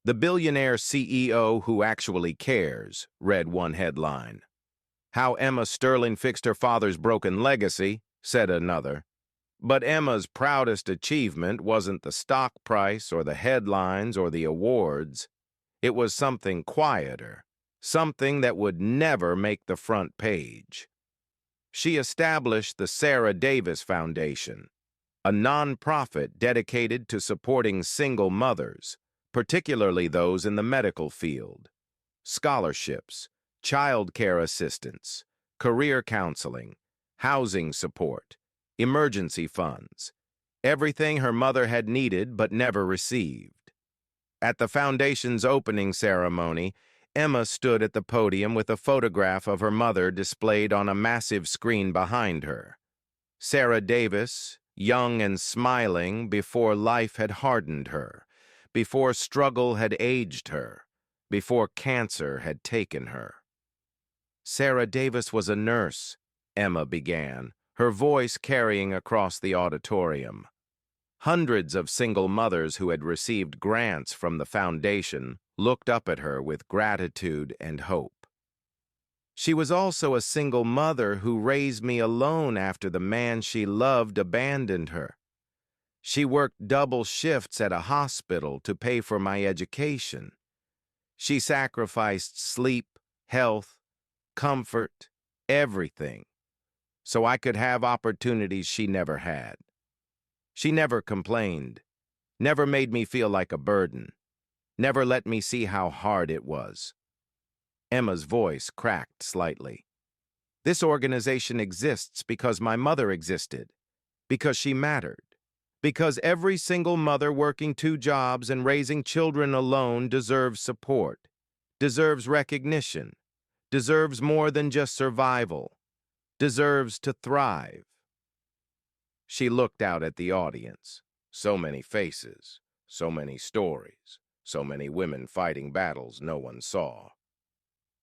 "The billionaire CEO who actually cares," read one headline. "How Emma Sterling fixed her father's broken legacy," said another. But Emma's proudest achievement wasn't the stock price or the headlines or the awards. It was something quieter, something that would never make the front page. She established the Sarah Davis Foundation, a nonprofit dedicated to supporting single mothers, particularly those in the medical field. Scholarships, child care assistance, career counseling, housing support, emergency funds, everything her mother had needed but never received. At the foundation's opening ceremony, Emma stood at the podium with a photograph of her mother displayed on a massive screen behind her. Sarah Davis, young and smiling before life had hardened her, before struggle had aged her, before cancer had taken her. Sarah Davis was a nurse, Emma began, her voice carrying across the auditorium. Hundreds of single mothers who had received grants from the foundation looked up at her with gratitude and hope. She was also a single mother who raised me alone after the man she loved abandoned her. She worked double shifts at a hospital to pay for my education. She sacrificed sleep, health, comfort, everything, so I could have opportunities she never had. She never complained, never made me feel like a burden, never let me see how hard it was. Emma's voice cracked slightly. This organization exists because my mother existed, because she mattered, because every single mother working 2 jobs and raising children alone deserves support, deserves recognition, deserves more than just survival, deserves to thrive. She looked out at the audience. So many faces, so many stories, so many women fighting battles no one saw.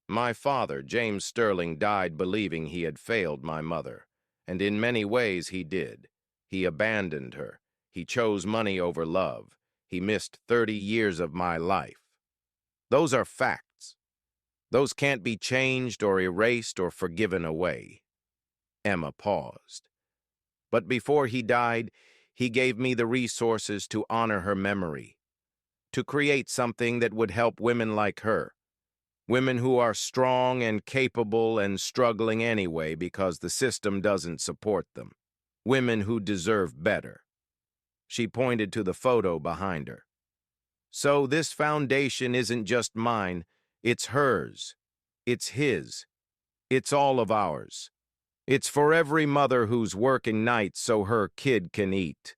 My father, James Sterling, died believing he had failed my mother, and in many ways he did. He abandoned her. He chose money over love. He missed 30 years of my life. Those are facts. Those can't be changed or erased or forgiven away. Emma paused. But before he died, he gave me the resources to honor her memory, to create something that would help women like her, women who are strong and capable and struggling anyway because the system doesn't support them, women who deserve better. She pointed to the photo behind her. So this foundation isn't just mine, it's hers, it's his, it's all of ours. It's for every mother who's working nights so her kid can eat,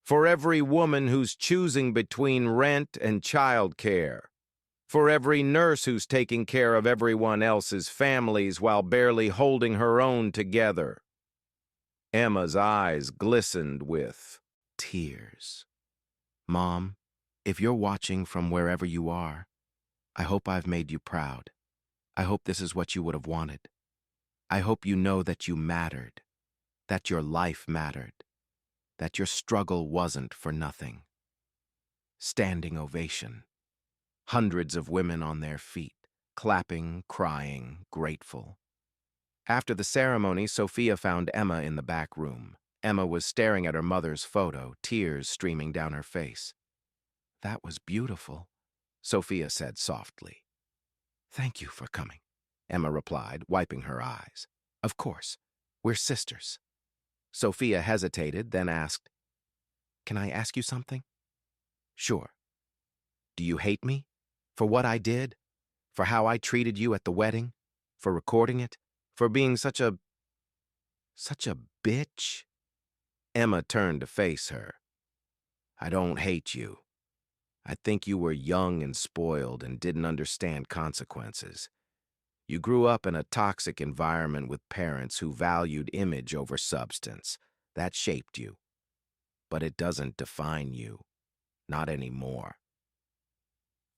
for every woman who's choosing between rent and childcare, for every nurse who's taking care of everyone else's families while barely holding her own together. Emma's eyes glistened with tears. Mom, if you're watching from wherever you are, I hope I've made you proud. I hope this is what you would have wanted. I hope you know that you mattered, that your life mattered, that your struggle wasn't for nothing. Standing ovation. Hundreds of women on their feet, clapping, crying, grateful. After the ceremony, Sophia found Emma in the back room. Emma was staring at her mother's photo, tears streaming down her face. "That was beautiful," Sophia said softly. "Thank you for coming," Emma replied, wiping her eyes. "Of course, we're sisters." Sophia hesitated, then asked, "Can I ask you something?" "Sure. Do you hate me? For what I did? For how I treated you at the wedding? For recording it? For being such a bitch?" Emma turned to face her. "I don't hate you. I think you were young and spoiled and didn't understand consequences. You grew up in a toxic environment with parents who valued image over substance. That shaped you. But it doesn't define you. Not anymore."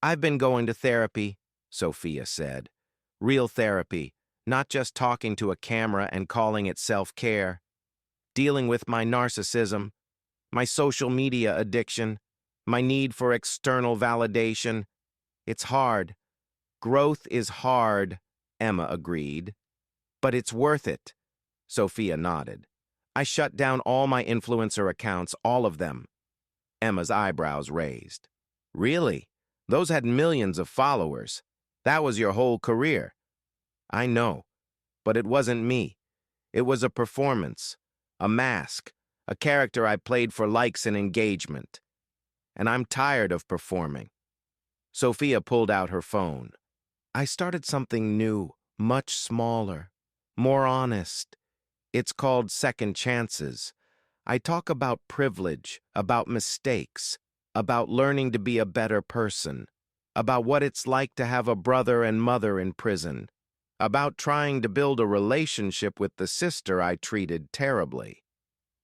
"I've been going to therapy," Sophia said. "Real therapy, not just talking to a camera and calling it self-care. Dealing with my narcissism, my social media addiction, my need for external validation. It's hard. Growth is hard," Emma agreed. "But it's worth it," Sophia nodded. "I shut down all my influencer accounts, all of them." Emma's eyebrows raised. "Really? Those had millions of followers. That was your whole career." "I know, but it wasn't me. It was a performance, a mask, a character I played for likes and engagement. And I'm tired of performing." Sophia pulled out her phone. "I started something new, much smaller, more honest. It's called Second Chances. I talk about privilege, about mistakes, about learning to be a better person, about what it's like to have a brother and mother in prison, about trying to build a relationship with the sister I treated terribly."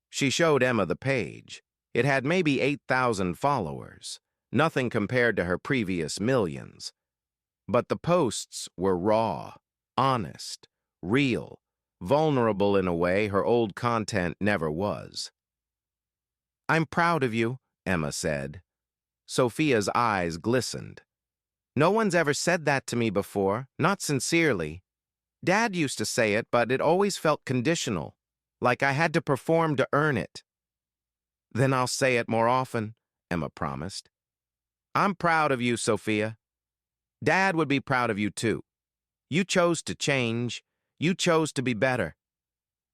She showed Emma the page. It had maybe 8,000 followers, nothing compared to her previous millions. But the posts were raw, honest, real, vulnerable in a way her old content never was. "I'm proud of you," Emma said. Sophia's eyes glistened. "No one's ever said that to me before, not sincerely. Dad used to say it, but it always felt conditional, like I had to perform to earn it." "Then I'll say it more often," Emma promised. "I'm proud of you, Sophia. Dad would be proud of you too. You chose to change. You chose to be better.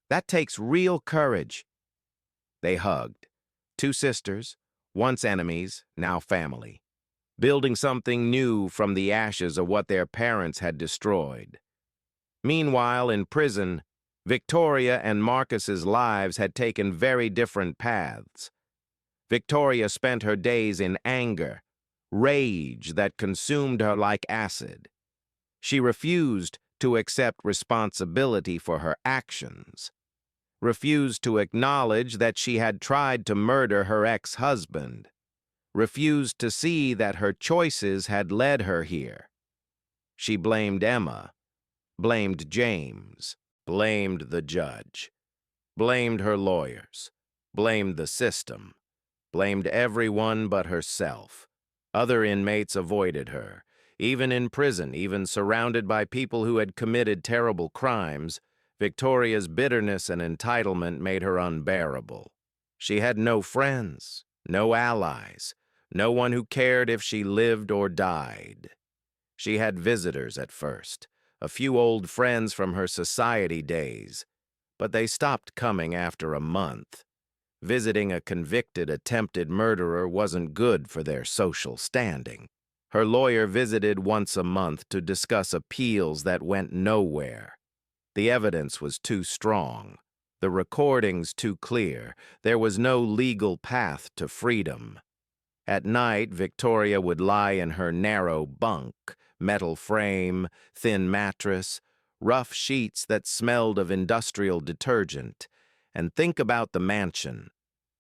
That takes real courage." They hugged. Two sisters, once enemies, now family, building something new from the ashes of what their parents had destroyed. Meanwhile, in prison, Victoria and Marcus's lives had taken very different paths. Victoria spent her days in anger, rage that consumed her like acid. She refused to accept responsibility for her actions, refused to acknowledge that she had tried to murder her ex-husband, refused to see that her choices had led her here. She blamed Emma, blamed James, blamed the judge, blamed her lawyers, blamed the system, blamed everyone but herself. Other inmates avoided her. Even in prison, even surrounded by people who had committed terrible crimes, Victoria's bitterness and entitlement made her unbearable. She had no friends, no allies, no one who cared if she lived or died. She had visitors at first, a few old friends from her society days, but they stopped coming after a month. Visiting a convicted attempted murderer wasn't good for their social standing. Her lawyer visited once a month to discuss appeals that went nowhere. The evidence was too strong, the recordings too clear. There was no legal path to freedom. At night, Victoria would lie in her narrow bunk, metal frame, thin mattress, rough sheets that smelled of industrial detergent, and think about the mansion,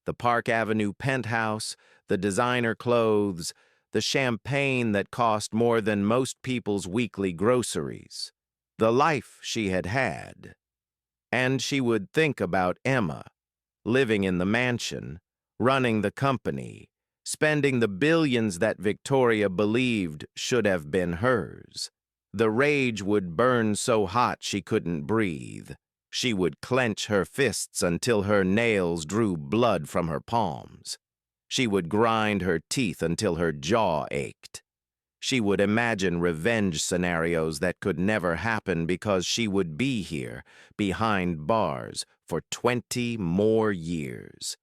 the Park Avenue penthouse, the designer clothes, the champagne that cost more than most people's weekly groceries, the life she had had. And she would think about Emma, living in the mansion, running the company, spending the billions that Victoria believed should have been hers. The rage would burn so hot she couldn't breathe. She would clench her fists until her nails drew blood from her palms. She would grind her teeth until her jaw ached. She would imagine revenge scenarios that could never happen because she would be here, behind bars, for 20 more years.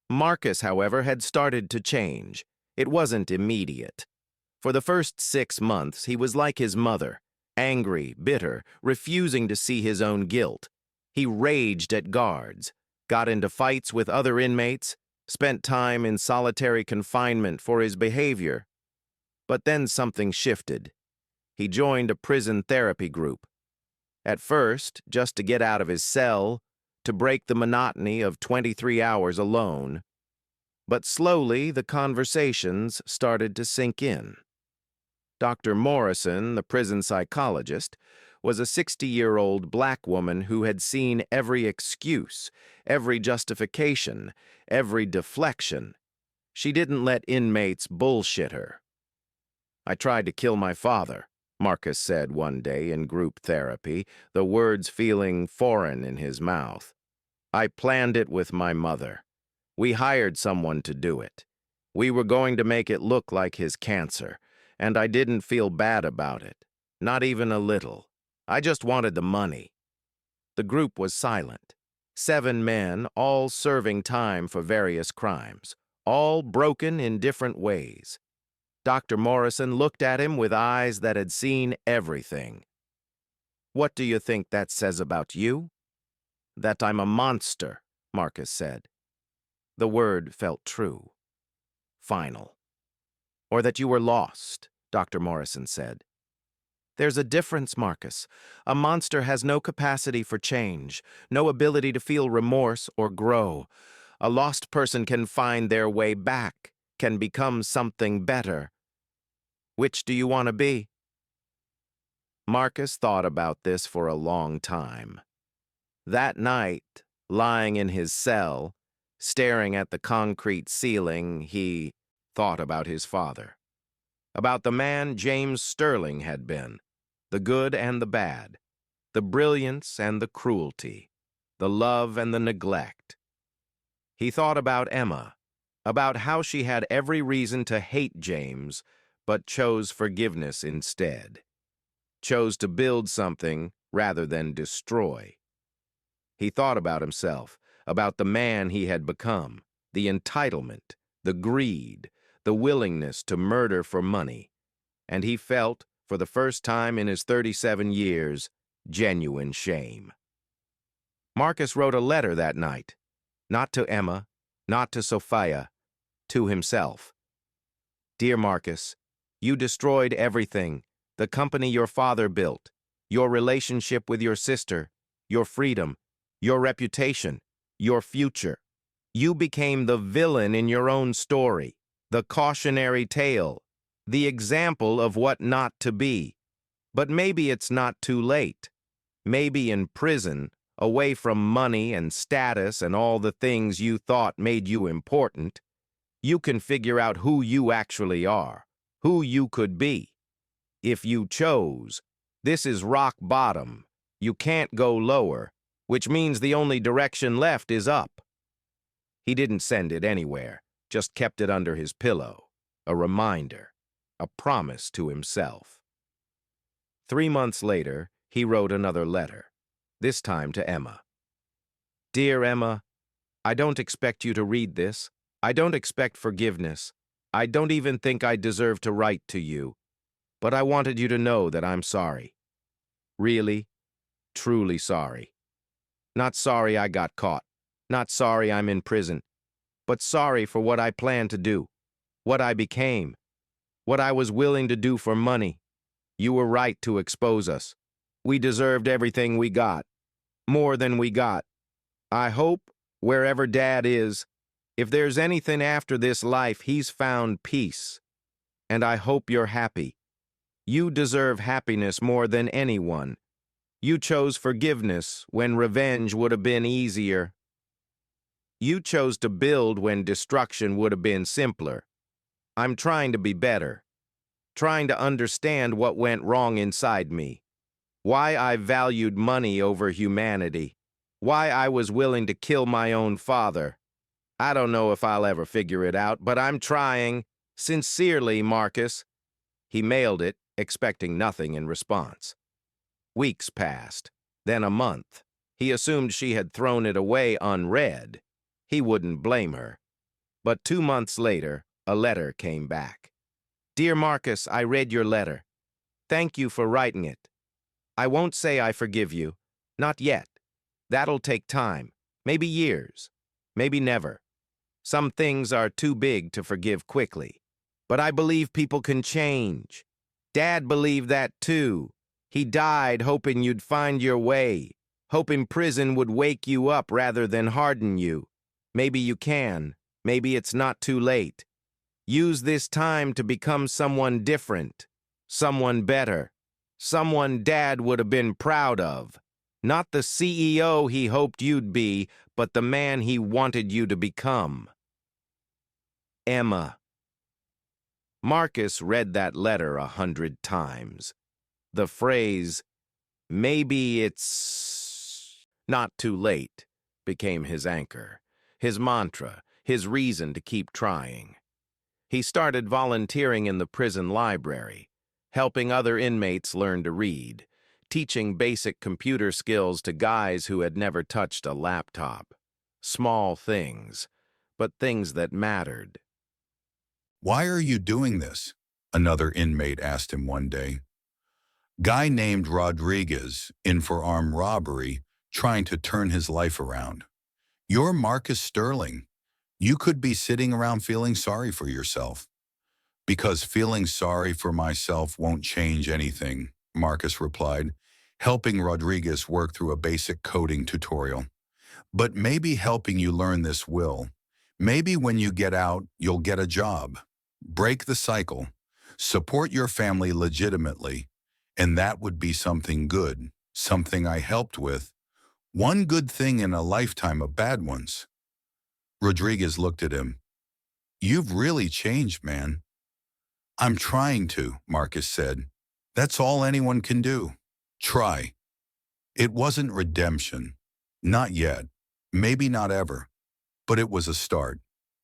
Marcus, however, had started to change. It wasn't immediate. For the first 6 months, he was like his mother, angry, bitter, refusing to see his own guilt. He raged at guards, got into fights with other inmates, spent time in solitary confinement for his behavior. But then something shifted. He joined a prison therapy group. At first, just to get out of his cell, to break the monotony of 23 hours alone. But slowly, the conversations started to sink in. Dr. Morrison, the prison psychologist, was a 60-year-old black woman who had seen every excuse, every justification, every deflection. She didn't let inmates bullshit her. "I tried to kill my father," Marcus said one day in group therapy, the words feeling foreign in his mouth. "I planned it with my mother. We hired someone to do it. We were going to make it look like his cancer, and I didn't feel bad about it. Not even a little. I just wanted the money." The group was silent. 7 men, all serving time for various crimes, all broken in different ways. Dr. Morrison looked at him with eyes that had seen everything. "What do you think that says about you?" "That I'm a monster," Marcus said. The word felt true. Final. "Or that you were lost," Dr. Morrison said. "There's a difference, Marcus. A monster has no capacity for change, no ability to feel remorse or grow. A lost person can find their way back, can become something better. Which do you want to be?" Marcus thought about this for a long time. That night, lying in his cell, staring at the concrete ceiling, he thought about his father, about the man James Sterling had been, the good and the bad, the brilliance and the cruelty, the love and the neglect. He thought about Emma, about how she had every reason to hate James, but chose forgiveness instead, chose to build something rather than destroy. He thought about himself, about the man he had become, the entitlement, the greed, the willingness to murder for money, and he felt, for the first time in his 37 years, genuine shame. Marcus wrote a letter that night, not to Emma, not to Sophia, to himself. Dear Marcus, you destroyed everything, the company your father built, your relationship with your sister, your freedom, your reputation, your future. You became the villain in your own story, the cautionary tale, the example of what not to be. But maybe it's not too late. Maybe in prison, away from money and status and all the things you thought made you important, you can figure out who you actually are, who you could be. If you chose, this is rock bottom. You can't go lower, which means the only direction left is up. He didn't send it anywhere, just kept it under his pillow, a reminder, a promise to himself. 3 months later, he wrote another letter, this time to Emma. Dear Emma, I don't expect you to read this. I don't expect forgiveness. I don't even think I deserve to write to you. But I wanted you to know that I'm sorry. Really, truly sorry. Not sorry I got caught. Not sorry I'm in prison. But sorry for what I planned to do. What I became. What I was willing to do for money. You were right to expose us. We deserved everything we got. More than we got. I hope, wherever Dad is, if there's anything after this life, he's found peace. And I hope you're happy. You deserve happiness more than anyone. You chose forgiveness when revenge would have been easier. You chose to build when destruction would have been simpler. I'm trying to be better. Trying to understand what went wrong inside me. Why I valued money over humanity. Why I was willing to kill my own father. I don't know if I'll ever figure it out, but I'm trying. Sincerely, Marcus. He mailed it, expecting nothing in response. Weeks passed, then a month. He assumed she had thrown it away unread. He wouldn't blame her. But 2 months later, a letter came back. Dear Marcus, I read your letter. Thank you for writing it. I won't say I forgive you. Not yet. That'll take time. Maybe years. Maybe never. Some things are too big to forgive quickly. But I believe people can change. Dad believed that too. He died hoping you'd find your way, hoping prison would wake you up rather than harden you. Maybe you can. Maybe it's not too late. Use this time to become someone different, someone better, someone Dad would have been proud of. Not the CEO he hoped you'd be, but the man he wanted you to become. Emma. Marcus read that letter 100 times. The phrase, maybe it's not too late, became his anchor, his mantra, his reason to keep trying. He started volunteering in the prison library, helping other inmates learn to read, teaching basic computer skills to guys who had never touched a laptop. Small things, but things that mattered. Why are you doing this? Another inmate asked him one day. Guy named Rodriguez, in for armed robbery, trying to turn his life around. You're Marcus Sterling. You could be sitting around feeling sorry for yourself. Because feeling sorry for myself won't change anything, Marcus replied, helping Rodriguez work through a basic coding tutorial. But maybe helping you learn this will. Maybe when you get out, you'll get a job. Break the cycle. Support your family legitimately. And that would be something good, something I helped with. One good thing in a lifetime of bad ones. Rodriguez looked at him. You've really changed, man. I'm trying to, Marcus said. That's all anyone can do. Try. It wasn't redemption. Not yet. Maybe not ever. But it was a start.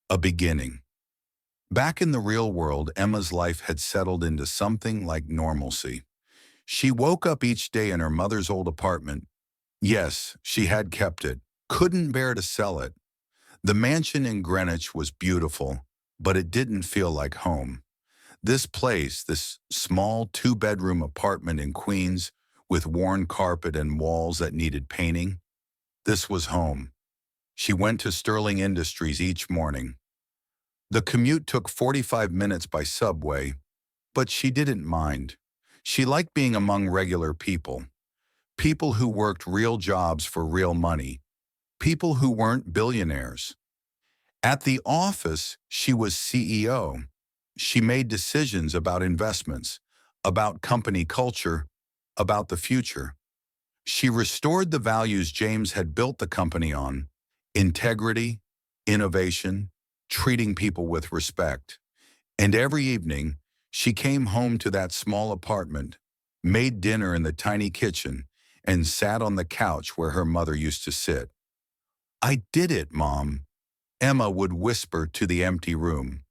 A beginning. Back in the real world, Emma's life had settled into something like normalcy. She woke up each day in her mother's old apartment. Yes, she had kept it. Couldn't bear to sell it. The mansion in Greenwich was beautiful, but it didn't feel like home. This place, this small two-bedroom apartment in Queens with worn carpet and walls that needed painting, this was home. She went to Sterling Industries each morning. The commute took 45 minutes by subway, but she didn't mind. She liked being among regular people, people who worked real jobs for real money, people who weren't billionaires. At the office, she was CEO. She made decisions about investments, about company culture, about the future. She restored the values James had built the company on: integrity, innovation, treating people with respect. And every evening, she came home to that small apartment, made dinner in the tiny kitchen, and sat on the couch where her mother used to sit. I did it, Mom, Emma would whisper to the empty room.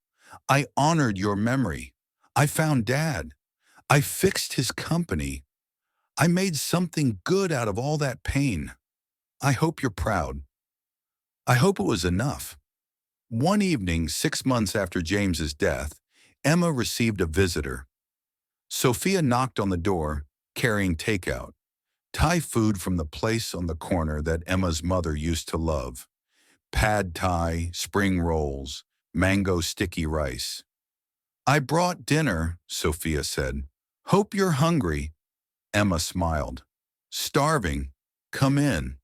I honored your memory. I found Dad. I fixed his company. I made something good out of all that pain. I hope you're proud. I hope it was enough. One evening, 6 months after James's death, Emma received a visitor. Sophia knocked on the door, carrying takeout, Thai food from the place on the corner that Emma's mother used to love. Pad Thai, spring rolls, mango sticky rice. I brought dinner, Sophia said. Hope you're hungry. Emma smiled. Starving. Come in.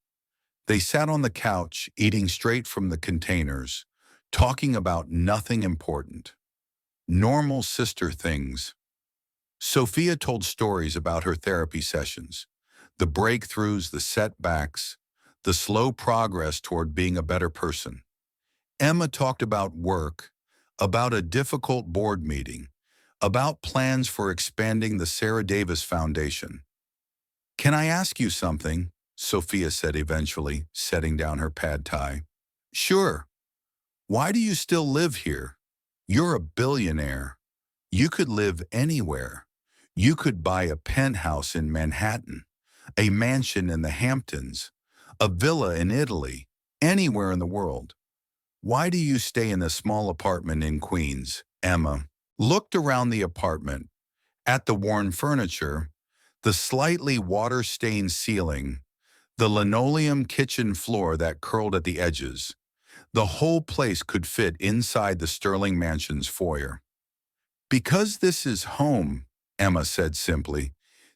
They sat on the couch, eating straight from the containers, talking about nothing important. Normal sister things. Sophia told stories about her therapy sessions, the breakthroughs, the setbacks, the slow progress toward being a better person. Emma talked about work, about a difficult board meeting, about plans for expanding the Sarah Davis Foundation. Can I ask you something? Sophia said eventually, setting down her pad thai. Sure. Why do you still live here? You're a billionaire. You could live anywhere. You could buy a penthouse in Manhattan, a mansion in the Hamptons, a villa in Italy, anywhere in the world. Why do you stay in a small apartment in Queens? Emma looked around the apartment, at the worn furniture, the slightly water-stained ceiling, the linoleum kitchen floor that curled at the edges. The whole place could fit inside the Sterling Mansion's foyer. Because this is home, Emma said simply.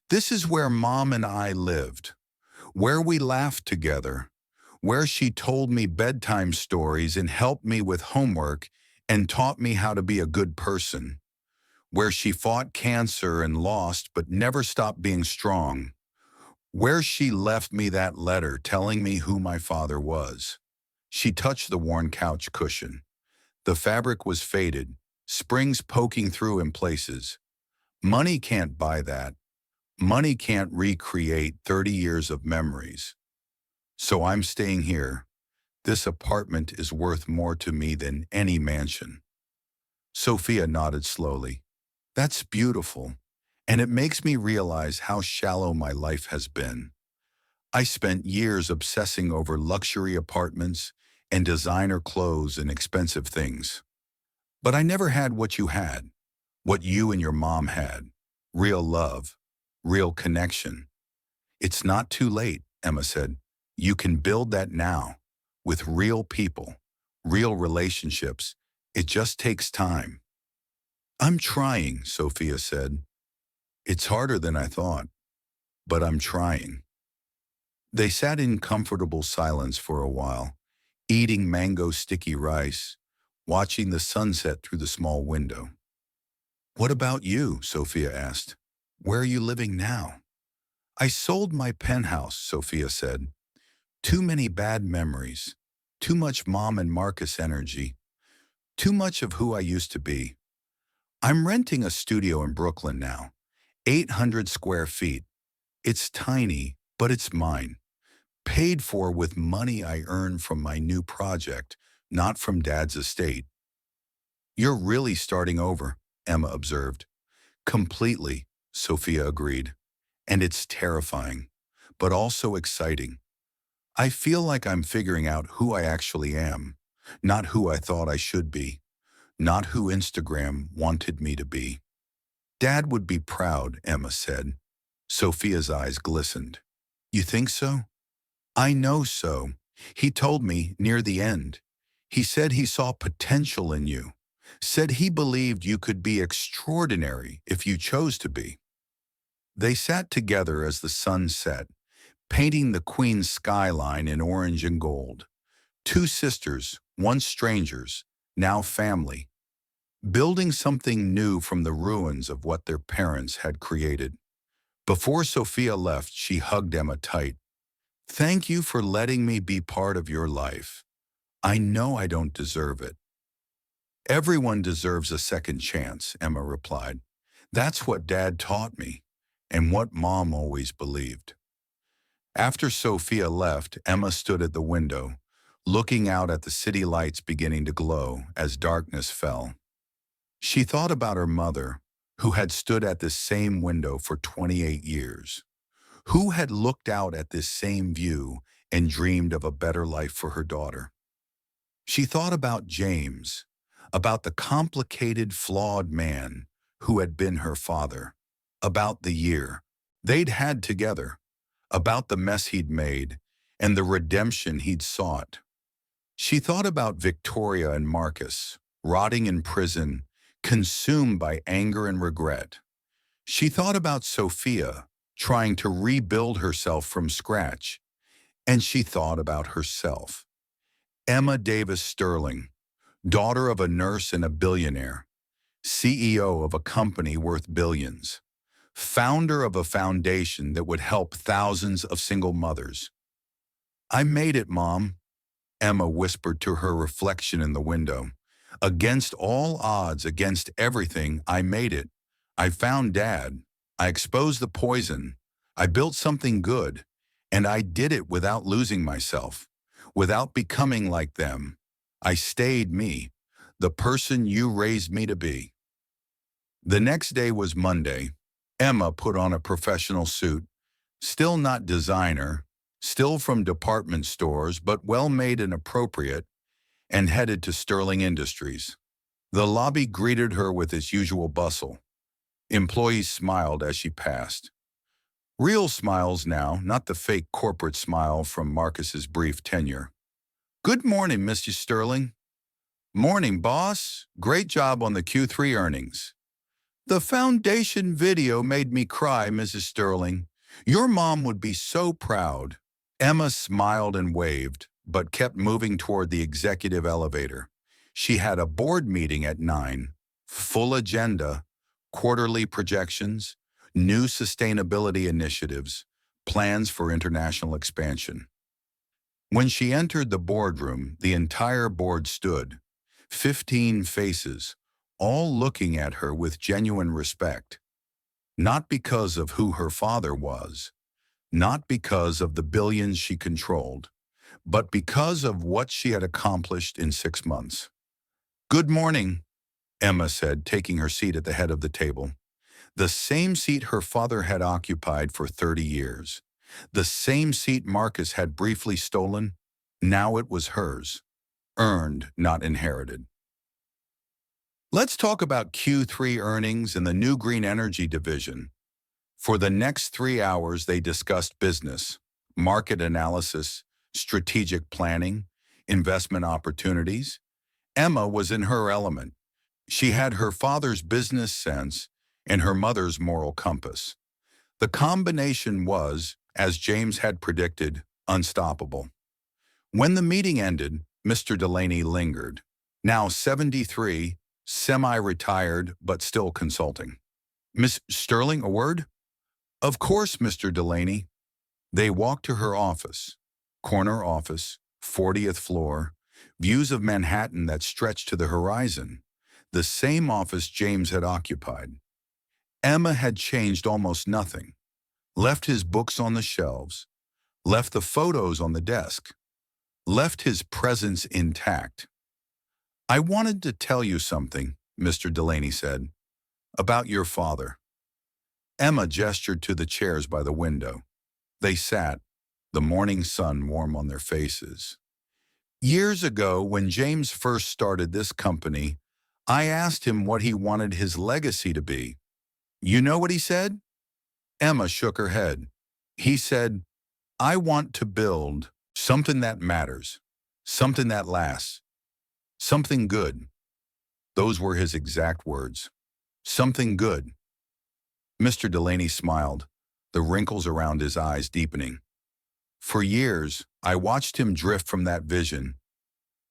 This is where Mom and I lived, where we laughed together, where she told me bedtime stories and helped me with homework and taught me how to be a good person, where she fought cancer and lost but never stopped being strong, where she left me that letter telling me who my father was. She touched the worn couch cushion. The fabric was faded, springs poking through in places. Money can't buy that. Money can't recreate 30 years of memories. So I'm staying here. This apartment is worth more to me than any mansion. Sophia nodded slowly. That's beautiful, and it makes me realize how shallow my life has been. I spent years obsessing over luxury apartments and designer clothes and expensive things. But I never had what you had, what you and your mom had. Real love, real connection. It's not too late, Emma said. You can build that now, with real people, real relationships. It just takes time. I'm trying, Sophia said. It's harder than I thought, but I'm trying. They sat in comfortable silence for a while, eating mango sticky rice, watching the sunset through the small window. What about you? Sophia asked. Where are you living now? I sold my penthouse, Sophia said. Too many bad memories. Too much Mom and Marcus energy. Too much of who I used to be. I'm renting a studio in Brooklyn now. 800 square feet. It's tiny, but it's mine. Paid for with money I earned from my new project, not from Dad's estate. You're really starting over, Emma observed. Completely, Sophia agreed. And it's terrifying, but also exciting. I feel like I'm figuring out who I actually am, not who I thought I should be, not who Instagram wanted me to be. Dad would be proud, Emma said. Sophia's eyes glistened. You think so? I know so. He told me near the end. He said he saw potential in you. Said he believed you could be extraordinary if you chose to be. They sat together as the sun set, painting the Queen's skyline in orange and gold. Two sisters, once strangers, now family, building something new from the ruins of what their parents had created. Before Sophia left, she hugged Emma tight. Thank you for letting me be part of your life. I know I don't deserve it. Everyone deserves a second chance, Emma replied. That's what Dad taught me, and what Mom always believed. After Sophia left, Emma stood at the window, looking out at the city lights beginning to glow as darkness fell. She thought about her mother, who had stood at this same window for 28 years, who had looked out at this same view and dreamed of a better life for her daughter. She thought about James, about the complicated, flawed man who had been her father, about the year they'd had together, about the mess he'd made and the redemption he'd sought. She thought about Victoria and Marcus, rotting in prison, consumed by anger and regret. She thought about Sophia, trying to rebuild herself from scratch. And she thought about herself. Emma Davis Sterling, daughter of a nurse and a billionaire, CEO of a company worth billions, founder of a foundation that would help thousands of single mothers. I made it, Mom, Emma whispered to her reflection in the window. Against all odds, against everything, I made it. I found Dad. I exposed the poison. I built something good. And I did it without losing myself, without becoming like them. I stayed me, the person you raised me to be. The next day was Monday. Emma put on a professional suit, still not designer, still from department stores, but well-made and appropriate, and headed to Sterling Industries. The lobby greeted her with its usual bustle. Employees smiled as she passed. Real smiles now, not the fake corporate smile from Marcus's brief tenure. Good morning, Mr. Sterling. Morning, boss. Great job on the Q3 earnings. The foundation video made me cry, Mrs. Sterling. Your mom would be so proud. Emma smiled and waved, but kept moving toward the executive elevator. She had a board meeting at 9, full agenda, quarterly projections, new sustainability initiatives, plans for international expansion. When she entered the boardroom, the entire board stood, 15 faces, all looking at her with genuine respect. Not because of who her father was, not because of the billions she controlled, but because of what she had accomplished in 6 months. Good morning, Emma said, taking her seat at the head of the table. The same seat her father had occupied for 30 years. The same seat Marcus had briefly stolen. Now it was hers. Earned, not inherited. Let's talk about Q3 earnings in the new green energy division. For the next 3 hours, they discussed business, market analysis, strategic planning, investment opportunities. Emma was in her element. She had her father's business sense and her mother's moral compass. The combination was, as James had predicted, unstoppable. When the meeting ended, Mr. Delaney lingered, now 73, semi-retired but still consulting. Miss Sterling, a word? Of course, Mr. Delaney. They walked to her office. Corner office, 40th floor, views of Manhattan that stretched to the horizon. The same office James had occupied. Emma had changed almost nothing. Left his books on the shelves. Left the photos on the desk. Left his presence intact. I wanted to tell you something, Mr. Delaney said, about your father. Emma gestured to the chairs by the window. They sat, the morning sun warm on their faces. Years ago, when James first started this company, I asked him what he wanted his legacy to be. You know what he said? Emma shook her head. He said, I want to build something that matters, something that lasts, something good. Those were his exact words. Something good. Mr. Delaney smiled, the wrinkles around his eyes deepening. For years, I watched him drift from that vision,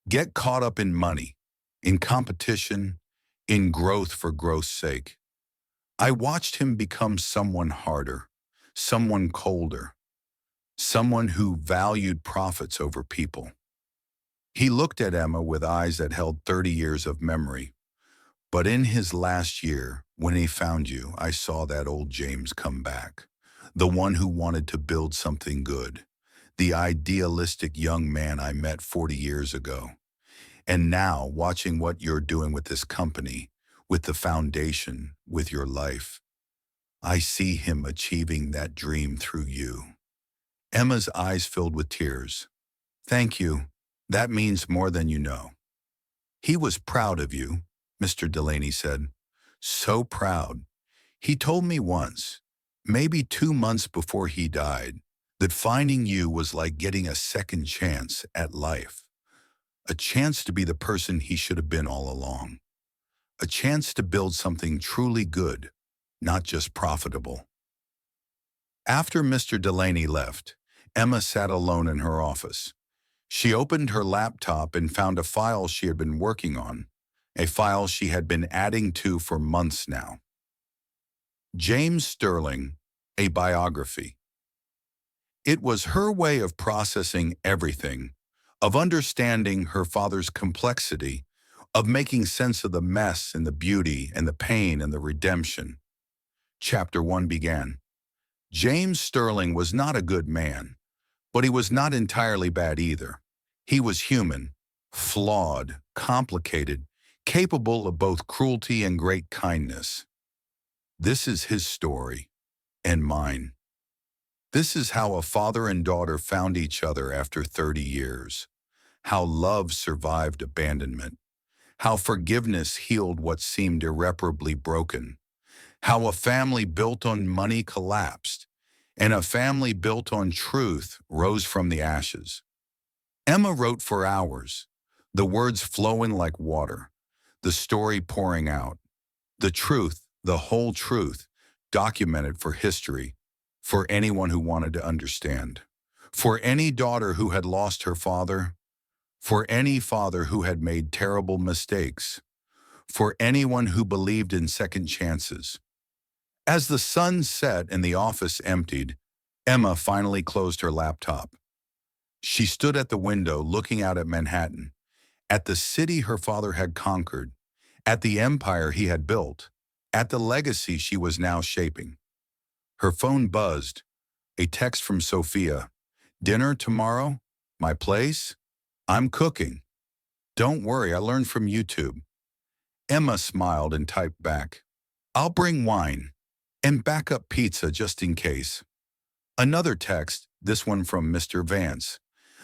get caught up in money, in competition, in growth for growth's sake. I watched him become someone harder, someone colder, someone who valued profits over people. He looked at Emma with eyes that held 30 years of memory. But in his last year, when he found you, I saw that old James come back, the one who wanted to build something good, the idealistic young man I met 40 years ago. And now, watching what you're doing with this company, with the foundation, with your life, I see him achieving that dream through you. Emma's eyes filled with tears. Thank you. That means more than you know. He was proud of you, Mr. Delaney said. So proud. He told me once, maybe 2 months before he died, that finding you was like getting a second chance at life. A chance to be the person he should have been all along. A chance to build something truly good, not just profitable. After Mr. Delaney left, Emma sat alone in her office. She opened her laptop and found a file she had been working on, a file she had been adding to for months now. James Sterling, a biography. It was her way of processing everything, of understanding her father's complexity, of making sense of the mess and the beauty and the pain and the redemption. Chapter 1 began. James Sterling was not a good man, but he was not entirely bad either. He was human, flawed, complicated, capable of both cruelty and great kindness. This is his story, and mine. This is how a father and daughter found each other after 30 years, how love survived abandonment, how forgiveness healed what seemed irreparably broken, how a family built on money collapsed, and a family built on truth rose from the ashes. Emma wrote for hours, the words flowing like water, the story pouring out, the truth, the whole truth, documented for history, for anyone who wanted to understand, for any daughter who had lost her father, for any father who had made terrible mistakes, for anyone who believed in second chances. As the sun set and the office emptied, Emma finally closed her laptop. She stood at the window looking out at Manhattan, at the city her father had conquered, at the empire he had built, at the legacy she was now shaping. Her phone buzzed, a text from Sophia. Dinner tomorrow? My place? I'm cooking. Don't worry, I learned from YouTube. Emma smiled and typed back, I'll bring wine and backup pizza just in case. Another text, this one from Mr. Vance.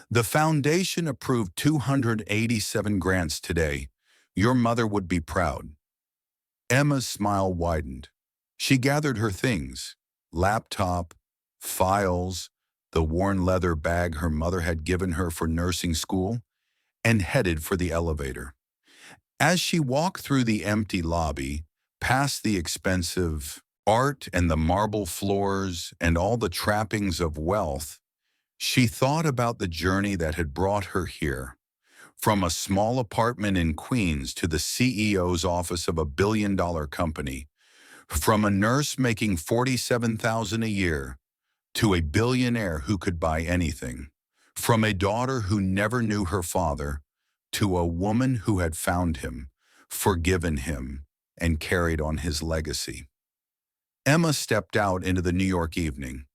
The foundation approved 287 grants today. Your mother would be proud. Emma's smile widened. She gathered her things, laptop, files, the worn leather bag her mother had given her for nursing school, and headed for the elevator. As she walked through the empty lobby, past the expensive art and the marble floors and all the trappings of wealth, she thought about the journey that had brought her here, from a small apartment in Queens to the CEO's office of a billion-dollar company, From a nurse making $47,000 a year to a billionaire who could buy anything. From a daughter who never knew her father to a woman who had found him, forgiven him, and carried on his legacy. Emma stepped out into the New York evening.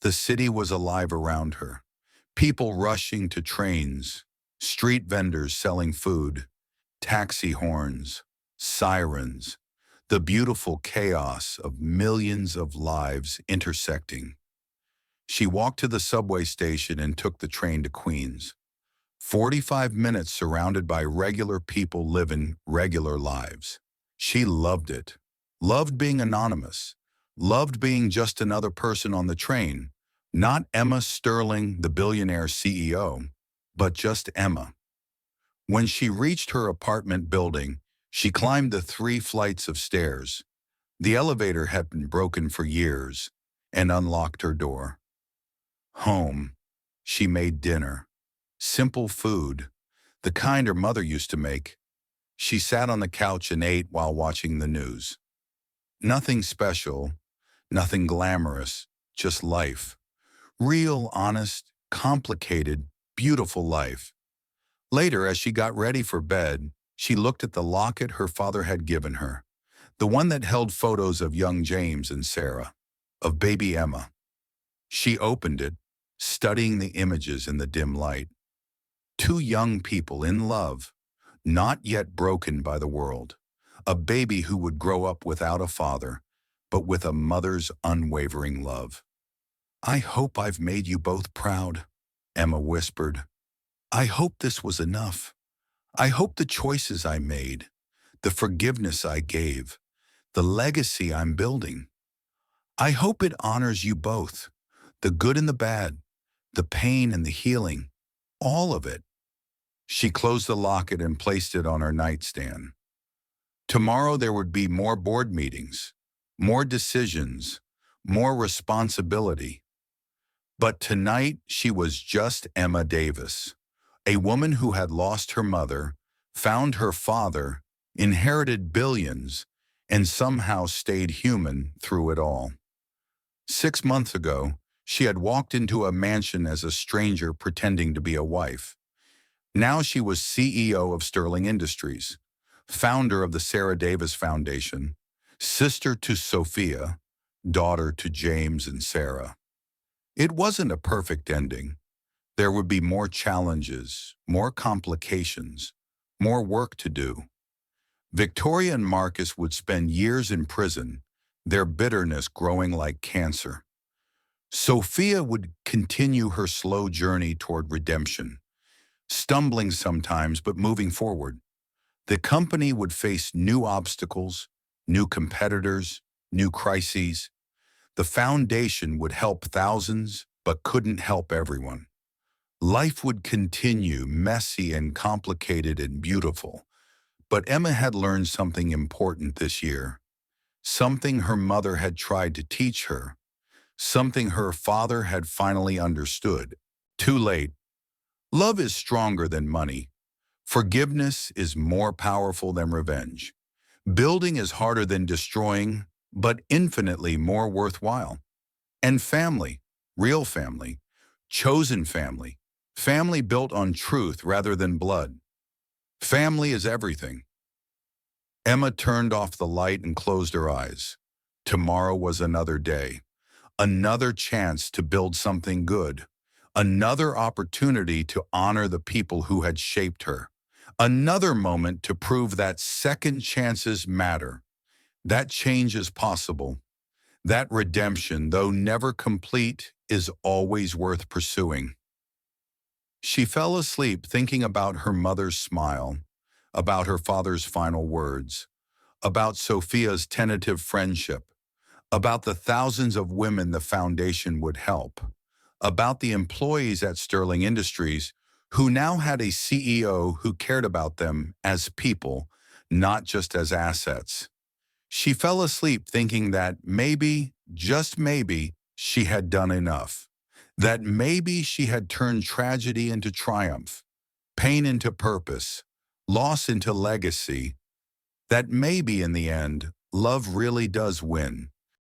The city was alive around her. People rushing to trains, street vendors selling food, taxi horns, sirens, the beautiful chaos of millions of lives intersecting. She walked to the subway station and took the train to Queens. 45 minutes surrounded by regular people living regular lives. She loved it. Loved being anonymous. Loved being just another person on the train. Not Emma Sterling, the billionaire CEO, but just Emma. When she reached her apartment building, she climbed the 3 flights of stairs. The elevator had been broken for years, and unlocked her door. Home. She made dinner. Simple food, the kind her mother used to make. She sat on the couch and ate while watching the news. Nothing special, nothing glamorous, just life. Real, honest, complicated, beautiful life. Later, as she got ready for bed, she looked at the locket her father had given her, the one that held photos of young James and Sarah, of baby Emma. She opened it, studying the images in the dim light. 2 young people in love, not yet broken by the world. A baby who would grow up without a father, but with a mother's unwavering love. "I hope I've made you both proud," Emma whispered. "I hope this was enough. I hope the choices I made, the forgiveness I gave, the legacy I'm building. I hope it honors you both, the good and the bad, the pain and the healing, all of it." She closed the locket and placed it on her nightstand. Tomorrow there would be more board meetings, more decisions, more responsibility. But tonight she was just Emma Davis, a woman who had lost her mother, found her father, inherited billions, and somehow stayed human through it all. 6 months ago, she had walked into a mansion as a stranger pretending to be a wife. Now she was CEO of Sterling Industries, founder of the Sarah Davis Foundation, sister to Sophia, daughter to James and Sarah. It wasn't a perfect ending. There would be more challenges, more complications, more work to do. Victoria and Marcus would spend years in prison, their bitterness growing like cancer. Sophia would continue her slow journey toward redemption, stumbling sometimes but moving forward. The company would face new obstacles, new competitors, new crises. The foundation would help thousands but couldn't help everyone. Life would continue messy and complicated and beautiful. But Emma had learned something important this year, something her mother had tried to teach her, something her father had finally understood. Too late. Love is stronger than money. Forgiveness is more powerful than revenge. Building is harder than destroying, but infinitely more worthwhile. And family, real family, chosen family, family built on truth rather than blood. Family is everything. Emma turned off the light and closed her eyes. Tomorrow was another day, another chance to build something good, another opportunity to honor the people who had shaped her, another moment to prove that second chances matter, that change is possible, that redemption, though never complete, is always worth pursuing. She fell asleep thinking about her mother's smile, about her father's final words, about Sophia's tentative friendship, about the thousands of women the foundation would help, about the employees at Sterling Industries who now had a CEO who cared about them as people, not just as assets. She fell asleep thinking that maybe, just maybe, she had done enough. That maybe she had turned tragedy into triumph, pain into purpose, loss into legacy. That maybe in the end, Love really does win.